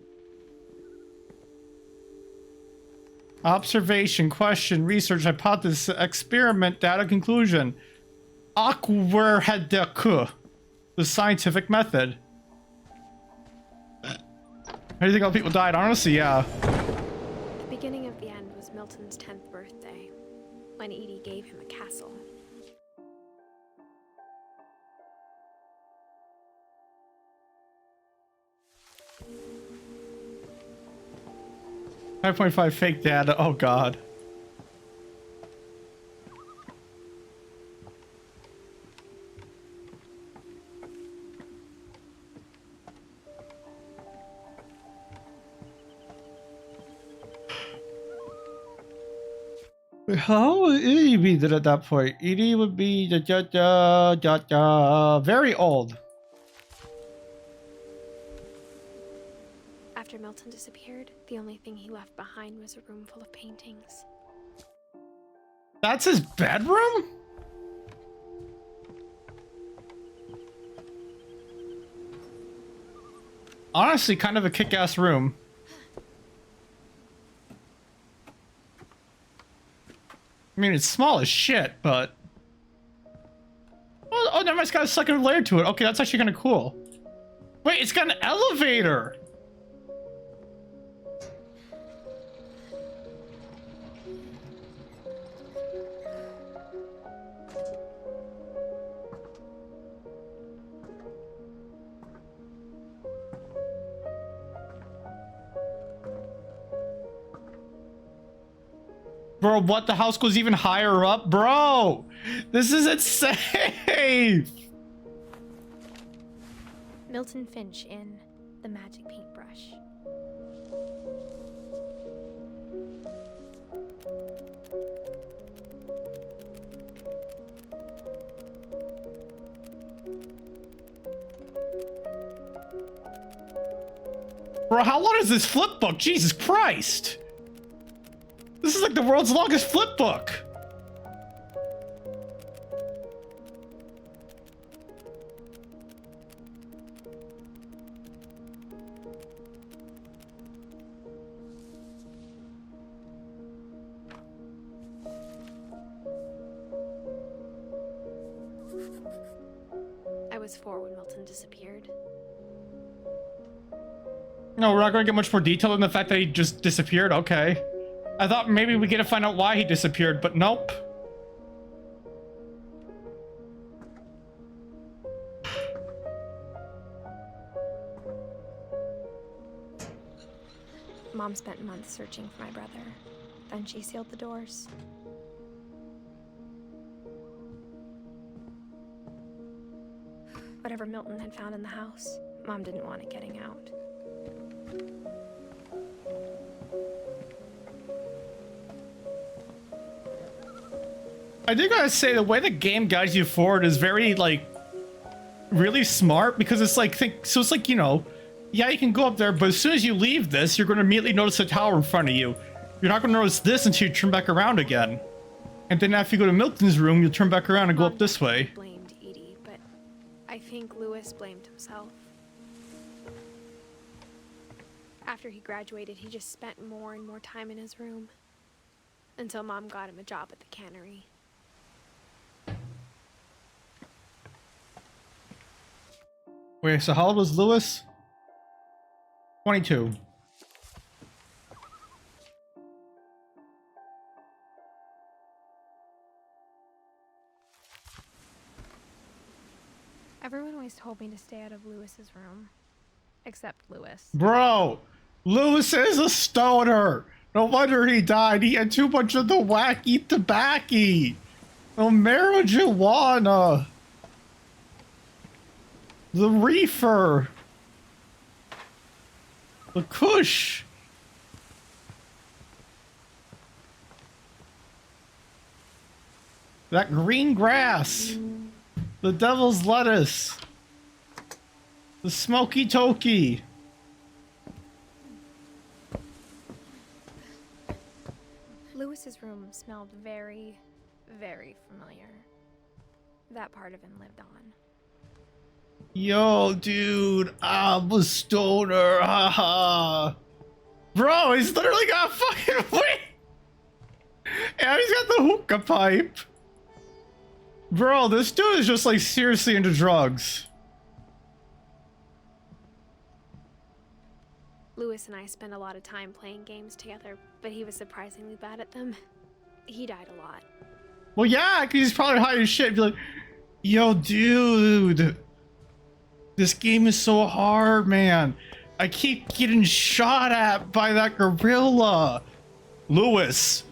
Observation, question, research, hypothesis, experiment, data, conclusion. Akwerhedek, the scientific method. How do you think all people died? Honestly, yeah. The beginning of the end was Milton's 10th birthday, when Edie gave him a castle. .5 fake data. Oh god. How would Edie be dead at that point? Edie would be very old. After Milton disappeared, the only thing he left behind was a room full of paintings. That's his bedroom? Honestly, kind of a kick-ass room. I mean, it's small as shit, but... Oh, never mind, it's got a second layer to it. Okay, that's actually kind of cool. Wait, it's got an elevator! Bro, what? The house goes even higher up? Bro! This isn't safe! Milton Finch in The Magic Paintbrush. Bro, how long is this flip book? Jesus Christ! This is like the world's longest flip book! I was 4 when Milton disappeared. No, we're not going to get much more detail than the fact that he just disappeared. Okay. I thought maybe we get to find out why he disappeared, but nope. Mom spent months searching for my brother. Then she sealed the doors. Whatever Milton had found in the house, Mom didn't want it getting out. I do gotta say, the way the game guides you forward is very, like, really smart, because it's like, so it's like, you know, yeah, you can go up there, but as soon as you leave this, you're gonna immediately notice a tower in front of you. You're not gonna notice this until you turn back around again. And then after you go to Milton's room, you'll turn back around and go up this way. Blamed Edie, but I think Lewis blamed himself. After he graduated, he just spent more and more time in his room. Until Mom got him a job at the cannery. Wait, so how old was Lewis? 22. Everyone always told me to stay out of Lewis's room. Except Lewis. Bro, Lewis is a stoner. No wonder he died. He had too much of the wacky tobacco. The marijuana. The reefer. The kush. That green grass. The devil's lettuce. The smoky toki. Lewis's room smelled very, very familiar. That part of him lived on. Yo, dude, I'm a stoner, haha. Bro, he's literally got fucking weed. And he's got the hookah pipe. Bro, this dude is just like seriously into drugs. Lewis and I spent a lot of time playing games together, but he was surprisingly bad at them. He died a lot. Well, yeah, because he's probably high as shit. Be like, yo, dude. This game is so hard, man. I keep getting shot at by that gorilla. Lewis,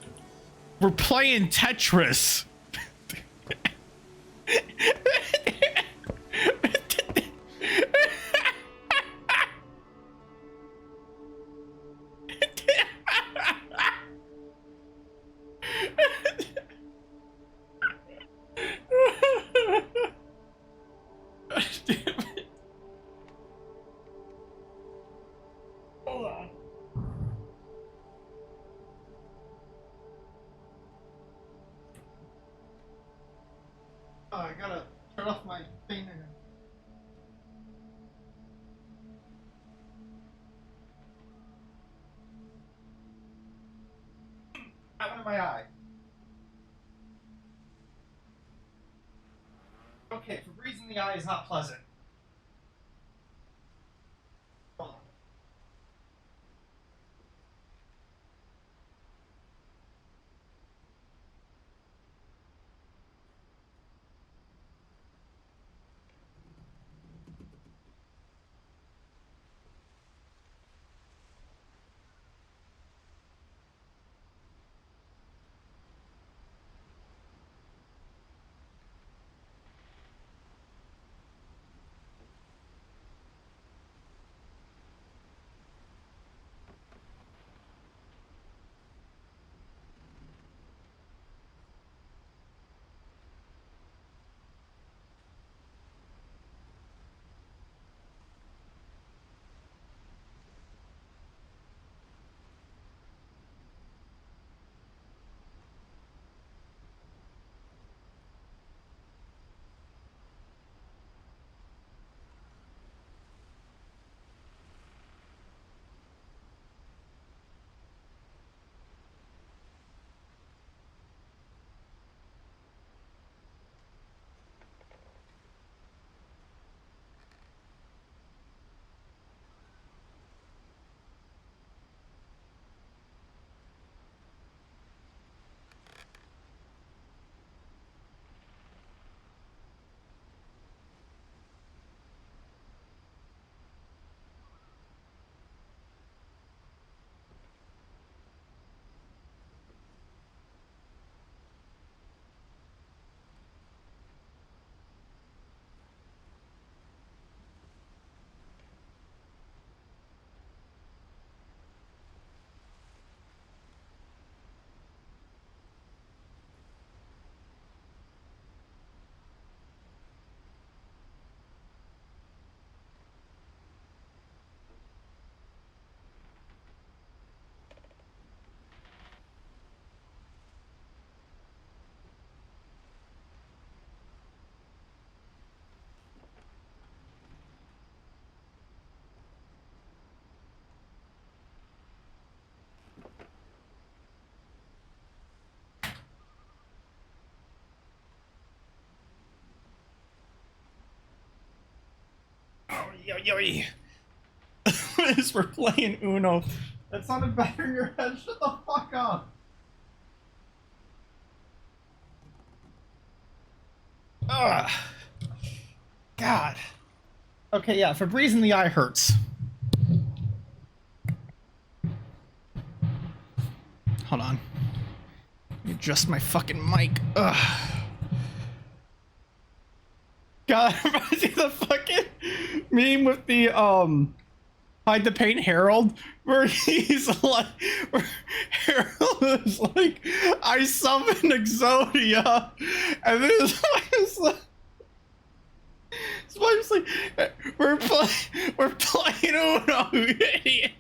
we're playing Tetris. Hold on. Oh, I gotta turn off my thing again. Happened to my eye. Okay, for reason the eye is not pleasant. Hold on. As we're playing Uno. That sounded better in your head. Shut the fuck up. Ugh. God. Okay, yeah, Febreze in the eye hurts. Hold on. Adjust my fucking mic. Ugh. God, reminds me of the fucking meme with the, Hide the Paint Harold, where he's like, where Harold is like, I summon Exodia, and then his wife's like, we're playing Uno, you idiot.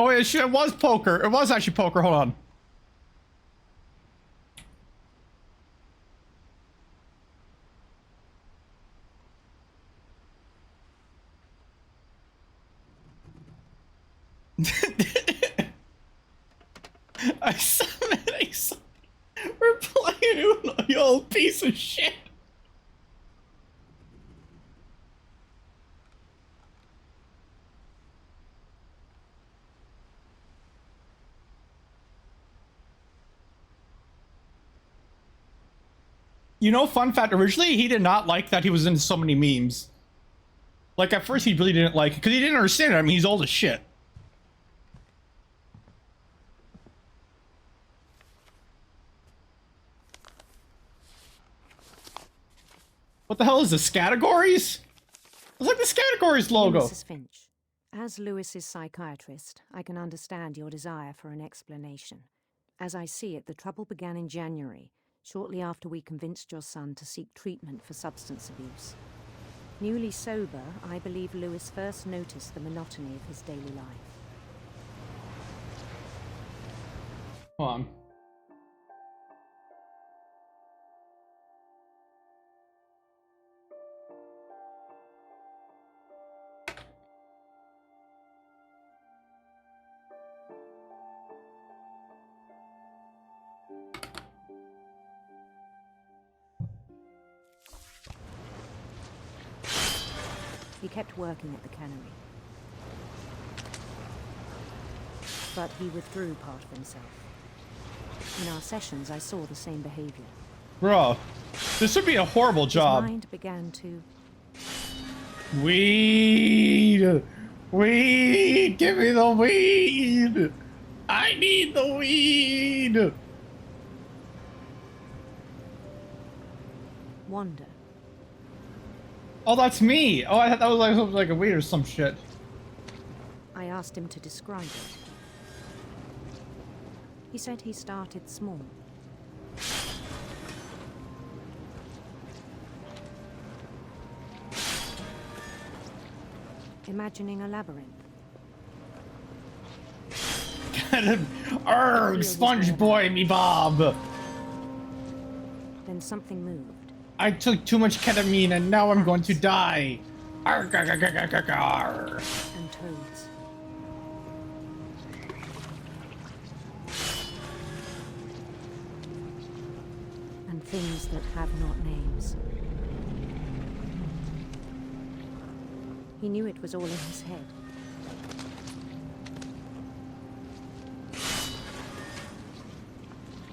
Oh, yeah, shit, it was poker. It was actually poker. Hold on. I summoned. We're playing Uno, you old piece of shit. You know, fun fact, originally he did not like that he was in so many memes. Like, at first he really didn't like it, because he didn't understand it. I mean, he's old as shit. What the hell is this, categories? It's like the categories logo. Mrs. Finch, as Lewis's psychiatrist, I can understand your desire for an explanation. As I see it, the trouble began in January, shortly after we convinced your son to seek treatment for substance abuse. Newly sober, I believe Lewis first noticed the monotony of his daily life. Hold on. He kept working at the cannery. But he withdrew part of himself. In our sessions, I saw the same behavior. Bro, this would be a horrible job. His mind began to... Weed! Weed! Give me the weed! I need the weed! wander. Oh, that's me! Oh, I thought that was like a weed or some shit. I asked him to describe it. He said he started small. Imagining a labyrinth. Arrgh, Sponge Boy, me Bob! Then something moved. I took too much ketamine and now I'm going to die. Arrgh, arrgh, arrgh, arrgh, arrgh. And toads. And things that have not names. He knew it was all in his head.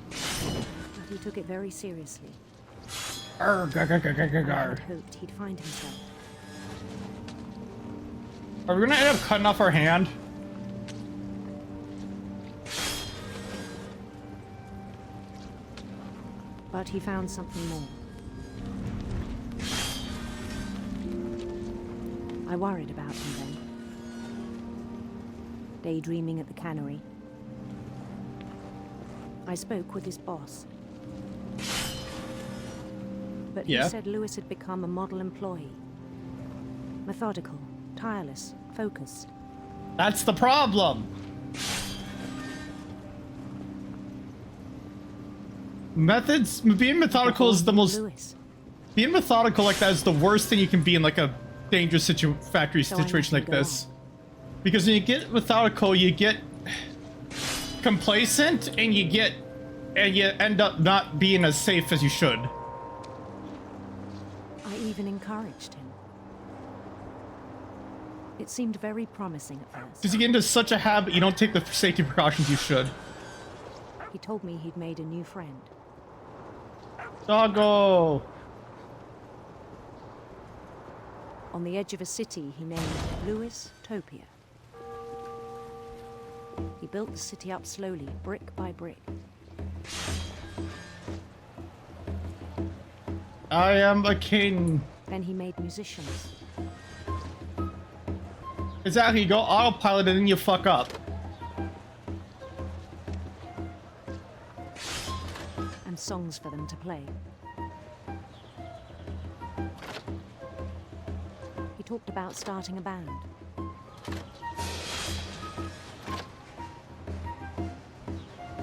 But he took it very seriously. Arrgh, arrgh, arrgh, arrgh, I arrgh. had hoped he'd find himself. Are we gonna end up cutting off our hand? But he found something more. I worried about him then. Daydreaming at the cannery. I spoke with his boss. But he said Lewis had become a model employee. Methodical, tireless, focused. That's the problem. Methods, being methodical is the most... Being methodical like that is the worst thing you can be in like a dangerous factory situation like this. Because when you get methodical, you get complacent and you end up not being as safe as you should. I even encouraged him. It seemed very promising at first. Because you get into such a habit, you don't take the safety precautions you should. He told me he'd made a new friend. Doggo! On the edge of a city he named Lewis Topia. He built the city up slowly, brick by brick. I am a king. Then he made musicians. Exactly, you go autopilot and then you fuck up. And songs for them to play. He talked about starting a band.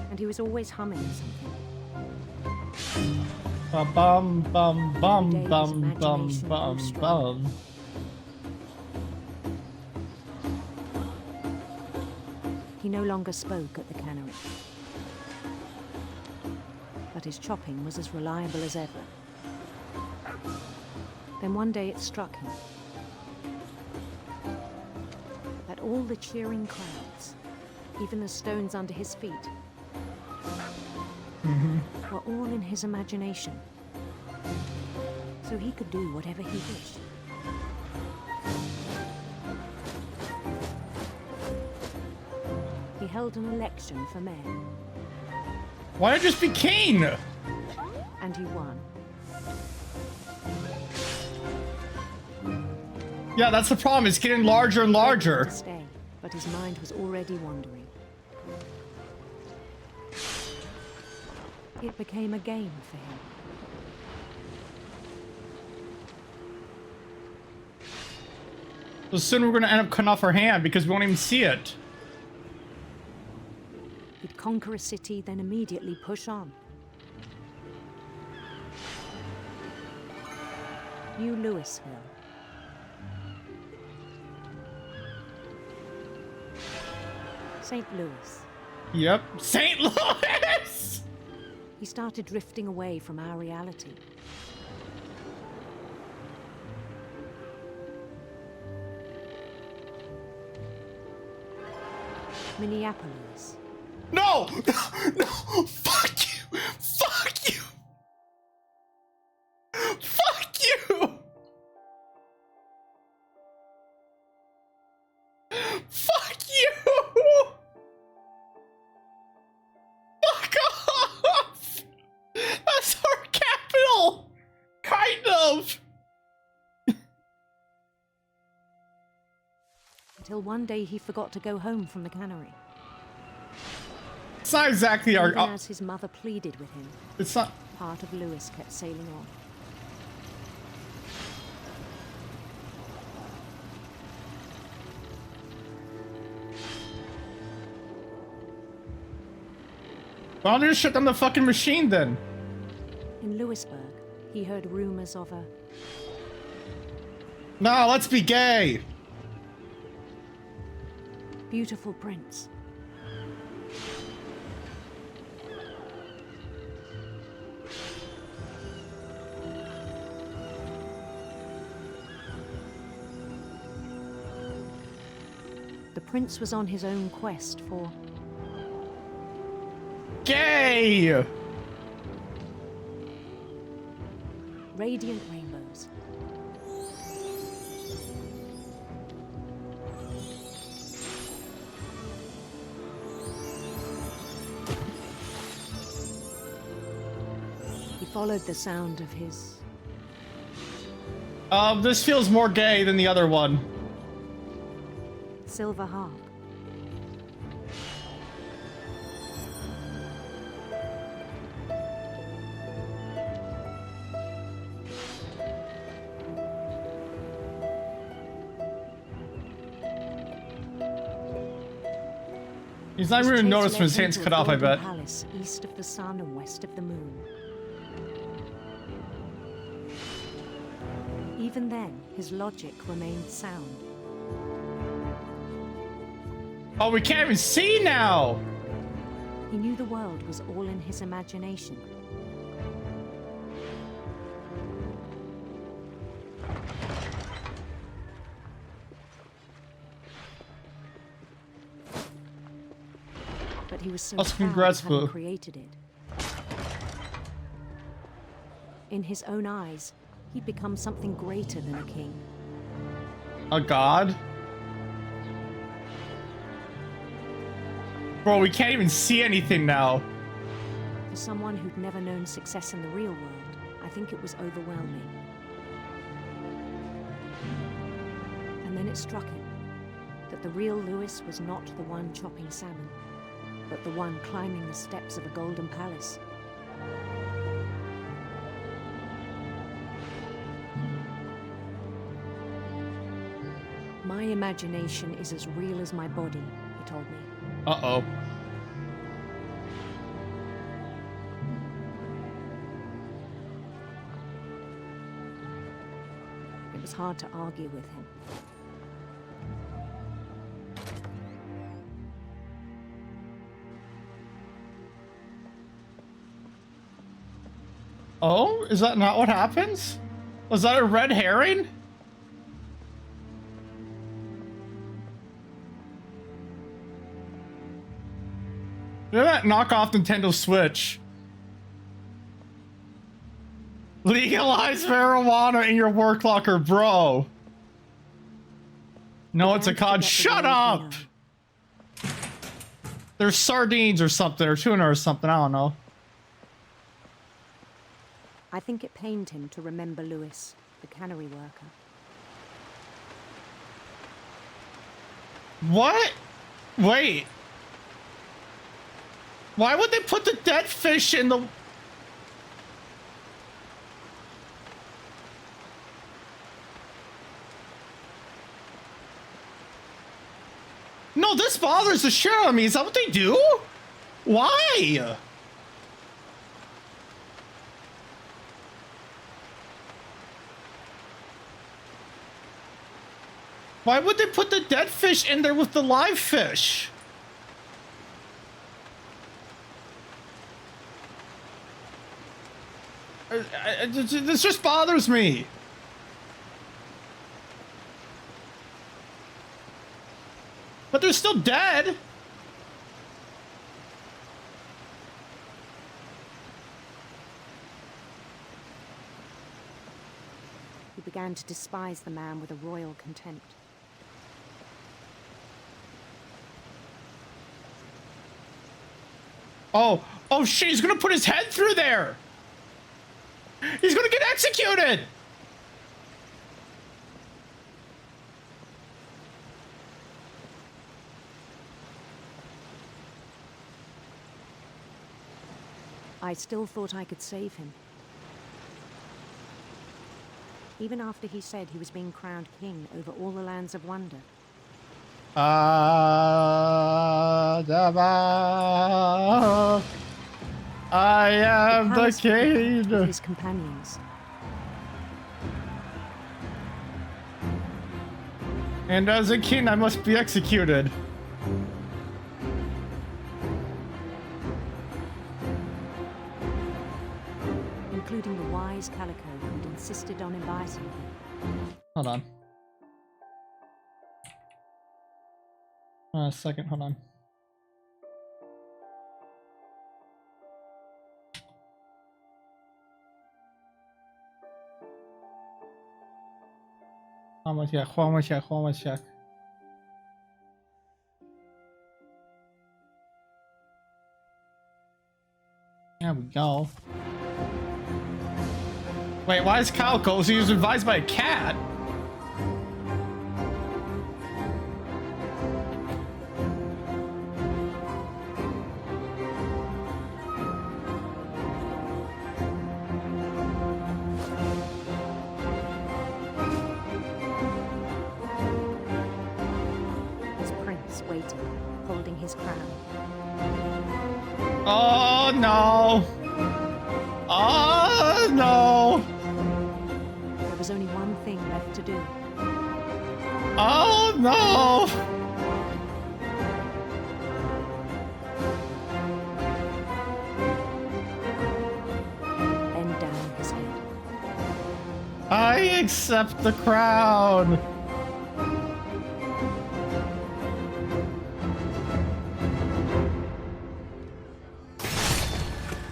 And he was always humming something. Bum bum bum bum bum bum bum. He no longer spoke at the cannery. But his chopping was as reliable as ever. Then one day it struck him that all the cheering crowds, even the stones under his feet, were all in his imagination. So he could do whatever he wished. He held an election for mayor. Why not just be king? And he won. Yeah, that's the problem. It's getting larger and larger. To stay, but his mind was already wandering. It became a game for him. So soon we're going to end up cutting off our hand because we won't even see it. He'd conquer a city, then immediately push on. New Louisville. St. Louis. Yep, St. Louis! He started drifting away from our reality. Minneapolis. No! No! Fuck you! Fuck you! Fuck you! Fuck you! Fuck off! That's our capital! Kind of! Until one day he forgot to go home from the cannery. It's not exactly our... Even as his mother pleaded with him, it's not... part of Lewis kept sailing on. Why don't you just shut down the fucking machine then? In Lewisburg, he heard rumors of a... No, let's be gay! beautiful prince. The prince was on his own quest for... gay! Radiant rainbows. He followed the sound of his... This feels more gay than the other one. silver harp. He's not even noticed when his hand's cut off, I bet. Palace east of the sun and west of the moon. Even then, his logic remained sound. Oh, we can't even see now! He knew the world was all in his imagination. But he was so proud of having created it. In his own eyes, he'd become something greater than a king. A god? Bro, we can't even see anything now. For someone who'd never known success in the real world, I think it was overwhelming. And then it struck him that the real Lewis was not the one chopping salmon, but the one climbing the steps of a golden palace. My imagination is as real as my body, he told me. Uh-oh. It was hard to argue with him. Oh, is that not what happens? Was that a red herring? Look at that knockoff Nintendo Switch. Legalize marijuana in your work locker, bro. No, it's a cod. Shut up! There's sardines or something, or tuna or something, I don't know. I think it pained him to remember Lewis, the cannery worker. What? Wait. Why would they put the dead fish in the... No, this bothers the shit out of me. Is that what they do? Why? Why would they put the dead fish in there with the live fish? This just bothers me. But they're still dead. He began to despise the man with a royal contempt. Oh shit, he's gonna put his head through there. He's gonna get executed! I still thought I could save him. Even after he said he was being crowned king over all the lands of wonder. I am the king. With his companions. And as a king, I must be executed. Including the wise Calico who'd insisted on inviting him. Hold on. A second, hold on. Hold on a sec. There we go. Wait, why is Calico? So he was advised by a cat? his crown. Oh no! Oh no! There was only one thing left to do. Oh no! Bend down his head. I accept the crown!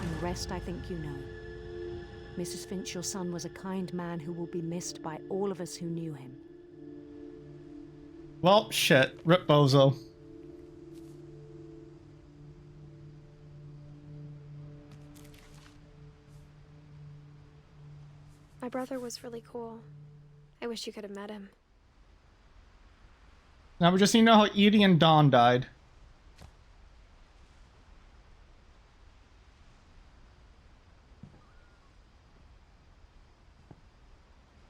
And the rest I think you know. Mrs. Finch, your son was a kind man who will be missed by all of us who knew him. Well, shit. Rip Bozo. My brother was really cool. I wish you could have met him. Now we just need to know how Edie and Dawn died.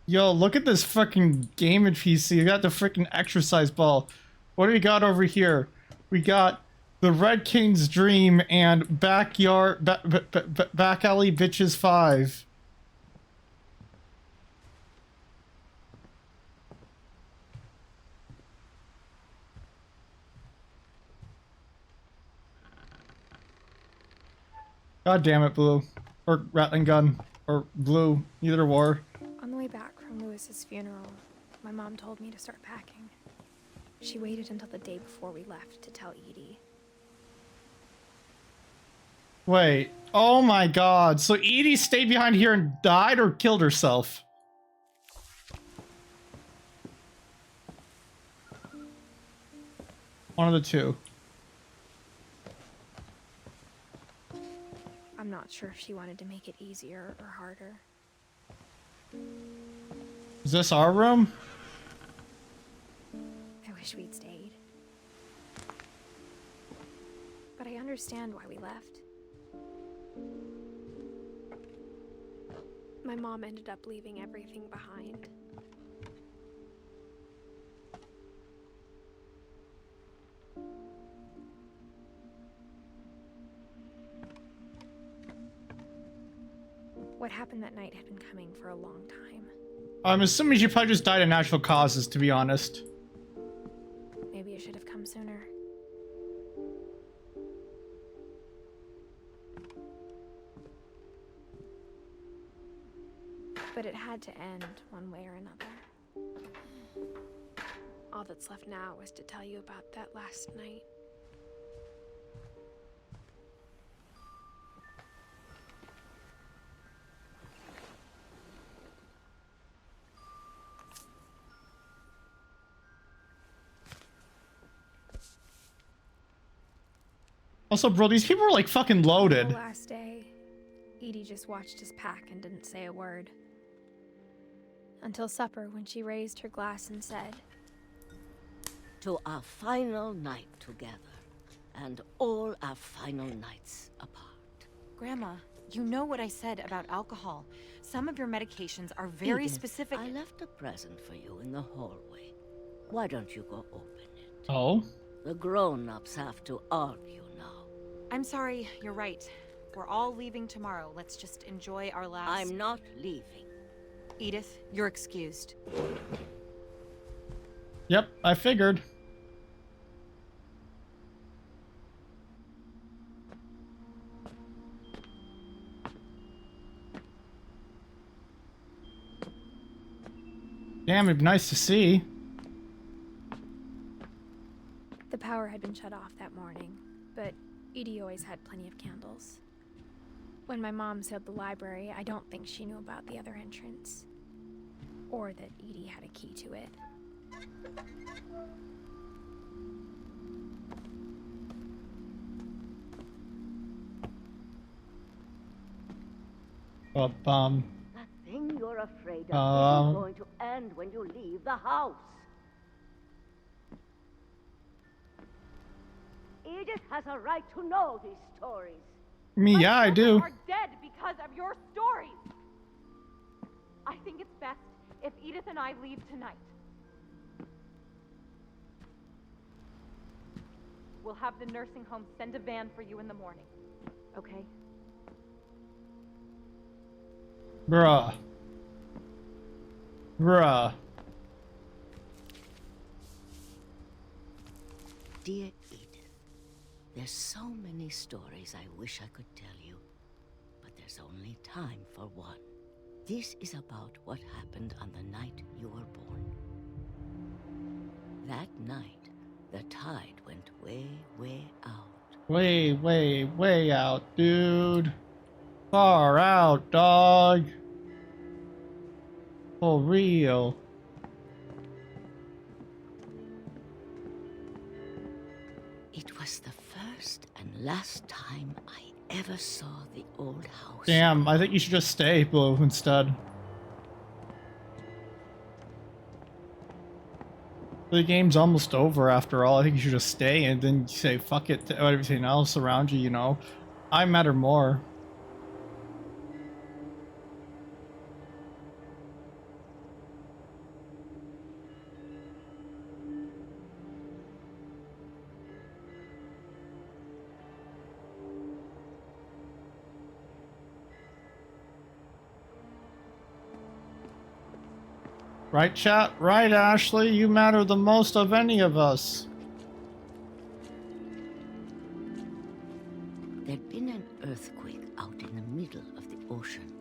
Yo, look at this fucking gaming PC. You got the freaking exercise ball. What do we got over here? We got the Red King's Dream and Backyard Back Alley Bitches 5. God damn it, Blue. Or Rattling Gun. Or Blue. Either war. On the way back from Lewis's funeral, my mom told me to start packing. She waited until the day before we left to tell Edie. Wait. Oh my god. So Edie stayed behind here and died or killed herself? One of the two. I'm not sure if she wanted to make it easier or harder. Is this our room? I wish we'd stayed. But I understand why we left. My mom ended up leaving everything behind. What happened that night had been coming for a long time. I'm assuming she probably just died of natural causes, to be honest. Maybe it should have come sooner. But it had to end one way or another. All that's left now is to tell you about that last night. Also, bro, these people are like fucking loaded. The last day, Edie just watched us pack and didn't say a word. Until supper, when she raised her glass and said, "To our final night together, and all our final nights apart." Grandma, you know what I said about alcohol. Some of your medications are very Edith, specific. I left a present for you in the hallway. Why don't you go open it? Oh? The grown-ups have to argue now. I'm sorry, you're right. We're all leaving tomorrow. Let's just enjoy our last... I'm not leaving. Edith, you're excused. Yep, I figured. Damn, it'd be nice to see. the power had been shut off that morning, but Edie always had plenty of candles. When my mom sealed the library, I don't think she knew about the other entrance. Or that Edie had a key to it. That thing you're afraid of isn't going to end when you leave the house. Edith has a right to know these stories. Yeah, I do. Are dead because of your stories. I think it's best if Edith and I leave tonight. We'll We'll have the nursing home send a van for you in the morning. Okay? Bruh. Bruh. Dear Edith, there's so many stories I wish I could tell you, but there's only time for one. This is about what happened on the night you were born. That night, the tide went way, way out. Way, way, way out, dude. Far out, dog. For real. It was the first and last time I ever saw the old house. Damn, I think you should just stay, Blue, instead. The game's almost over after all. I think you should just stay and then say fuck it to everything else around you, you know? I matter more. Right, chat? Right, Ashley? You matter the most of any of us. There'd been an earthquake out in the middle of the ocean.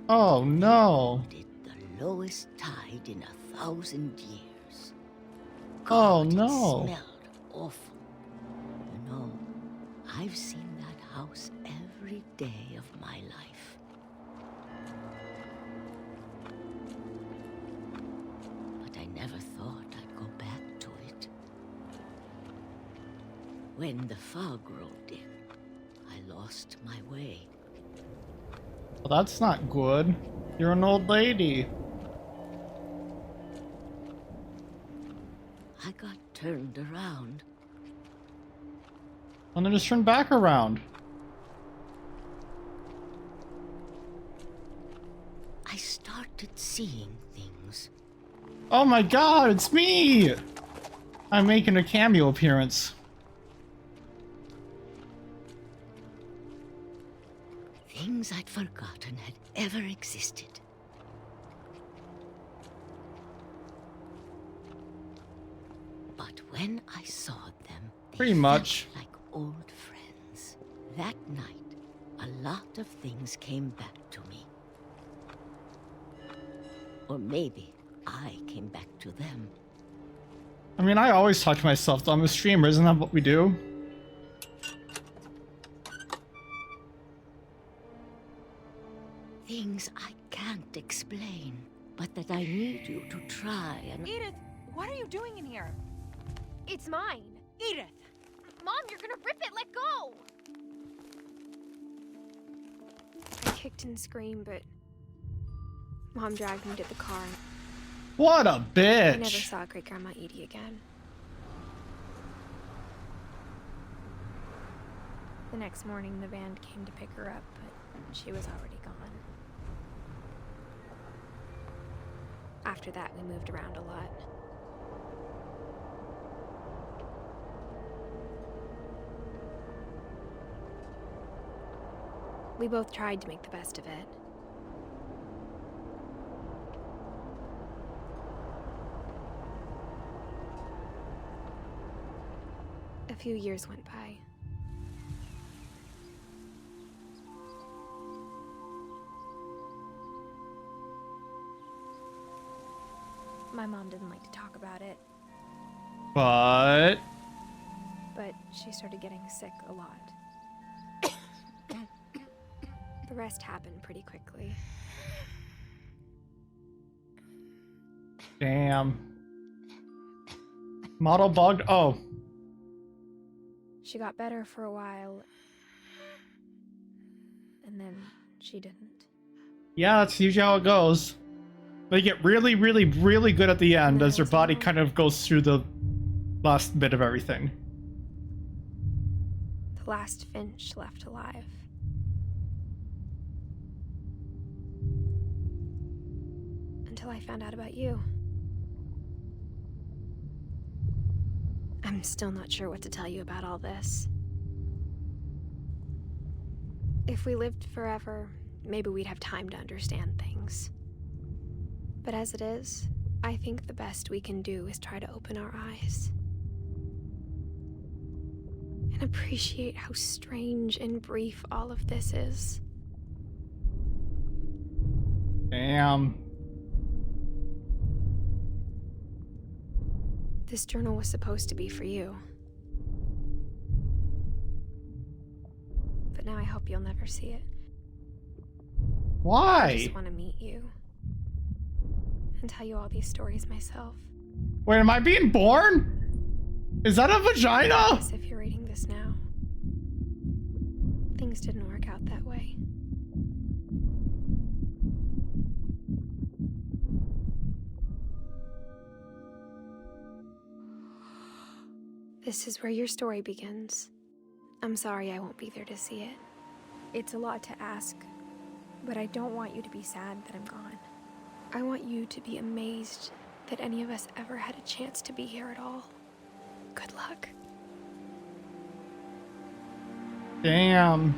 Oh, no. The lowest tide in 1,000 years. Oh, God, no. It smelled awful. You know, I've seen that house every day of my life. Never thought I'd go back to it. When the fog rolled in, I lost my way. Well, that's not good. You're an old lady. I got turned around. And then just turn back around. I started seeing things. Oh my god, it's me! I'm making a cameo appearance. Things I'd forgotten had ever existed. But when I saw them, pretty much like old friends. That night, a lot of things came back to me. Or maybe I came back to them. I mean, I always talk to myself, though. I'm a streamer, isn't that what we do? Things I can't explain, but that I need you to try and... Edith, what are you doing in here? It's mine. Edith! Mom, you're gonna rip it! Let go! I kicked and screamed, but Mom dragged me to the car. What a bitch! I never saw Great Grandma Edie again. The next morning, the van came to pick her up, but she was already gone. After that, we moved around a lot. We both tried to make the best of it. A few years went by. My mom didn't like to talk about it, but she started getting sick a lot. The rest happened pretty quickly. Damn. Model bugged? Oh. She got better for a while, and then she didn't. Yeah, that's usually how it goes. They get really, really, really good at the end as their body kind of goes through the last bit of everything. The last Finch left alive. Until I found out about you. I'm still not sure what to tell you about all this. If we lived forever, maybe we'd have time to understand things. But as it is, I think the best we can do is try to open our eyes. And appreciate how strange and brief all of this is. Damn. This journal was supposed to be for you. But now I hope you'll never see it. Why? I just want to meet you. And tell you all these stories myself. Wait, am I being born? Is that a vagina? As if you're reading this now. Things didn't work out that way. This is where your story begins. I'm sorry I won't be there to see it. It's a lot to ask, but I don't want you to be sad that I'm gone. I want you to be amazed that any of us ever had a chance to be here at all. Good luck. Damn.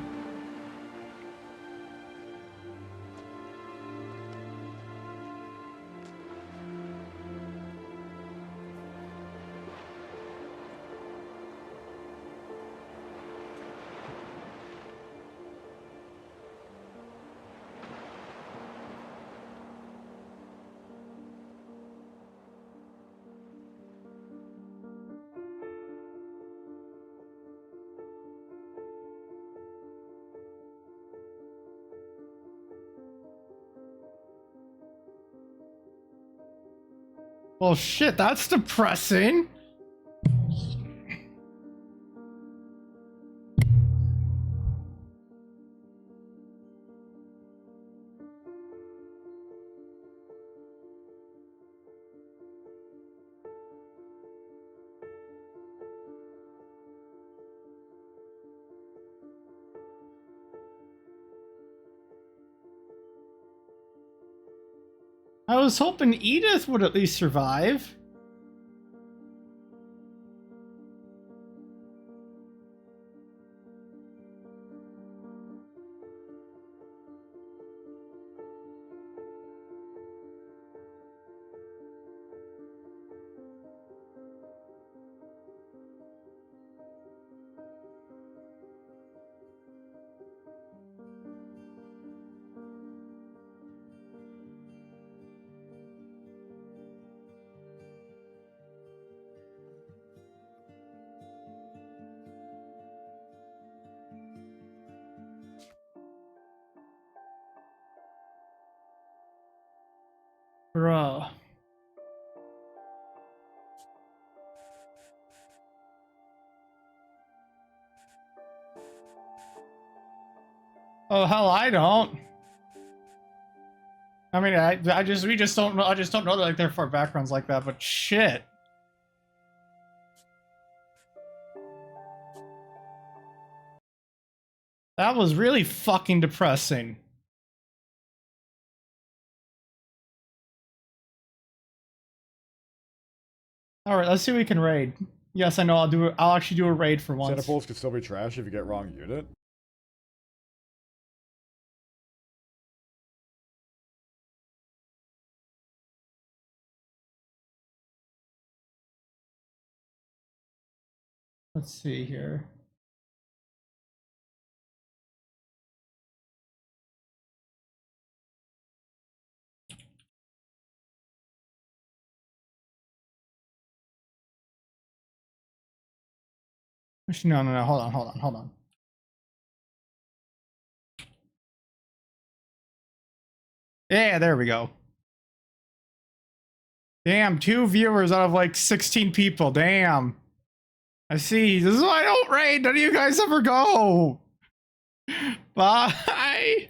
Well, shit, that's depressing. I was hoping Edith would at least survive. Bruh. Oh hell, I don't. I mean, we just don't know. I just don't know like their far backgrounds like that. But shit. That was really fucking depressing. All right, let's see what we can raid. Yes, I know. I'll actually do a raid for once. Centipulse could still be trash if you get wrong unit. Let's see here. No. Hold on. Yeah, there we go. Damn, 2 viewers out of like 16 people. Damn. I see. This is why I don't raid. None of you guys ever go. Bye.